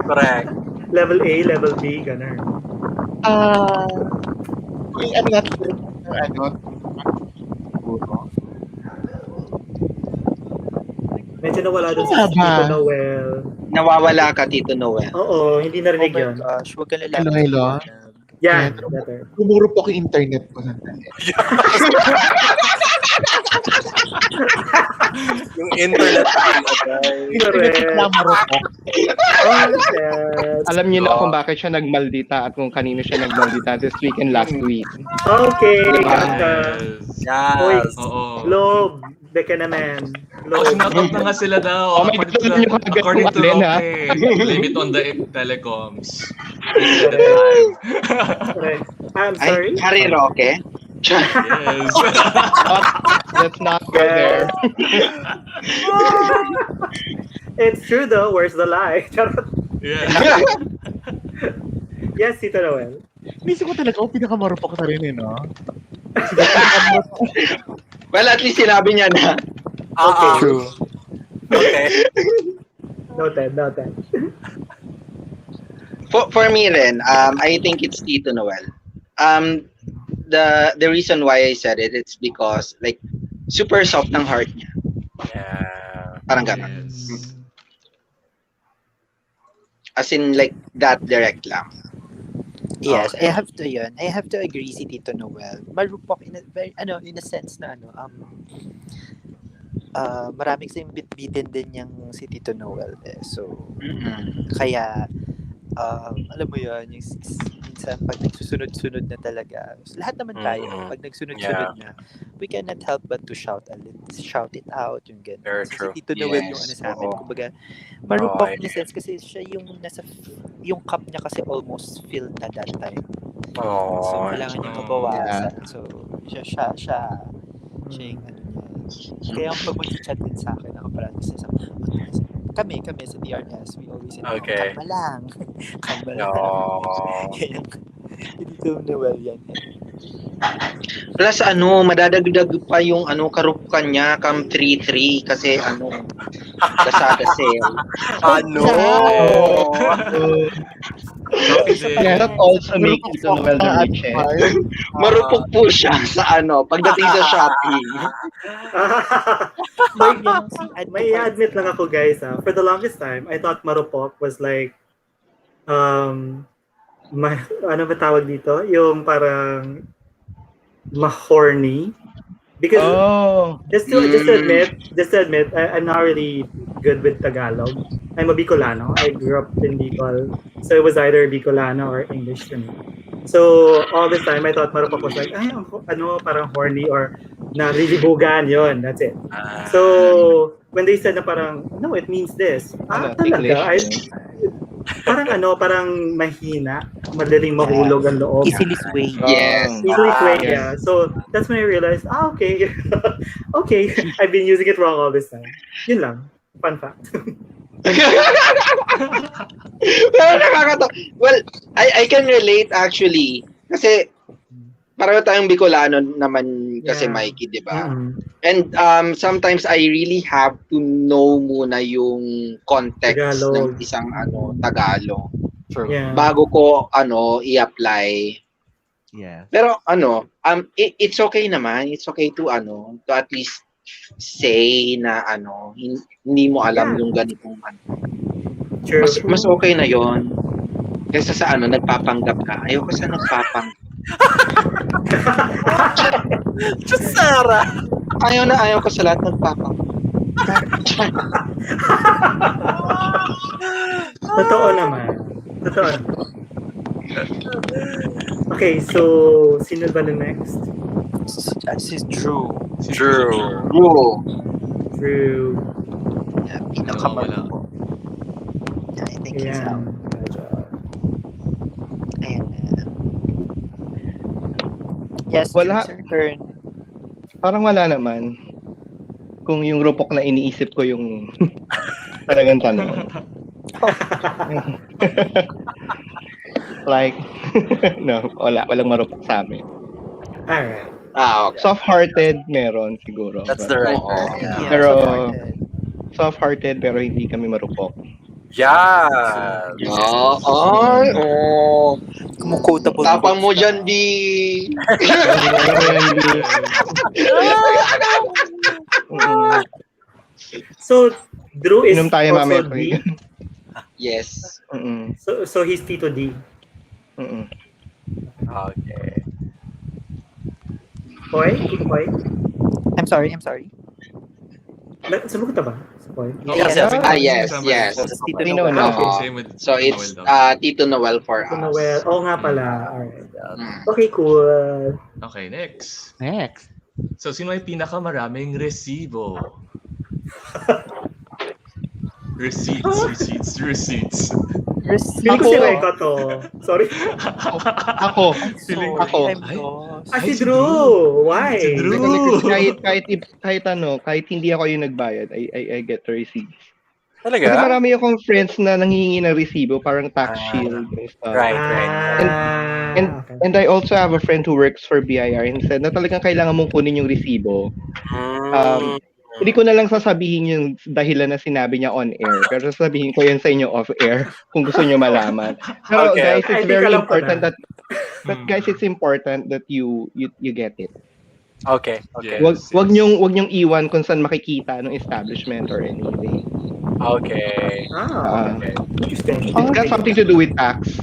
Correct. Level A, level B, ganun. kung ano natin siguro. Medyo nawala doon Ano sa ba? Tito Noel. Nawawala ka, Tito Noel. Oo, hindi narinig Oh my yun. gosh, huwag ka na Hello. Yan, Yan. better. Lumurupok yung internet ko sandali. Yung internet Correct. Na marupok. Oh, yes. Alam niyo na kung bakit siya nagmaldita at kung kanino siya nagmaldita this week and last week. Okay, Diba? ganda. Yes. Oo. Globe, beka naman. Oh, Globe. sinagot na nga sila daw. Oh, may According to, gusto nyo kagad according to kumalin, ha? Roque, blame it on the telecoms. We said it live. Correct. I'm sorry. Ay, Harry Roque. Yes. Let's not go there. It's true though. Where's the lie? Charot. Yeah. Yes, Tito Noel. Inisip ko talaga, pinakamarupok na rin no? Well, at least sinabi niya na. Okay. True. Okay. Noted. For me rin, I think it's Tito Noel. The reason why I said it, it's because like super soft ng heart niya. Yeah. Parang gano'n. Yes. As in like that direct lang. Yes, Okay. I have to agree si Tito Noel. Marupok in a very in a sense na maraming sing bit-bitin din yung si Tito Noel eh. So kaya alam mo yun, yung minsan pag nagsusunod-sunod na talaga, lahat naman tayo, pag nagsunod-sunod na, we cannot help but to shout it out, yung gano'n. Very So, true. si Tito Noel yung Yes, sa amin, oo. kumbaga, marupok in a yeah. sense kasi siya yung yung cup niya kasi almost filled na that time. So, Oh. kailangan niya mabawasan. So, siya yung ano niya. Kaya pag mag-chat din sa akin, ako parang kami sa DRS, we always say, Okay. kalma lang. Kalma lang. Oh. Hindi ko Noel yan. Plus madadagdag pa yung karupukan niya come 3-3 kasi Lazada sale. Ano? Yeah, that also makes Tito Noel the richest. Marupok po siya sa pagdating sa shopping. May admit lang ako guys for the longest time I thought marupok was like ano ba tawag dito? Yung parang ma-horny. Because just to admit, I'm not really good with Tagalog. I'm a Bicolano. I grew up in Bicol. So it was either Bicolano or English to me. So all this time I thought marupok was like, parang horny or narilibugan yon. That's it. So when they said na parang, no, it means this. Talaga? Parang mahina, madaling mahulog ang loob. Easily swayed. Yes. Easily swayed, yeah. So that's when I realized, okay. Okay, I've been using it wrong all this time. Yun lang. Fun fact. Pero nakakatawa. Well, I can relate actually. Kasi pareho tayong Bicolano naman kasi Mikey, di ba? And sometimes I really have to know muna yung context ng isang Tagalog. Yeah. Bago ko i-apply. Yeah. Pero it's okay naman. It's okay to at least say na hindi mo alam yung ganitong True. Mas okay na yon kaysa sa nagpapanggap ka. Ayoko sa nagpapanggap. Just Sarah. Ayaw ko sa lahat nagpapanggap. Totoo naman. Okay, so sino ba the next? This is Drew. Drew. Yeah, pinakamalupok. Yeah, I think he's out. Ayan na. Yes, Wala. it's your turn. Parang wala naman. Kung yung rupok na iniisip ko yung talagang tanong. Like, no, walang marupok sa amin. Alright. Okay. Soft-hearted meron siguro. That's the right Oo. word. Yeah. Yeah, Pero supported. soft-hearted pero hindi kami marupok. Yeah. Quotable. Tapang mo dyan, di. So Drew is Inom tayo also mamaya. D. Yes. So he's Tito D. Okay. Poy? I'm sorry. Sabagot na ba? Si Poy? Yes. Yes. Tito Tino Noel. na. Same with So it's Tito Noel for us. Noel. Oo nga pala. Alright. Okay, cool. Okay, next. Next. So, sino may pinakamaraming resibo? Receipts. Feeling ko si Reka to. Sorry. Ako. Si Drew. Why? Si Drew. Kahit hindi ako yung nagbayad, I get the receipts. Talaga? Kasi marami akong friends na nanghihingi ng resibo, parang tax shield and stuff. Right. And I also have a friend who works for BIR and said na talagang kailangan mong kunin yung resibo. Hindi ko na lang sasabihin yung dahilan na sinabi niya on air, pero sasabihin ko yun sa inyo off air kung gusto niyo malaman. Pero guys, it's very important that it's important that you get it. Okay. Yes. Wag niyong iwan kung saan makikita ng establishment or anything. Okay. Okay. Interesting. It's got something to do with tax.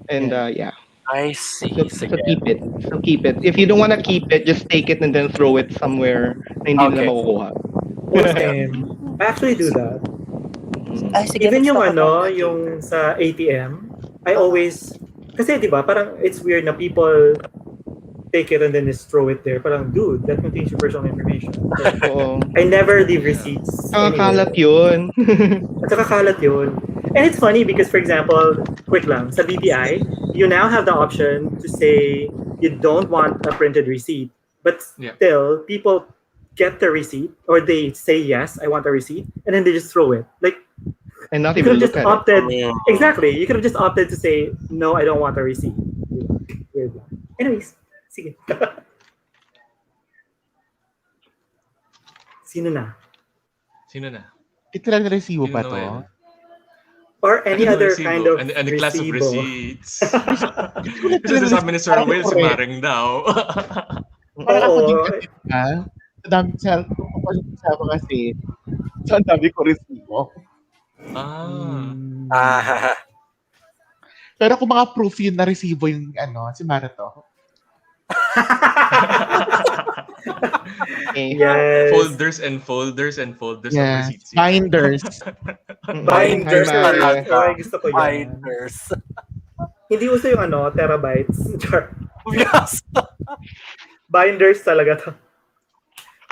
And yeah. I see. So Sige. keep it. So keep it. If you don't want to keep it, just take it and then throw it somewhere na hindi nila Okay. makukuha. Oh, same. I actually do that. Ay, sige, Even let's yung talk about that yung later. sa ATM, I always, kasi di ba, parang it's weird na people take it and then just throw it there. Parang, dude, that contains your personal information. So, I never leave receipts. Nakakalat yun. At saka kalat yun. And it's funny because, for example, quick lang, sa BPI, you now have the option to say you don't want a printed receipt, but still, people get the receipt, or they say, yes, I want a receipt, and then they just throw it. Like, and not you even could have look just at opted, it. exactly, you could have just opted to say, no, I don't want a receipt. Weird lang. Anyways, sige. Sino na? Literal na resibo pa to? Or any other kind of any class of resibo. receipts. Kasi sabi ni Sir Will, si Maring daw. Parang ako din kasi, sa dami sa kasi, so ang dami ko resibo. Pero kung mga proof yun na resibo yung si Marato. Yes. Folders and folders and folders of receipts. Binders. Binders talaga. Ay, gusto ko yan. Binders. Hindi uso yung terabytes. Yes. Binders talaga to.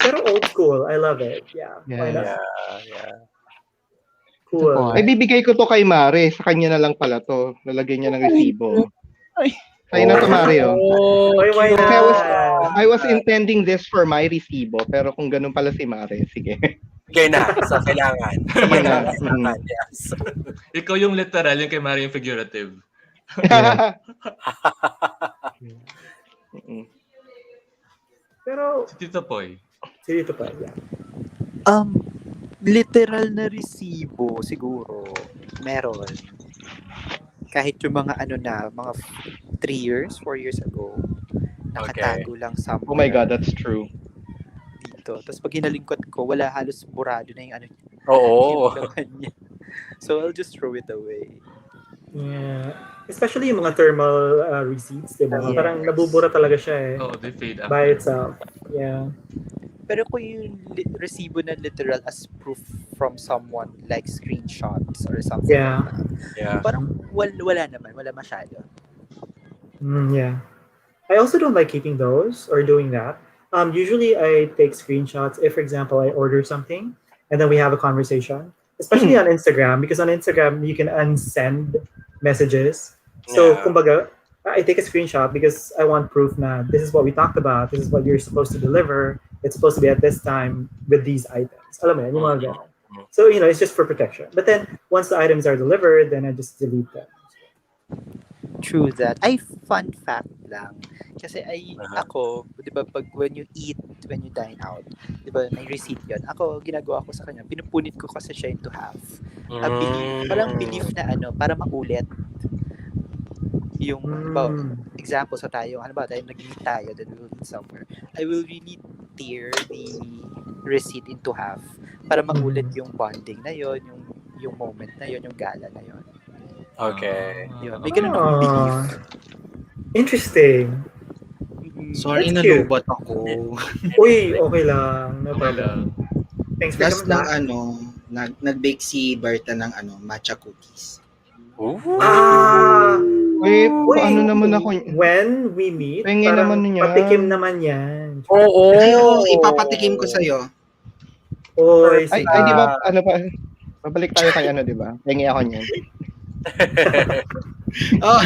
Pero old school. I love it. Yeah. Why not? Yeah. Cool. Ay, bibigay ko to kay Mare. Sa kanya na lang pala to. Lalagyan niya ng resibo. Sa'yo na to, Mare. Why not? I was intending this for my resibo. Pero kung ganun pala si Mare, sige. Sige na. Sa kailangan. Sige na. Yes. Ikaw yung literal, yung kay Mario yung figurative. Pero si Tito Poy, yeah. Literal na resibo siguro meron. Kahit yung mga mga 3 years, 4 years ago, nakatago lang somewhere. Oh my God, that's true. Dito. Tapos pag hinalingkot ko, wala, halos burado na yung Oo. yung laman niya. So I'll just throw it away. Yeah. Especially yung mga thermal receipts, diba? Yes. Parang nabubura talaga siya eh. Oh, they fade after. By itself. Yeah. Pero kung yung resibo na literal as proof from someone, like screenshots or something Yeah. like that, Yeah. parang wala naman, wala masyado. Yeah. I also don't like keeping those or doing that. Usually I take screenshots if, for example, I order something and then we have a conversation, especially on Instagram, because on Instagram you can unsend messages. So, kumbaga, I take a screenshot because I want proof na this is what we talked about, this is what you're supposed to deliver, it's supposed to be at this time with these items. Alam mo yan, yung mga ganun. So, it's just for protection. But then, once the items are delivered, then I just delete them. True that. Ay, fun fact lang. Kasi ako, di ba, when you dine out, di ba, may receipt yun. Ako, ginagawa ko sa kanya, pinupunit ko kasi siya into half. Parang belief na para maulit. Yung, example sa tayo, tayo nag-meet tayo, then we will meet somewhere. I will really tear the receipt into half para maulit yung bonding na yon, yung moment na yon, yung gala na yon. Okay. Yun, may ganun akong belief. Interesting. Sorry, That's cute. nalubot ako. Uy, okay lang. No problem. Thanks for Last coming lang, nag-bake si Berta ng matcha cookies. Wait, ano naman ako? When we meet, Pengen parang naman niya. patikim naman yan. Oo. Ay, ipapatikim ko sa'yo. Oy, Ay, di ba, babalik tayo kay di ba? Pengi ako niyan. Oh,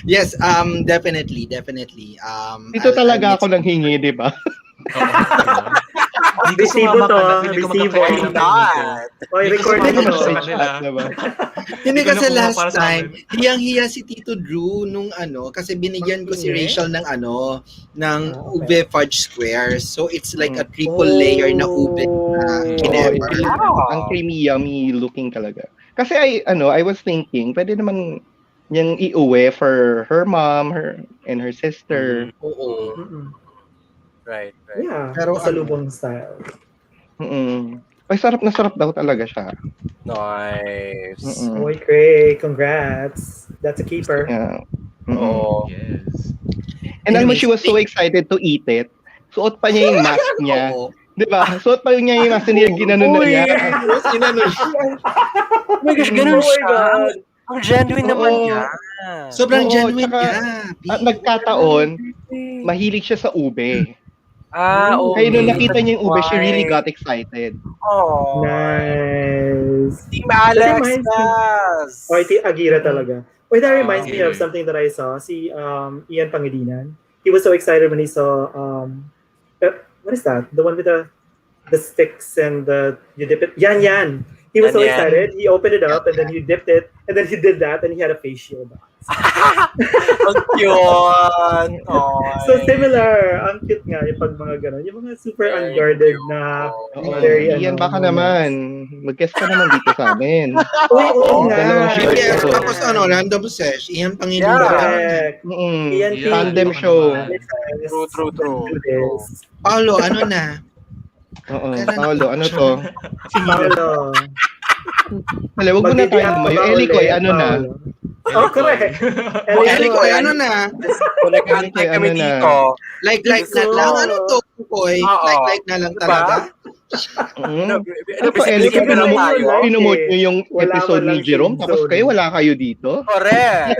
yes, definitely. Dito talaga ako nang hingi, di ba? Resibo to, resibo. Oy, recorded mo. Hindi kasi last time, hiyang-hiya si Tito Drew nung kasi binigyan ko si Rachel ng ng ube fudge squares. So it's like a triple layer na ube na kinema. Ang creamy, yummy looking talaga. Kasi I was thinking, pwede naman niyang iuwi for her mom, and her sister. Oo. Right. Yeah, pero salubong style. Ay, sarap na sarap daw talaga siya. Nice. Mm-mm. Oy, Craig, congrats. That's a keeper. Yeah. Oo. Yes. And alam mo, she was so Anyways, excited to eat it. Suot pa niya yung mask niya. Oo. Di ba? Suot pa niya yung mask niya, ginanon na niya. Tapos inano siya. Oh my gosh, ganun Oh my siya. God. Ang genuine naman Oo. niya. Sobrang Oo, genuine tsaka, niya. At nagkataon, mahilig siya sa ube. Okay. Kaya nung nakita niya yung ube, she really Why? got excited. Oh. Nice. Team Alex, That reminds me- yes. Oh, iti Agira talaga. Wait, that reminds me Okay. of something that I saw. Si Ian Pangilinan. He was so excited when he saw what is that? The one with the sticks and you dip it. Yan. He was so Yan. excited. He opened it up and then he dipped it and then he did that and he had a face shield on. Ang cute. Oh. So similar. Ang cute nga yung pag mga ganun. Yung mga super Very unguarded cute. na Oo, very Ian, baka moments. naman. Mag-guest ka naman dito sa amin. Uy, oo nga. Dalawang shirt BBS, ako. tapos Random Sesh. Iyan pang Yeah. Correct. Mm-mm. Ian Yeah, Tandem baka show. naman. True. Do this. Paolo, ano na? Oo, Paolo, ano to? Paolo. Wala, wag mo na tayo mo. Yung Eli ko, ano na? Oh, correct. Eli ko, ano na? Kung nag-antay kami Ano na? dito. Like na lang. Ano to, Koy? Oo. Like na lang Diba? talaga. Ano Ano pa, Eli ko, Kasi ganun pinomote tayo. pinomote nyo yung Wala episode man ni lang Jerome, shade tapos zone. kayo wala kayo dito? Correct.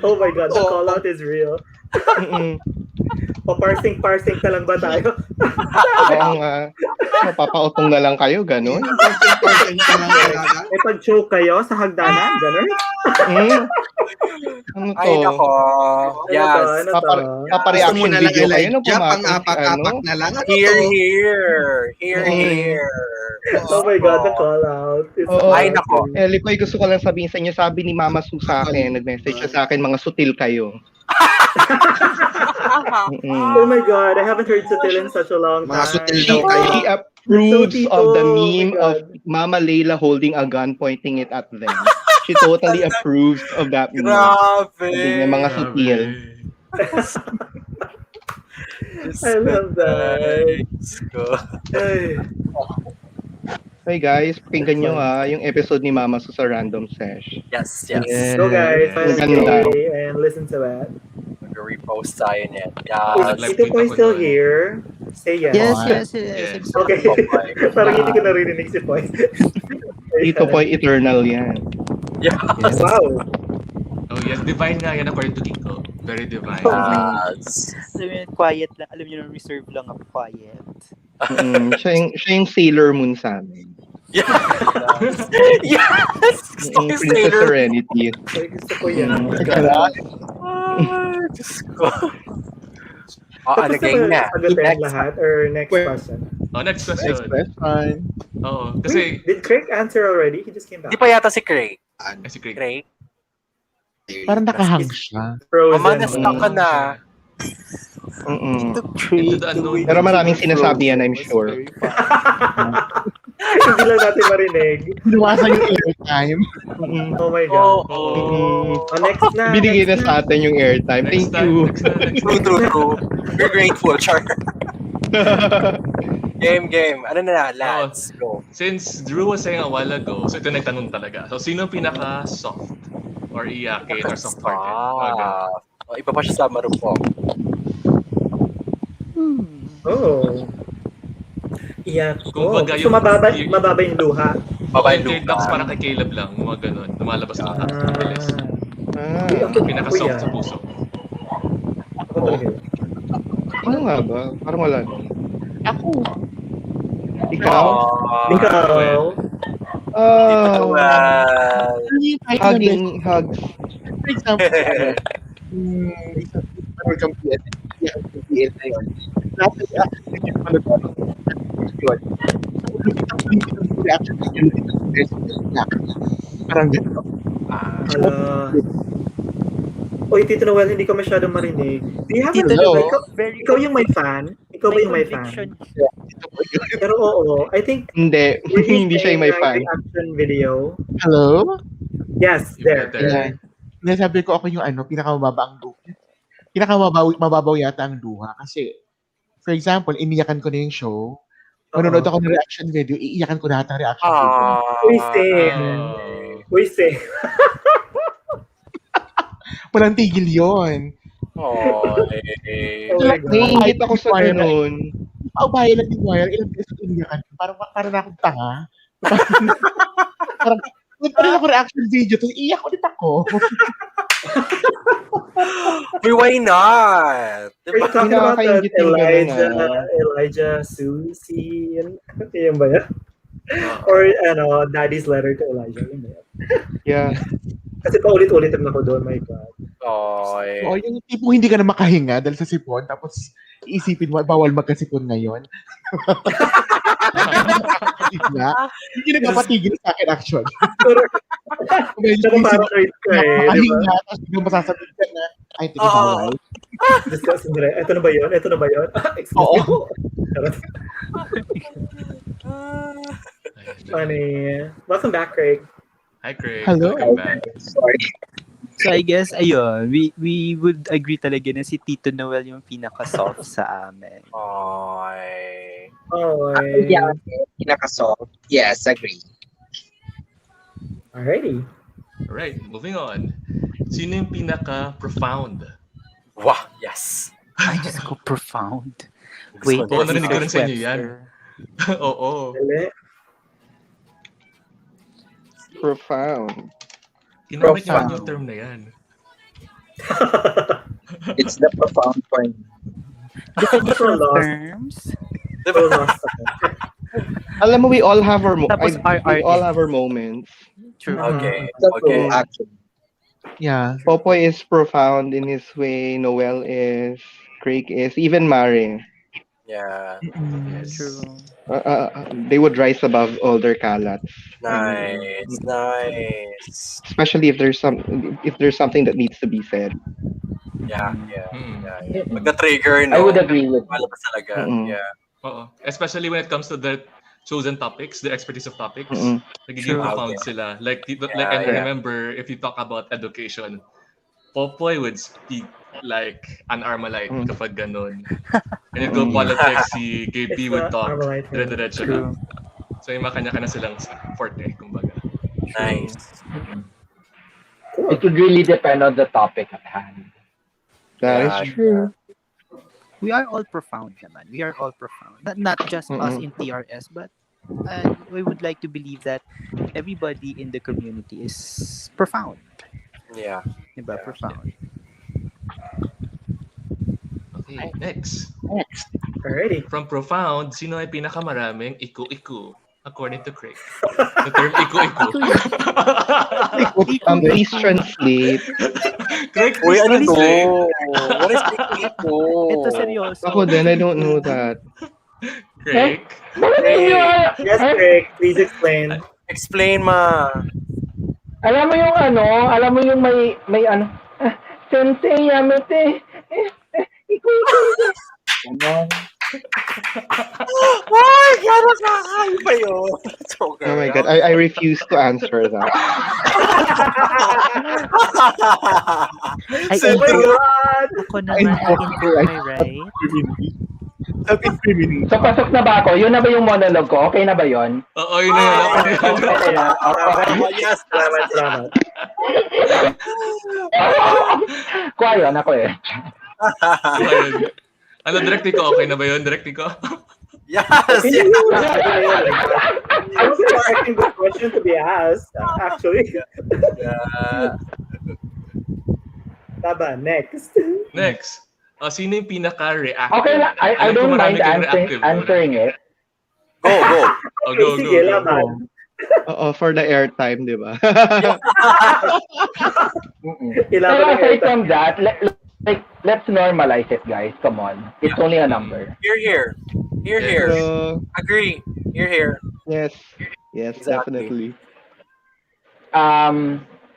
Oh my God, the Oo. call out is real. Mm-mm. Parsing ka lang ba tayo? Oo nga. Mapapautong na lang kayo, ganun. Person ka lang talaga. May pag-choke kayo sa hagdanan, gano'n? Mm. Ano to? Ay, nako. Yes. Ano to? Papa- Gusto Papareaction mo na lang video kayo nung Elijah, pumasok pang si apak-apak ano? na lang. Ano Here. Mm. Oh my God, the call out. It's Oo. Ay, nako. Eli ko, gusto ko lang sabihin sa inyo, sabi ni Mama Su sa akin, nag-message siya sa akin, mga sutil kayo. Oh my God, I haven't heard Sutil in such a long time. Mga sutil She, daw kayo. she approves So, of the Tito, meme oh my of Mama Layla holding a gun, pointing it at them. She totally approves of that meme. Sabi niya, mga Grabe. sutil. I love that. Ay. Hey guys, pakinggan nyo yung episode ni Mama Su sa Random Sesh. Yes. So guys, find Ganda. it and listen to it. Mag-repost tayo niyan. Is Yes. Tito Boy still here? Say yes. Yes. Yes. Okay. Parang hindi ko narinig si Boy. Ito po eternal yan. Yes. Wow. Oh yes, divine nga yan according to Kiko. Very divine. Yes. Alam niyo, quiet lang. Alam niyo, reserve lang ako quiet. Siya yung Sailor Moon sa amin. Yes. Gusto ko yung Princess Sailor. Serenity. Ay, gusto ko yan. Ay, Diyos ko. Ano game na? Sagutin Next. lahat or next question? Oh, next Next question. question. Oo, kasi Did Craig answer already? He just came back. Di pa yata si Craig. si Craig. Craig? Parang nakahang siya. Frozen. Mamanas-stuck ka na. Into the unknown. Pero maraming sinasabi yan, I'm sure. Hindi lang natin marinig. Inuwasan yung airtime. Oh my God. Oh. Next na. Binigay na next sa atin yung airtime. Next Thank you. True. We're grateful, Char. Game. Ano na, let's go. Since Drew was saying a while ago, so ito nagtanong talaga. So, sino ang pinaka-soft? Or iyakin or soft-hearted? Iba pa siya sa marupok. Oh. Iyak ko. Kumbaga So, yung- mababa yung luha. Babay Third box parang kay Caleb lang, mga ganun. Lumalabas lang ang bilis. Pinaka-soft sa puso. Ako talaga. Ano nga ba? Parang wala. Ako. Ikaw? Ikaw. Well, Hugging, hugs. For example, parang kang PS. PS na yun. Dati, naging pala ko. Yun. Reaction yun. Parang gano'n. Oy, Tito Noel, hindi ko masyadong marinig. Do you have Tito a Noel, ikaw yung may fan? Ikaw ba yung may fan? Pero oo, I think Hindi. Hindi siya yung may fan. reaction video. Hello? Yes, there. Ayan. Nasabi ko ako yung pinakamababa ang duha. Pinakamababaw yata ang duha. Kasi, for example, iniyakan ko na yung show. manonood ako ng reaction video, iiyakan ko lahat ng reaction video. Uy, same. Uy, same. Walang tigil yun. Oh, Naiingit ako sa ganun. Babae lang yung wire, ilang beses ko iniyakan. Parang na akong tanga. Parang, pa rin ako reaction video, tapos iyak ulit ako. Uy, why not? Are you talking about that Elijah, Susie, yun ba yan? Or Daddy's letter to Elijah, yun ba yan? Yeah. Kasi paulit-ulit naman ako doon, my God. Oo, yung tipo hindi ka na makahinga dahil sa sipon, tapos iisipin mo, bawal magkasipon ngayon. Hindi nagpapatigil sa akin, actually. Pero paranoid ka eh, di ba? Tapos biglang masasabihin ka na, ay, tingin bawal. Ito na ba yun? Ito na ba yun? Oo. Funny. Welcome back, Craig. Hi, Craig. Hello. Welcome back. Sorry. So I guess, ayun, we would agree talaga na si Tito Noel yung pinaka-soft sa amin. Yeah, pinaka-soft. Yes, agree. Alrighty. Alright, moving on. Sino yung pinaka-profound? Wow, yes. Ay, just go profound. Wait, Oo, narinig ko rin sa inyo yan. Oo. Profound. Kinamit niyo yung term na yan. It's the profound point. Different terms. Alam mo, we all have our we all have our moments. True. Okay. Actually. Yeah. Popoy is profound in his way. Noel is. Craig is. Even Mare. Yeah. Yes. True. They would rise above all their kalats. Nice. Especially if there's something that needs to be said. Yeah. Pag na-trigger, no? I would agree with you. Malabas talaga. Yeah. Oo. Especially when it comes to the chosen topics, the expertise of topics. Nagiging True. profound sila. Like, I remember, if you talk about education, Popoy would speak like an Armalite kapag ganun. And you go politics, si KP would talk dire-diretso lang. So yung kanya-kanya silang forte, kumbaga. Nice. It would really depend on the topic at hand. That is true. We are all profound naman. We are all profound. Not just us in TRS, but we would like to believe that everybody in the community is profound. Yeah. Diba? Profound. Okay, next. Alrighty. From profound, sino ay pinakamaraming iku-iku? According to Craig. The term iku-iku. Please translate. Craig, Uy, ano to? translate. What is iku-iku? Ito seryoso. Ako din, I don't know that. Craig. Yes, Craig. Please explain. Explain, ma. Alam mo yung may sensei yamete. Ay, gano'n kakaiba yun. Oh my God, I refuse to answer that. Ay, Oh my God! Ako naman, I can prove my right. Self-incriminate. So, pasok na ba ako? Yun na ba yung monologue ko? Okay na ba yun? Oo, yun na yun. Okay na. Yes, Salamat. Kuha yun, ako eh. Ano, directing ko? Okay na ba yun? Directing ko? Yes! I was expecting this question to be asked, actually. Yeah. Taba, next. Next. Sino yung pinaka-reactive? Okay lang. I Alam ko don't marami mind kayong reactive. answering it. Go. Oh, go. Sige, laban. Oo, for the airtime, di ba? Pero aside from that, let's normalize it, guys. Come on. It's only a number. Here. So, Agree. Here. yes, Exactly. definitely.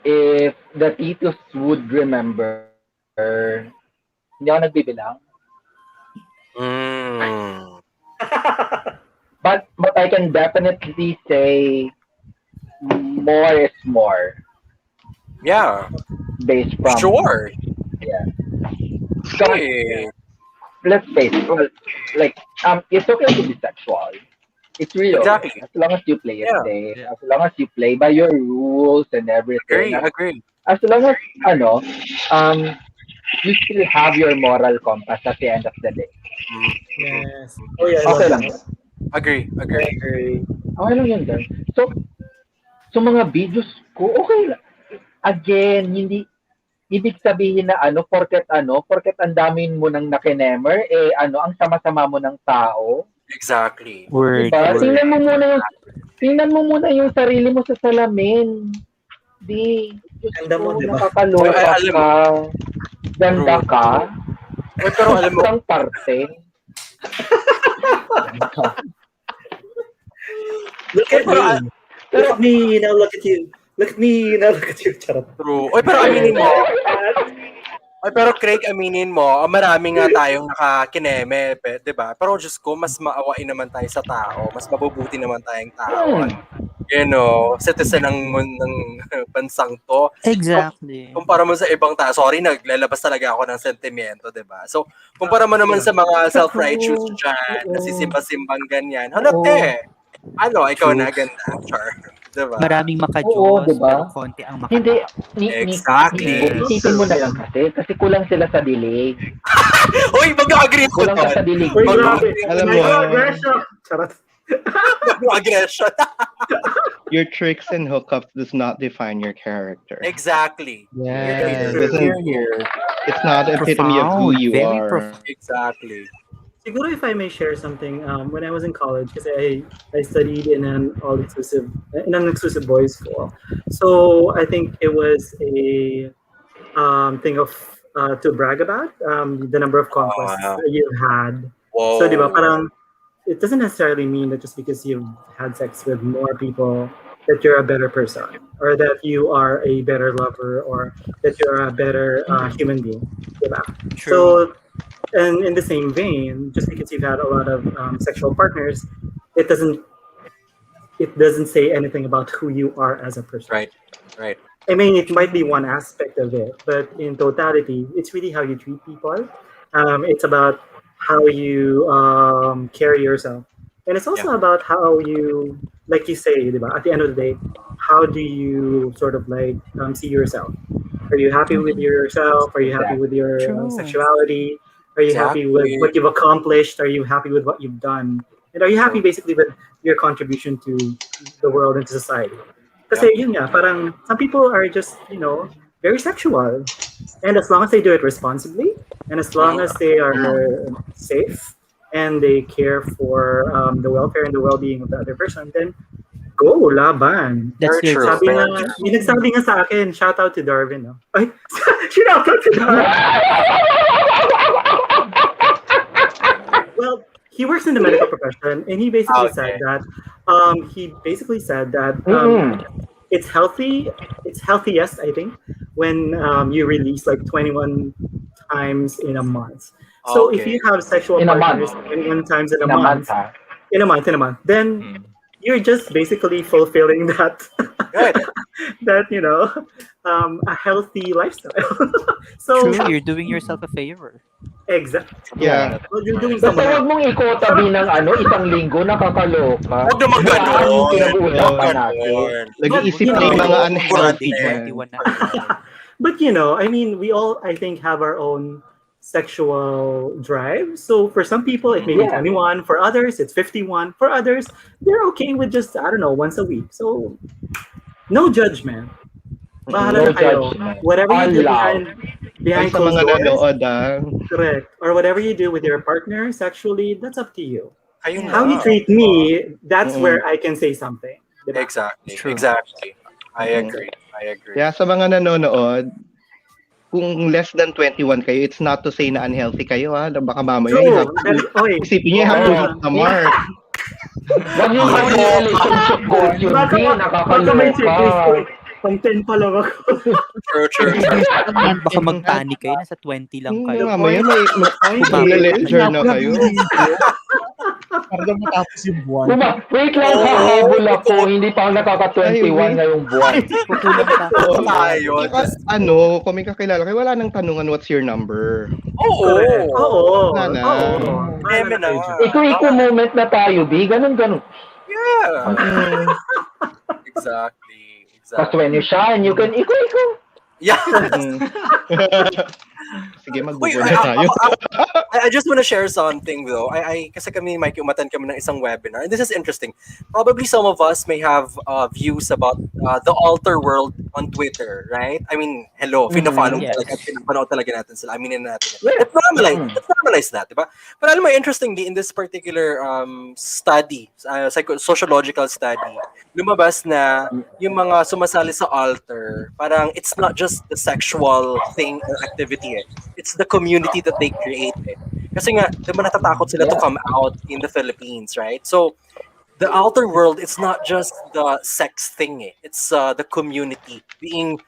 If the Titos would remember, hindi ako nagbibilang. But I can definitely say more is more. Yeah. Based from Sure. Yeah. So, Hey. let's face it. Well, like it's okay to be sexual. It's real. Exactly. As long as you play it Yeah. safe, as long as you play by your rules and everything, Agree. as long as um, you still have your moral compass at the end of the day. Yes. Oh yeah, I love Okay lang. that. Agree. Okay lang yun dyan. So mga videos ko, okay lang. Again, hindi ibig sabihin na porket ang dami mo nang nakinemer, ang sama-sama mo ng tao. Exactly. Word. Diba? Tingnan mo muna yung sarili mo sa salamin. Ganda mo, di ba? Nakakaloka ka. Ganda ka. Pero alam mo, Isang parte. Look at me. Look at me, now look at you. Look at me, now look at you. Charot. true. Pero aminin mo. Pero Craig, aminin mo, marami nga tayong nakakineme, di ba? Pero Diyos ko, mas maawain naman tayo sa tao. Mas mabubuti naman tayong tao. Citizen ng bansang to. Exactly. Kumpara mo sa ibang tao, sorry, naglalabas talaga ako ng sentimento, di ba? So, kumpara mo naman sa mga self-righteous dyan, nasisimba-simbang ganyan. Hanapte! Ikaw na ganda, Char. Diba? Maraming Oo, maka-Diyos, diba? pero konti ang maka. Hindi. Exactly. Isipin mo na lang kasi kulang sila sa delay. Uy, mag-agree ko Kulang doon. sa delay. Uy, grabe. Alam mo, Microaggression. Charot. Mag-aggression. your tricks and hookups does not define your character. Exactly. It doesn't. It's not an epitome of who you Very are. profound. Exactly. Siguro if I may share something, when I was in college, kasi I studied in an exclusive boys school. So I think it was a thing of to brag about, the number of conquests that you've had. Whoa. So, di ba, parang, it doesn't necessarily mean that just because you've had sex with more people that you're a better person, or that you are a better lover, or that you're a better human being. Diba? So, and in the same vein, just because you've had a lot of sexual partners, it doesn't say anything about who you are as a person. Right. I mean, it might be one aspect of it, but in totality, it's really how you treat people. It's about how you carry yourself. And it's also about how you, like you say, diba? At the end of the day, how do you sort of like see yourself? Are you happy with yourself? Are you happy with your sexuality? Are you happy with what you've accomplished? Are you happy with what you've done? And are you happy basically with your contribution to the world and to society? Kasi yun nga, parang some people are just, very sexual. And as long as they do it responsibly, and as long as they are safe, and they care for the welfare and the well-being of the other person, then go, laban. That's Very true. Sabi nga, may nagsabi nga sa akin, shout out to Darwin. No? Ay, shout out to Darwin. Well, he works in the medical profession, and he basically said that it's healthy. It's healthiest, I think, when you release like 21 times in a month. So if you have sexual partners 21 times in a month, then you're just basically fulfilling that a healthy lifestyle. So True, you're doing yourself a favor. Exactly. Yeah. Well, you're doing Basta something. huwag mong ikotabi ng isang linggo, nakakaloka. Huwag naman Ano yung ganun. pinag-uusapan natin? Nag-iisip na yung mga unhealthy dyan. 21 na. But I mean, we all, I think, have our own sexual drive. So for some people, it may be 21. For others, it's 51. For others, they're okay with just, I don't know, once a week. So no judgment. Bahala na kayo. Whatever you do behind Sa closed mga doors, nanood, correct. Or whatever you do with your partner sexually, that's up to you. Ayun How you na. treat me, that's where I can say something. Diba? Exactly. True. Exactly. I agree. Yeah, sa mga nanonood, kung less than 21 kayo, it's not to say na unhealthy kayo, ha? Baka mamaya True. you have to, isipin niyo, you have to hit the mark. Huwag yung relationship goals yun, Baka di, baka may checklist ko. nakakaloka. Pang 10 pa lang ako. True. Baka mag-panic kayo, nasa 20 lang kayo. Mamaya may ledger na kayo. Para daw matapos yung buwan. Wait lang, hahabol ako. Hindi pa ako nakaka-21 ngayong buwan. Kukulang pa. Oo. Tayo. Saka, kung may kakilala kayo, wala nang tanungan what's your number. Oo. Wala na. Eme na. Iko moment na tayo, B. Ganun. Yeah. Exactly. Because when you shine, you can iko. Yeah. Sige, Wait, mag-Google na tayo. I just want to share something though. Kasi kami ni Mike umatan kami ng isang webinar. And this is interesting. Probably some of us may have views about the alter world on Twitter, right? I mean, hello, pinafollow yes. talaga, pinapanood talaga natin sila. Aminin natin. Let's normalize that, diba? But alam mo, interestingly, in this particular study, sociological study, lumabas na yung mga sumasali sa alter, parang it's not just the sexual thing or activity, it's the community that they create. Kasi nga, diba natatakot sila to come out in the Philippines, right? So, the outer world, it's not just the sex thing. It's the community being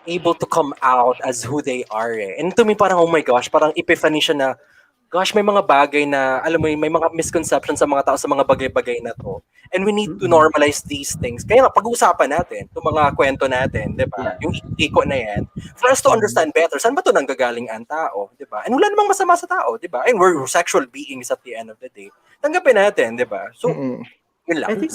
able to come out as who they are. And to me, parang, oh my gosh, parang epiphany siya na, gosh, may mga bagay na, alam mo, may mga misconceptions sa mga tao sa mga bagay-bagay na to. And we need to normalize these things. Kaya nga, pag-uusapan natin, itong mga kwento natin, di ba? Yung iko na yan, for us to understand better, saan ba ito nanggagaling ang tao, di ba? And wala namang masama sa tao, di ba? And we're sexual beings at the end of the day. Tanggapin natin, di ba? So, yun lang. I think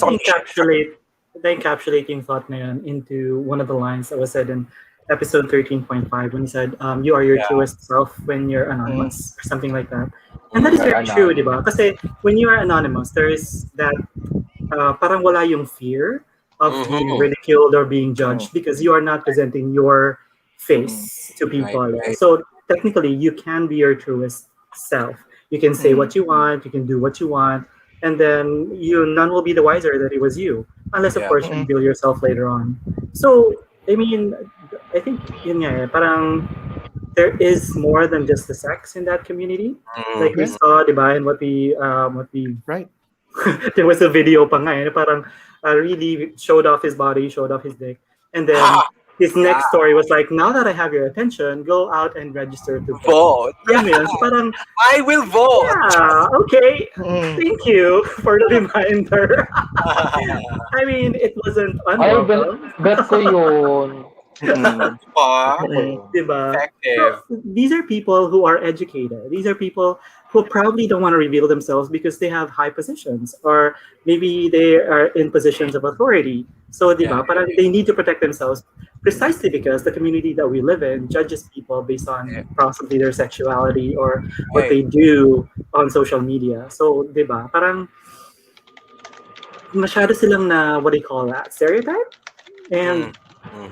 they encapsulate yung thought na yun into one of the lines that was said in episode 13.5 when he said, you are your truest self when you're anonymous or something like that. And that is very true, di ba? Kasi when you are anonymous, there is that parang wala yung fear of being ridiculed or being judged because you are not presenting your face to people. Right. So technically, you can be your truest self. You can say what you want, you can do what you want, and then none will be the wiser that it was you, unless of course you reveal yourself later on. So I mean, I think yun nga, parang there is more than just the sex in that community. Like we saw, diba, and what we right. There was a video pa nga, parang really showed off his body, showed off his dick, and then his next story was like, now that I have your attention, go out and register to vote. Yeah. So parang, I will vote. Yeah, okay. Thank you for the reminder. I mean, it wasn't unwelcome. Bet ko yun. Diba? So, these are people who are educated. These are people who probably don't want to reveal themselves because they have high positions or maybe they are in positions of authority. So, diba, parang they need to protect themselves precisely because the community that we live in judges people based on possibly their sexuality or what they do on social media. So, diba, parang masyado silang na, what do you call that, stereotype? And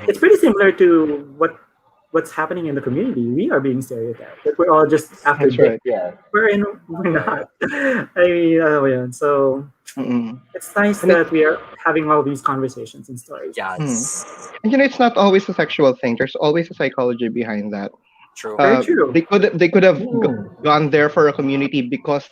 it's pretty similar to what's happening in the community. We are being stereotyped. Like we're all just after dick. Yeah. We're not. I mean, so it's nice that we are having all these conversations and stories. Yes. And it's not always a sexual thing. There's always a psychology behind that. True. Very true. They could have gone there for a community because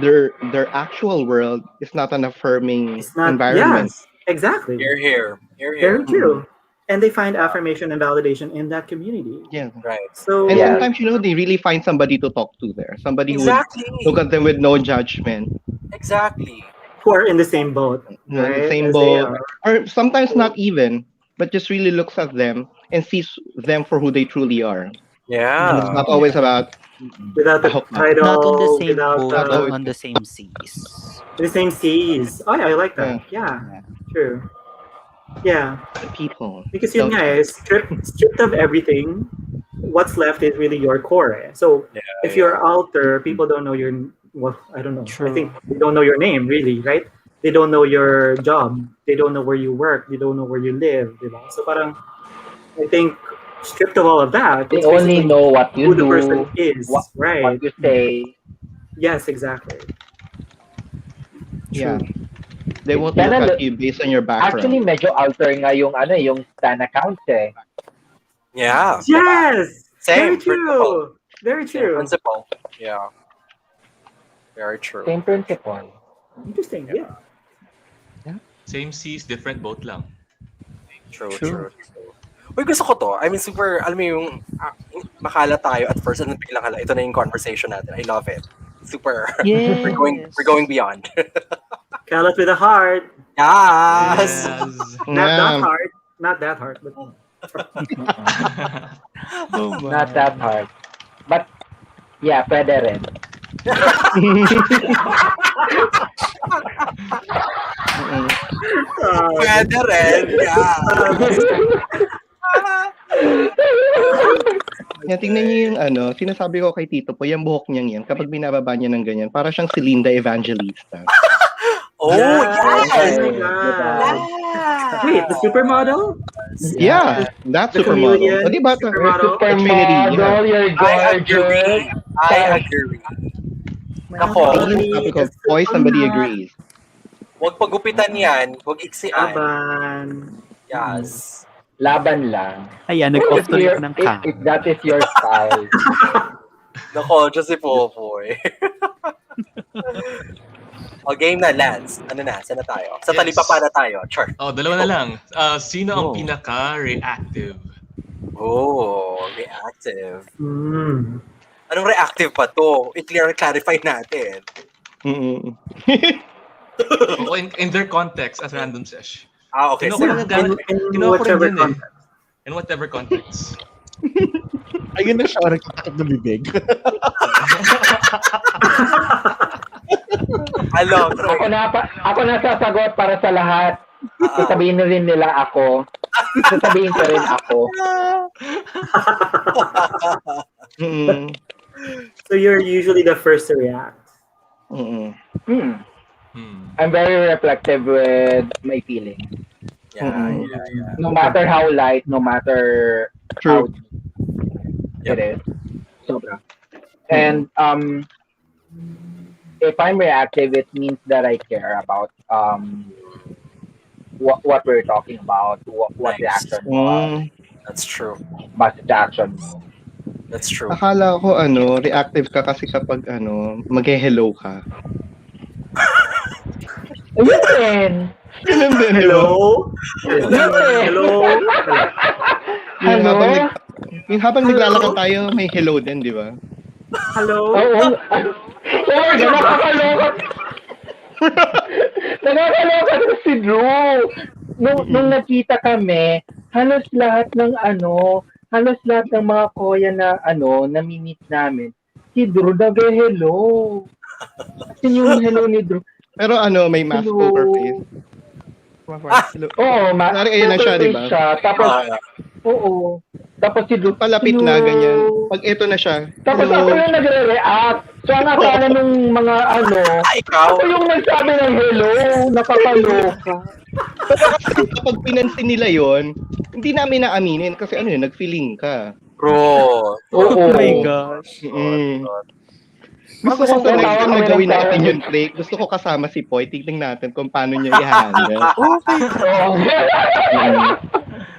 their actual world is not an affirming environment. Yes, exactly. Here. Very true. And they find affirmation and validation in that community. Yeah. Right. So sometimes they really find somebody to talk to there. Somebody who would look at them with no judgment. Exactly. Who are in the same boat. Right? The same boat. Or sometimes not even, but just really looks at them and sees them for who they truly are. Yeah. And it's not always about without the title, not on the same without boat, but on the same seas. The same seas. Oh, yeah, I like that. Yeah. True. Yeah. People. Because yun nga, stripped of everything, what's left is really your core. So if you're out there, people don't know your, well, I don't know. True. I think they don't know your name, really, right? They don't know your job. They don't know where you work. They don't know where you live. Diba? So parang, I think, stripped of all of that, they only know what you who do, the person is, right? what you say. Yes, exactly. Yeah. They won't look at you based on your background. Actually, medyo alter nga yung yung stan accounts eh. Yeah. Yes. Same Very true. Very true. Same principle. Yeah. Very true. Same principle. Interesting. Yeah. Same seas, different boat lang. True. Uy, gusto ko to. I mean, super, alam mo yung makala tayo at first and then biglang hala, ito na yung conversation natin. I love it. Super. Yes. We're going beyond. Kalat with a heart. Yes. Not that hard, but Not that hard. But, yeah, pwede rin. Pwede rin. Yeah. Yan, tingnan niyo yung sinasabi ko kay Tito po, yung buhok niyang yan, kapag binababa niya ng ganyan, para siyang si Linda Evangelista. Oh, yes! Wait, the supermodel? Yeah, that's supermodel. O, diba? Supermodel, you're gorgeous. I agree. Ako, sabi ko, boy, somebody agrees. Huwag pagupitan yan, huwag iksian. Laban. Yes. Laban lang. Ayan, nag-off tuloy ako ng cam. If that is your style. Nako, Diyos si Popoy. O, game na, Lance. Ano na? Saan na tayo? Sa talipapa na tayo. Chart. Dalawa na lang. Sino ang pinaka-reactive? Reactive. Anong reactive pa to? I-clarify natin. In their context as Random Sesh. Okay. In whatever context. Ayun na siya, nagtatakip ng bibig. Ako na sasagot para sa lahat. Sasabihin rin nila ako. Sasabihin ko rin ako. So you're usually the first to react. I'm very reflective with my feelings. Yeah. No matter how light, no matter how it is. Sobra. And if I'm reactive, it means that I care about what we're talking about, what the action was. That's true. But the action. That's true. Akala ko reactive ka kasi kapag mag-hello ka. Ayun. Hello? Habang naglalakad tayo, may hello din, di ba? Hello? Oo. Nakakaloka. Nakakaloka si Drew. Nung nakita kami, halos lahat ng mga koya na nami-meet namin, si Drew nag-hello. Kasi yung hello ni Drew. Pero may mask over face. Hello. Oo, ayun na siya, di ba? Tapos, oo. Tapos si Drew, palapit na, ganyan. Pag ito na siya. Tapos ako yung nagre-react. So, ang akala nung mga ako yung nagsabi ng hello, nakakaloka. Kapag pinansin nila yon, hindi namin naaminin kasi nag-feeling ka. Bro. Oh my gosh. Gusto ko sa next time na gawin na opinion break, gusto ko kasama si Poy, tignan natin kung paano niya i-handle.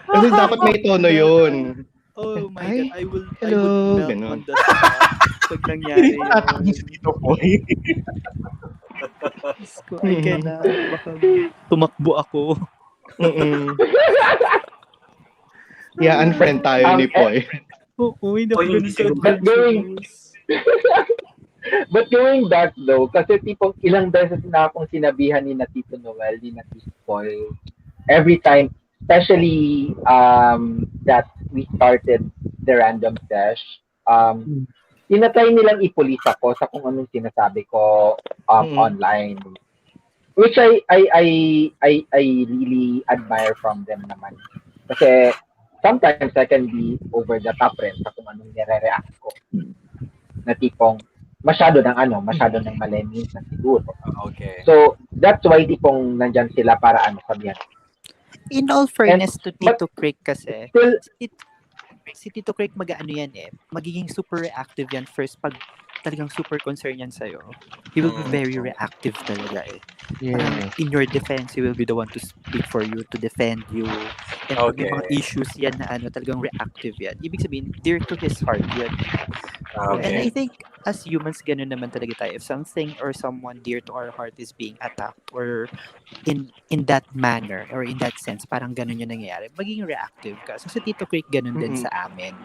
Kasi dapat may tono yun. Oh my God, I will melt on the spot pag nangyari yun. Dito, Poy. I cannot. Baka tumakbo ako. Yeah, unfriend tayo ni Poy. Oo, hindi ako But going back though, kasi tipong ilang beses na akong sinabihan ni na Tito Noel, ni na Tito Poy, every time, especially that we started the Random Sesh, tinatry nilang ipulis ako sa kung anong sinasabi ko online. Which I really admire from them naman. Kasi sometimes I can be over the top rin sa kung anong nire-react ko. Na tipong masyado ng maleminsan siguro. Okay. So, that's why tipong nandyan sila para sabihan. In all fairness to Tito Craig kasi, si Tito Craig magiging super reactive yan first pag talagang super concerned yan sa'yo. He will be very reactive talaga eh. Yeah. In your defense, he will be the one to speak for you, to defend you. And pag may mga issues yan na talagang reactive yan. Ibig sabihin, dear to his heart yan. And I Okay. think as humans, ganun naman talaga tayo. If something or someone dear to our heart is being attacked or in that manner or in that sense, parang ganun yung nangyayari. Magiging reactive ka. So si Tito Craig ganun din sa amin.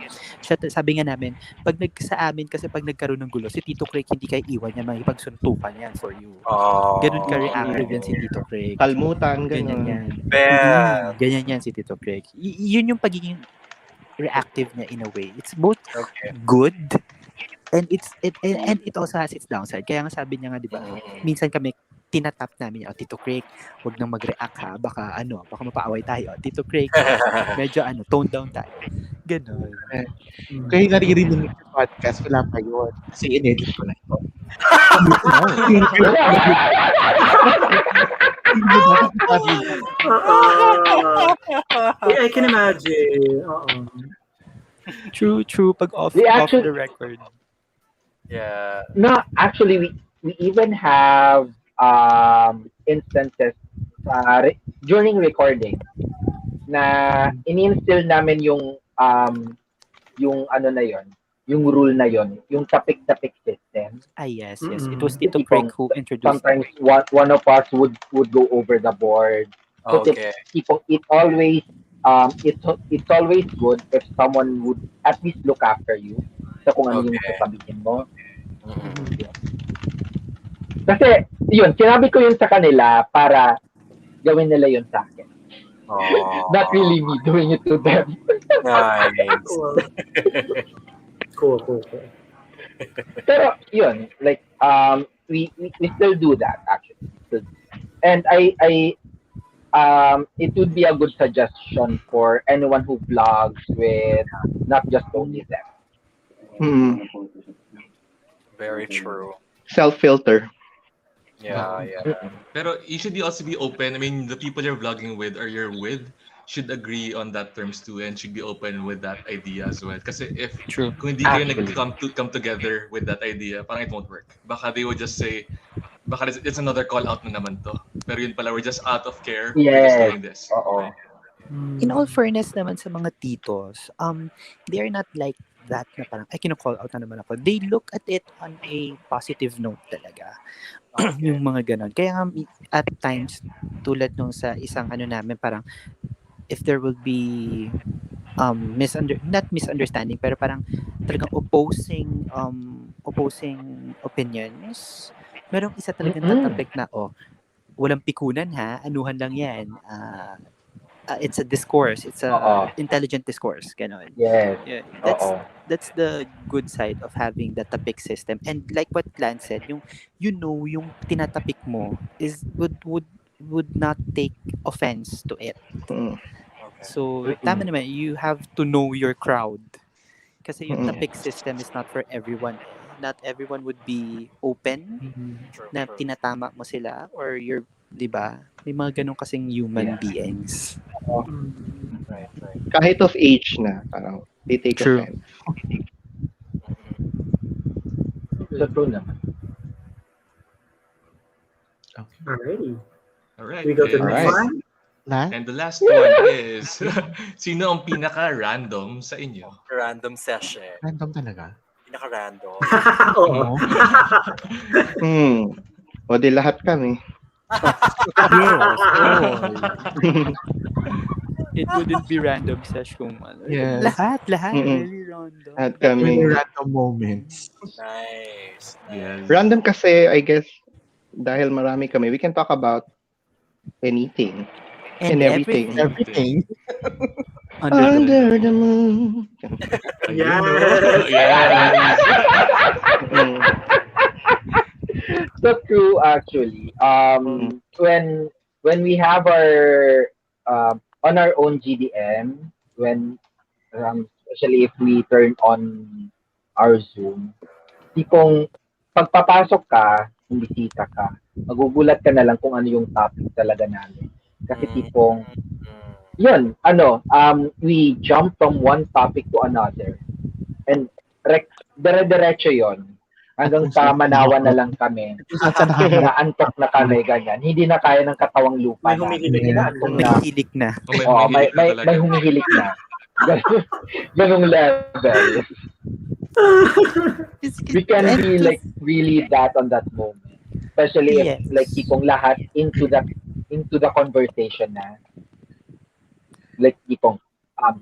Sabi nga namin, sa amin kasi pag nagkaroon ng gulo, si Tito Craig hindi kayo iwan yan, makipagsuntukan yan for you. Ganun ka reactive yan si Tito Craig. Kalmutan, Ganyan gano'n. yan. Ben. Ganyan yan si Tito Craig. Yun yung pagiging reactive niya in a way. It's both Okay. good and it also has its downside. Kaya nga sabi niya nga, di ba, minsan kami tinatap namin, Tito Craig, wag nang mag-react ha, baka mapaaway tayo. Tito Craig, medyo tone down tayo. Ganon. Kaya naririnig niyo sa podcast, wala pa yun. Kasi in-edit ko na ito. I can imagine. True. Pag off We the actually- record. Yeah. No, actually, we even have instances during recording na ini-instill namin yung ano na yon, yung rule na yon, yung tapik-tapik system. Yes. It was Tito Craig who introduced Sometimes one of us would go over the board. Okay. It's always good if someone would at least look after you sa kung ano yung sasabihin mo. Kasi, yun, sinabi ko yun sa kanila para gawin nila yun sa akin. Not really me doing it to them. Nice. Cool. Pero, yun, like, we still do that, actually. And it would be a good suggestion for anyone who vlogs with not just only them. Very true. Self-filter. Yeah. Pero you should also be open. I mean, the people you're vlogging with or you're with should agree on that terms too and should be open with that idea as well. Kasi if kung hindi kayo come together with that idea, parang it won't work. Baka they would just say, baka it's another call out na naman to. Pero yun pala, we're just out of care. We're just doing this. Right? In all fairness naman sa mga titos, they are not like that na parang, kino-call out na naman ako. They look at it on a positive note talaga. Yung mga ganon. Kaya nga, at times, tulad nung sa isang namin, parang, if there will be not misunderstanding, pero parang talagang opposing opinions, merong isa talagang tatapik na, walang pikunan ha, anuhan lang yan. It's a discourse. It's a intelligent discourse. Ganon. Yes. Yeah, that's the good side of having the tapik system. And like what Lance said, yung tinatapik mo would not take offense to it. So tama naman, you have to know your crowd. Kasi yung tapik system is not for everyone. Not everyone would be open na tinatama mo sila or you're, di ba? May mga ganun kasing human beings. Right. Kahit of age na, parang they take offense. True naman. Alrighty. All right. We go to the next one. And the last one is, sino ang pinaka-random sa inyo? Random Sesh. Random talaga. Pinaka-random. Oo. O di lahat kami. It wouldn't be random sesh kung Yes. Lahat, really random. Lahat kami. Really random moments. Nice. Yes. Random kasi, I guess, dahil marami kami, we can talk about anything. And everything. Everything. Under the moon. Yes. So true, actually. When we have our on our own GDM, when especially if we turn on our Zoom, tipong pagpapasok ka, kung bisita ka, magugulat ka na lang kung ano yung topic talaga namin. Kasi tipong yun, we jump from one topic to another. And dire-diretso yun. Hanggang sa manawa na lang kami. Naantok na kami, ganyan. Hindi na kaya ng katawang lupa. May humihilig na. May hilik na. May humihilik na. Ganong level. We can and be like really that on that moment. Especially if yes. like tipong lahat into the conversation na. Like tipong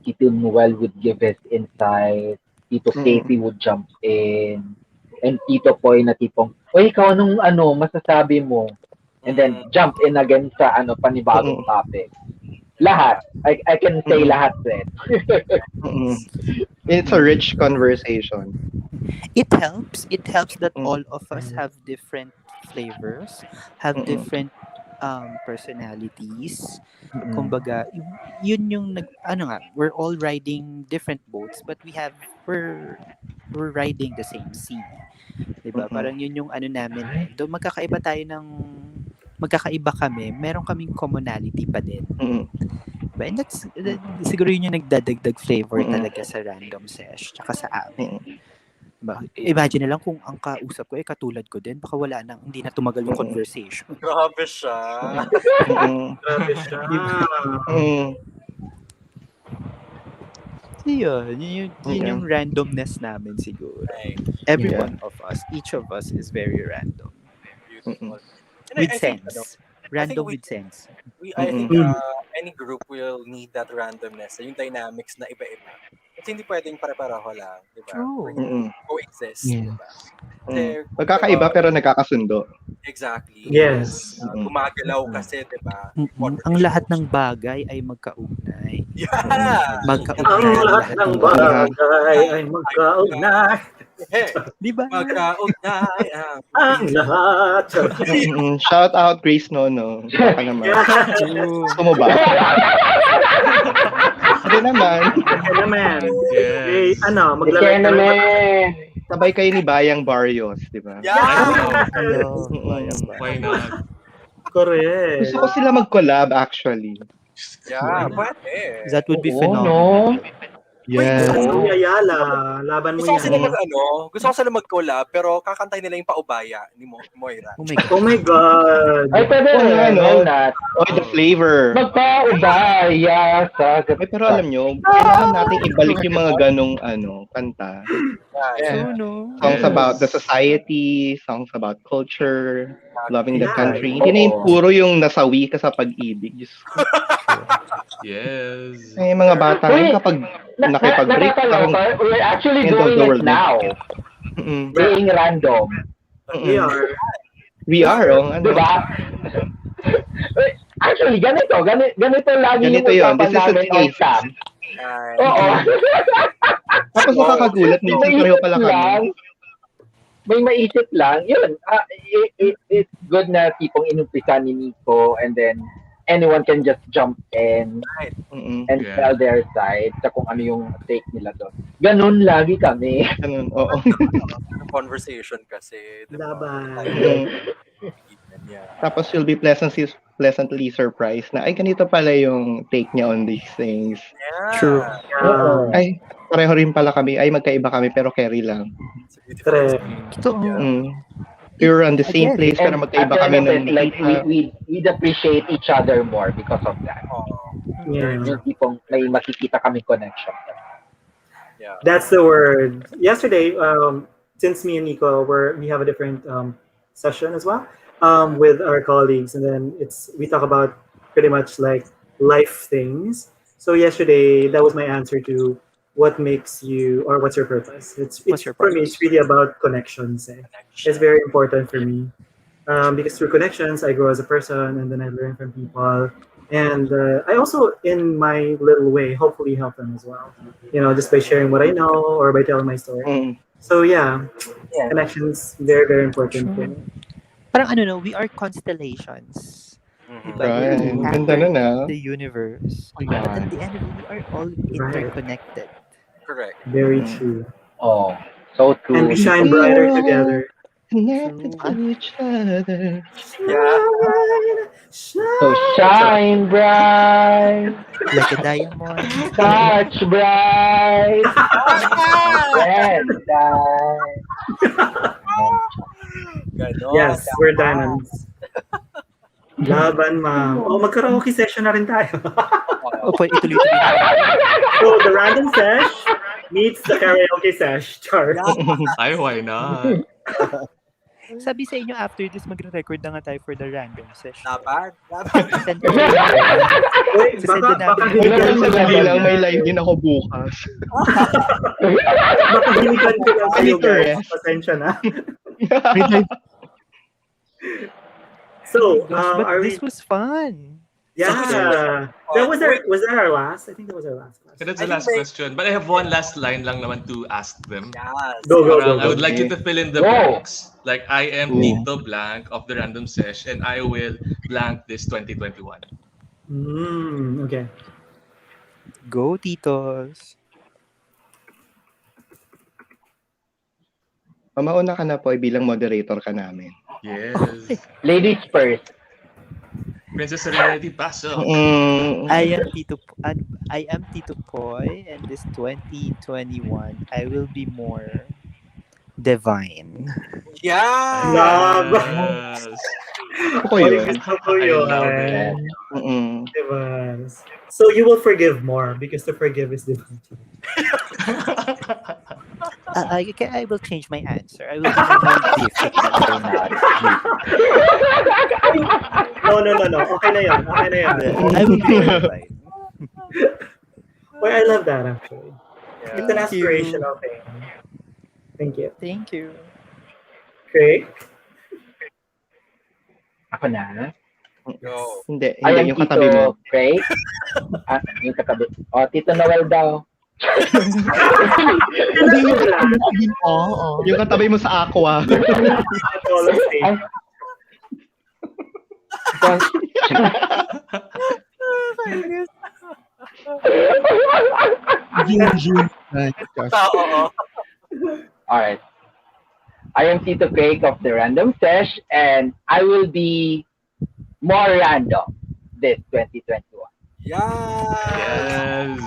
Tito Noel would give his insight, Tito Casey would jump in, and Tito Poy na tipong, "Oy, ikaw anong masasabi mo?" And then jump in again sa panibagong topic. Lahat. I can say lahat then. It's a rich conversation. It helps that all of us have different flavors, have different personalities. Kumbaga, yun yung we're all riding different boats, but we're riding the same sea. 'Di ba? Parang yun yung namin eh. Though magkakaiba kami, meron kaming commonality pa din. Diba? And siguro yun yung nagdadagdag flavor talaga sa Random Sesh tsaka sa amin. Diba? Imagine na lang kung ang kausap ko katulad ko din, baka wala nang, hindi na tumagal yung conversation. Grabe siya. Grabe siya. So yun yung randomness namin siguro. Every one of us, each of us is very random. Beautiful. With sense. Random with sense. I think any group will need that randomness, yung dynamics na iba-iba. Kasi hindi pwedeng pare-pareho lang, di ba? True. Coexist, Yeah. di ba? Kasi, Magkakaiba pero nagkakasundo. Exactly. Yes. Gumagalaw kasi, di ba? Ang lahat ng bagay ay magkaugnay. Yeah! Ang lahat ng bagay ay magkaugnay. Di ba? Magkaugnay ang lahat. Shout out Grace Nono. Baka naman. Gusto mo ba? Hindi naman. Yes. Maglalagay naman. Sabay kayo ni Bayang Barrios, di ba? Why not? Correct. Gusto ko sila mag-collab actually. Yeah, pwede. That would be Oo, phenomenal. Yes. Kuya Yala, laban mo Gusto ko sila yan. gusto ko sila mag-collab, pero kakantay nila yung paubaya ni Moira. Oh my God. Oh my God. Ay, pwede not. Oh, the flavor. Magpaubaya sa Ay, pero alam nyo, kailangan natin ibalik yung mga ganong kanta. Yeah. Songs about the society, songs about culture, loving the Yeah. country. Hindi na yung puro yung nasawi ka sa pag-ibig. Diyos ko. Yes. Ay, mga bata ngayon kapag nakipag-break Nakakaloka, we're actually end of doing the it world. now. Being random. We are. We are, Diba? Actually, ganito lagi Ganito yun. yung This is usapan a namin on taste. cam. Oo. Tapos nakakagulat, minsan pareho pala kami. May maisip lang. Yun, it's good na tipong inumpisa ni Nico and then anyone can just jump in and tell their side sa kung ano yung take nila doon. Ganun lagi kami. Ganun, oo. Conversation kasi. Diba? Laban. Yeah. Tapos you'll be pleasantly surprised na, ay, ganito pala yung take niya on these things. Yeah. True. Ay, pareho rin pala kami. Ay, magkaiba kami pero carry lang. Correct. We were on the same place pero magkaiba kami ng like we'd appreciate each other more because of that. Yeah. Yung tipong may makikita kami connection. Yeah. That's the word. Yesterday, since me and Nico we have a different session as well with our colleagues, and then we talk about pretty much like life things. So yesterday, that was my answer to what makes you, or what's your purpose. For me, it's really about connections. It's very important for me because through connections, I grow as a person, and then I learn from people. And I also, in my little way, hopefully help them as well. Just by sharing what I know or by telling my story. So yeah, connections, very, very important for me. Parang we are constellations. Right. Ganda na na. The universe. But at the end of it, we are all interconnected. Correct. Very true. Oh, so true. And we shine brighter together. Connected to each other. Yeah. So shine bright, Like a diamond. touch bright, red light. Ganon. Yes, we're diamonds. Laban, ma'am. Oh, mag-karaoke session na rin tayo. Ituloy-tuloy. So, the Random Sesh meets the karaoke sesh. Char. Ay, why not? Sabi sa inyo, after this, magre-record na nga tayo for the random session. Dapat. Send ko lang. Wait, Sasend baka namin. Wala hinigan ko ko sabihin lang, lang. may live din ako bukas. Baka hinigan ko lang I kayo, need to guys. rest. Pasensya na. Wait, like, So, Gosh, but are this we... was fun. Yeah. Was that our last? I think that was our last Okay, question. that's the last question. But I have one last line lang naman to ask them. Yes. Go. Parang I would like you to fill in the Go. blanks. Like, I am Ooh. Tito Blank of the Random Sesh, and I will blank this 2021. Okay. Go, Titos. Mauna ka na po, bilang moderator ka namin. Yes. Ladies first. Princess Serenity, paso. I am Tito Poy, and this 2021, I will be more divine. Yeah. Love. Yes. Ako yun. Gusto ko I yun. love it. Diba? So you will forgive more because to forgive is divine. I will change my answer. I will be more difficult now. No. Okay na yan. I will be more divine. Well, I love that actually. It's an Thank you. aspirational thing. Thank you. Thank you. Craig? Ako na. Go. Hindi, I am yung katabi mo. Tito Craig. Yung katabi. Tito Noel daw. hindi yung sabihin ko. Yung katabi mo sa aqua. Ay. June. Oo. Alright. I am Tito Craig of the Random Sesh, and I will be more random this 2021. Yes.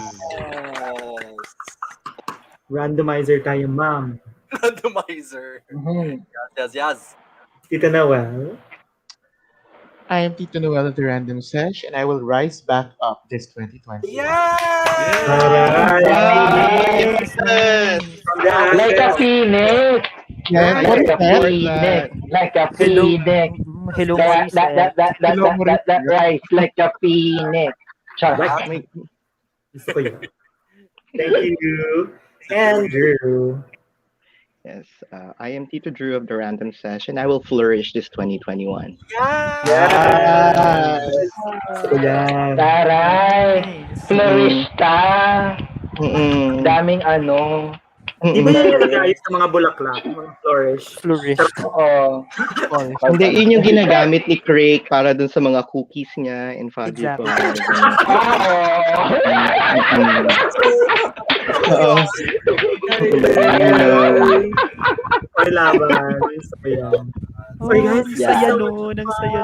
Randomizer tayo, ma'am. Randomizer. Yes. Tita Noel? I am Tito Noel of the Random Sesh, and I will rise back up this 2020. Like a phoenix. Yeah, Like a yeah. phoenix. Like a phoenix. Hello, That rise like a phoenix. Gusto ko yun. Thank you. Andrew. Yes, I am Tito Drew of the Random Sesh, and I will flourish this 2021. Taray. Flourish ka. Daming ano. Di ba yan yung nag-ayos ng mga bulaklak? Mga flourish? Flourish. Oo. Hindi, yun yung ginagamit ni Craig para dun sa mga cookies niya and fudgy Exactly. Oo. Ay, laban. Gusto ko yan. Sorry guys, Ang saya nun. Ang saya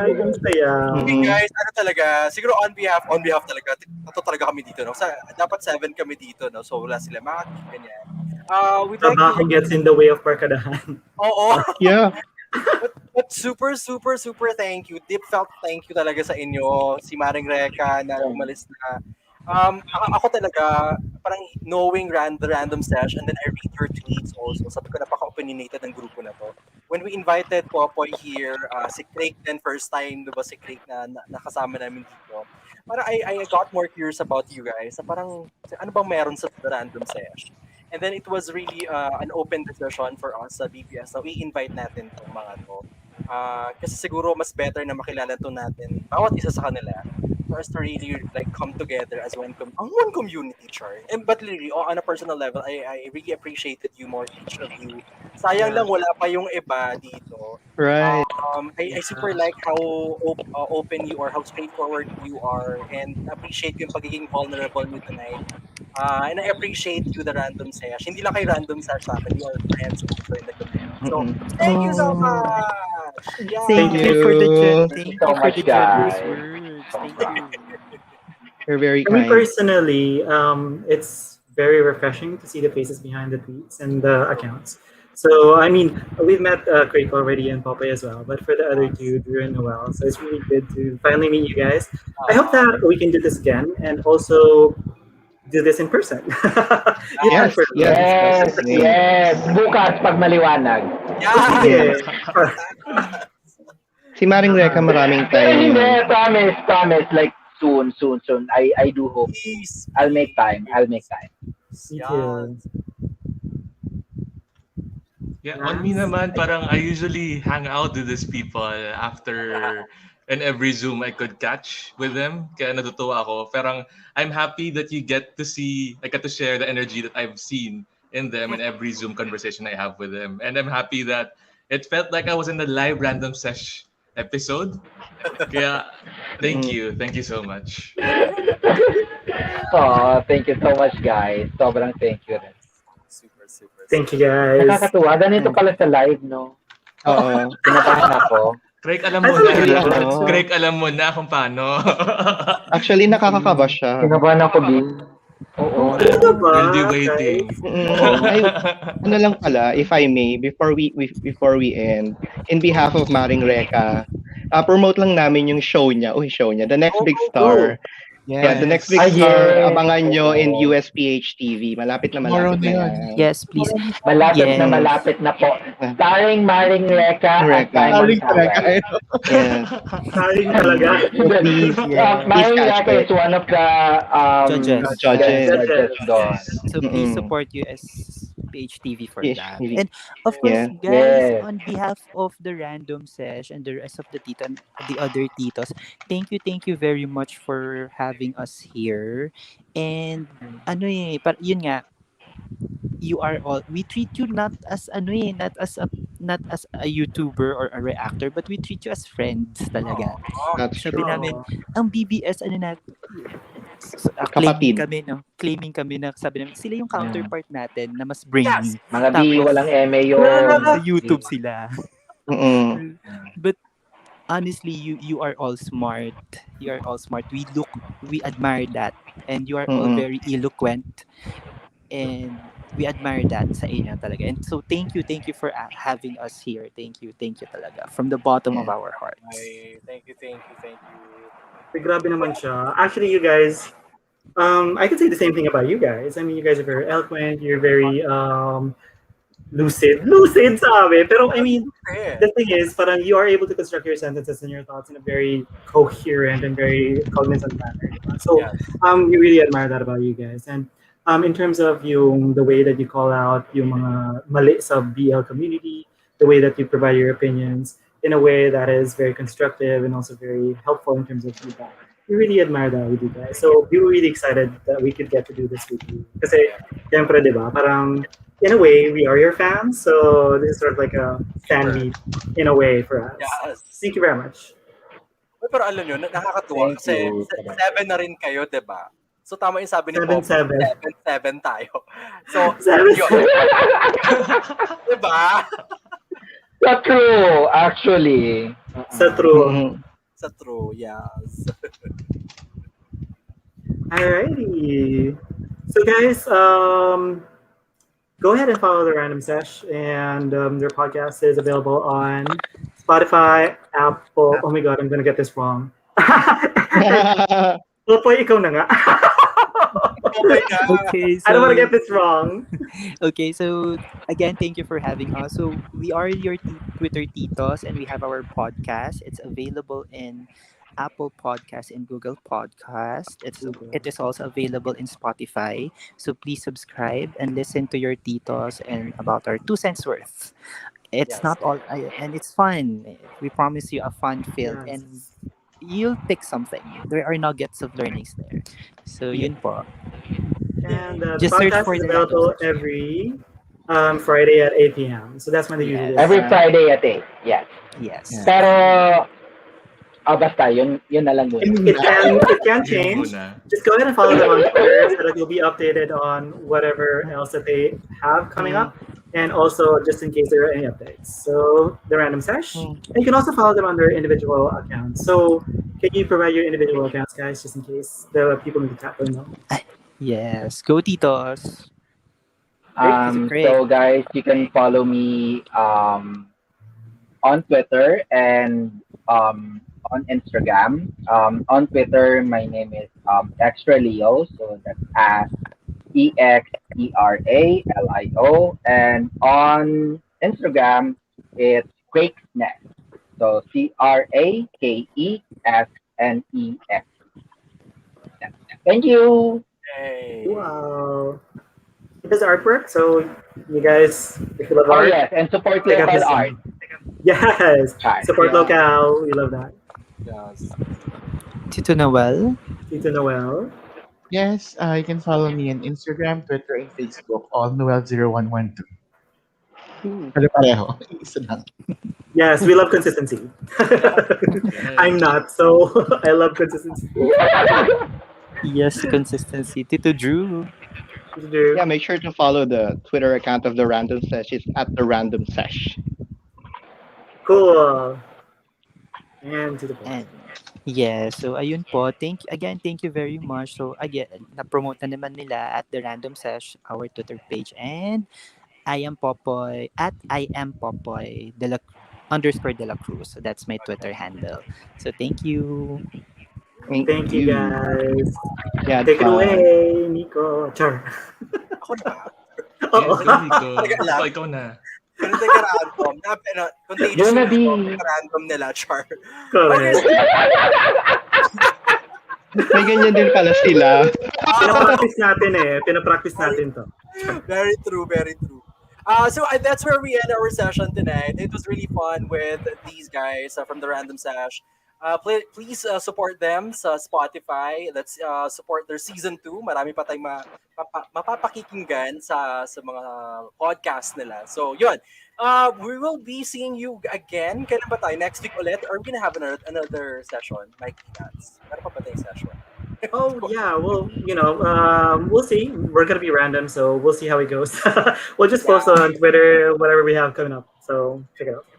nun. Ang saya. Okay guys, ano talaga, siguro on behalf talaga, ito talaga kami dito, no? Dapat 7 kami dito, no? So wala sila, mga ganyan. We'd like Trabaho gets in the way of parkadahan. Oo. Yeah. But super thank you. Deep felt thank you talaga sa inyo. Si Maring Reka na umalis na. Ako talaga, parang knowing the Random Sesh, and then I read your tweets also. Sabi ko, napaka-opinionated ng grupo na to. When we invited Popoy here, si Craig then first time, diba si Craig na nakasama namin dito. Parang I got more curious about you guys. Parang, ano bang meron sa Random Sesh? And then it was really an open discussion for us sa BBS na i-invite natin itong mga to. Kasi siguro mas better na makilala to natin bawat isa sa kanila for us to really like come together as one community, char. And but really, on a personal level, I really appreciated you more, each of you. Sayang lang wala pa yung iba dito. Right. I super like how open you are, how straightforward you are, and appreciate yung pagiging vulnerable niyo tonight. And I appreciate you, the Random Sesh. Hindi lang kay Random Sesh sa akin, you are friends in the community. So, thank you so much! Yeah. Thank you for the Thank you so much, generous guys. words. Thank you. You're very For me kind. personally, it's very refreshing to see the faces behind the tweets and the accounts. So, I mean, we've met Craig already and Poppy as well, but for the other two, Drew and Noel, so it's really good to finally meet you guys. I hope that we can do this again, and also do this in person. Yes, Yes, that's yes. Bukas pag maliwanag. Sige. Si Maring Reka maraming Pero time hindi, yun. promise. Like, soon. I do hope. Please. I'll make time. Me too. Yeah, on me naman, parang I usually hang out with these people after and every Zoom I could catch with them. Kaya natutuwa ako. Parang I'm happy that you get to see, I get to share the energy that I've seen in them in every Zoom conversation I have with them. And I'm happy that it felt like I was in the live Random Sesh episode. Kaya, thank you. Thank you so much. Oh, thank you so much, guys. Sobrang thank you rin. Super. Thank you, guys. Nakakatuwa. Ganito pala sa live, no? Oo. Kinabahan ako. Craig, alam Ay, mo na. talaga? Craig, alam mo na kung paano. Actually, nakakakaba siya. Kinabahan ako din. Oo. Ano ba, We'll be waiting. Ay, ano lang pala, if I may, before we end, in behalf of Maring Reka, promote lang namin yung show niya. The Next Big Star. Yeah, The Next Big Star, yes. abangan nyo in USPH TV. Malapit na Tomorrow malapit na na yun. yan. Yes, please. Malapit na po. Starring Maring Reka at Simon Maring Reka. Cowell. Yes. Kaling talaga. Please, Maring catch Reka it. is one of the judges doon. So please support USPH TV for that. PHTV. And of course, Yeah. guys, Yes. on behalf of the Random Sesh and the rest of the tito and the other titos, thank you very much for having us here. And yun nga, we treat you not as a YouTuber or a reactor, but we treat you as friends talaga. That's Sabi true. namin, ang BBS Kapatid. claiming kami na sabi namin sila yung counterpart natin na mas brainy. Mga B, walang MA yun. Sa YouTube sila. Mm-mm. But honestly, you are all smart. You are all smart. We admire that. And you are all very eloquent. And we admire that sa inyo talaga. And so thank you for having us here. Thank you talaga from the bottom of our hearts. Ay, thank you. Grabe naman siya. Actually, you guys, I can say the same thing about you guys. I mean, you guys are very eloquent. You're very lucid sabi. Pero I mean, the thing is, parang you are able to construct your sentences and your thoughts in a very coherent and very cognizant manner. So, we really admire that about you guys. And in terms of the way that you call out yung mga mali sa BL community, the way that you provide your opinions in a way that is very constructive and also very helpful in terms of feedback. We really admire that with you guys. So we were really excited that we could get to do this with you. Kasi, siyempre, di ba, parang, in a way, we are your fans. So this is sort of like a fan meet in a way for us. Yes. Thank you very much. Pero alam nyo, nakakatuwa kasi 7 na rin kayo, di ba? So tama yung sabi ni Pop, 7 tayo. So, 7 yun. Diba? So true, actually. So true. Sa true, yes. Alrighty. So guys, go ahead and follow the Random Sesh, and their podcast is available on Spotify, Apple. Oh my God, I'm gonna get this wrong. Popoy, ikaw na nga. Oh my God. Okay, so I don't want to get this wrong. Okay, so again, thank you for having us. So we are your Twitter titos, and we have our podcast. It's available in Apple Podcast and Google Podcast. It is also available in Spotify. So please subscribe and listen to your titos and about our 2 cents worth. It's not all, and it's fun. We promise you a fun filled, and you'll pick something. There are nuggets of learnings there. So yun po. And the Just search podcast for is the available Random Sesh. every Friday at 8 p.m. So that's when they usually Every Friday at 8, yes. Yes. Pero, basta, yun na lang muna. It can change. Just go ahead and follow them on Twitter so that you'll be updated on whatever else that they have coming up. And also, just in case there are any updates. So, the Random Sesh. And you can also follow them on their individual accounts. So, can you provide your individual accounts, guys, just in case the people in the chat don't know? Yes. Go, titos. So guys, you can follow me on Twitter and on Instagram. On Twitter, my name is Extra Leo, so that's EXERALIO, and on Instagram it's Crake's Nest. So CRAKESNES. Thank you. Hey. Wow. He does artwork, so you guys, if you love Oh art, yes, and support check out local his art. Yes, Right. support Yeah. local. We love that. Yes. Tito Noel. Tito Noel. Yes, you can follow me on Instagram, Twitter, and Facebook, all Noel0112. Pareho. Isa lang. Yes, we love consistency. I'm not, so I love consistency. Yes, consistency. Tito Drew. Yeah, make sure to follow the Twitter account of the Random Sesh. It's at the Random Sesh. Cool. And to the point. And yeah, so ayun po. Thank you very much. So again, na-promote na naman nila at the Random Sesh, our Twitter page. And I am Popoy at I am Popoy _de la Cruz. So that's my Twitter handle. So thank you. Thank you, guys. Yeah, Take it away, Nico. Char. Ako na. Oo. Nico. Teka lang. Ikaw na. Pero teka random. Contagious Yun na, yung Di. random nila, Char. Correct. May ganyan din pala sila. Pinapractice natin to. Very true, very true. So that's where we end our session tonight. It was really fun with these guys from the Random Sash. Please support them sa Spotify. Let's support their season 2. Marami pa tayong mapapakikinggan sa mga podcast nila. So, yun. We will be seeing you again. Kailan ba tayo? Next week ulit? Or are we gonna have another session? Mikey Nuts. Meron pa ba tayong session? Oh yeah, well, we'll see. We're gonna be random, so we'll see how it goes. We'll just post on Twitter whatever we have coming up. So check it out.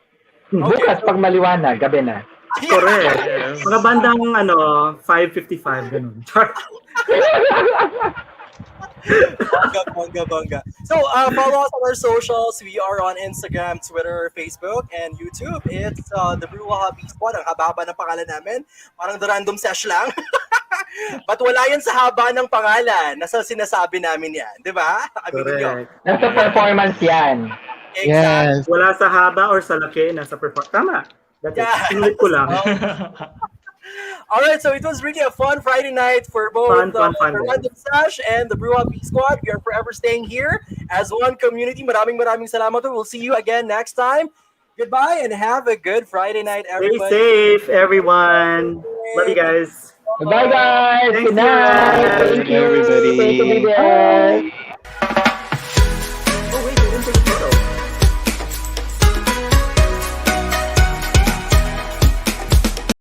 Bukas pag maliwanag, gabi na. Correct. Mga bandang 5:55 ganun. Bangga. So, follow us on our socials. We are on Instagram, Twitter, Facebook, and YouTube. It's the Brew Hobby Squad. Ang haba ng pangalan namin. Parang the Random Sesh lang. But wala yan sa haba ng pangalan. Nasa sinasabi namin yan. Di ba? Aminin nyo. Nasa performance yan. Exactly. Wala sa haba or sa laki, nasa performance. Tama. That's it. Sinulit ko lang. All right, so it was really a fun Friday night for both Fun, the Random Sash and the Brew Hobby Squad. We are forever staying here as one community. Maraming salamat. We'll see you again next time. Goodbye and have a good Friday night, everybody. Stay safe, everyone. Love you guys. Bye guys. Thanks, Good night. guys. Thank you. Everybody. Thank you, BBS.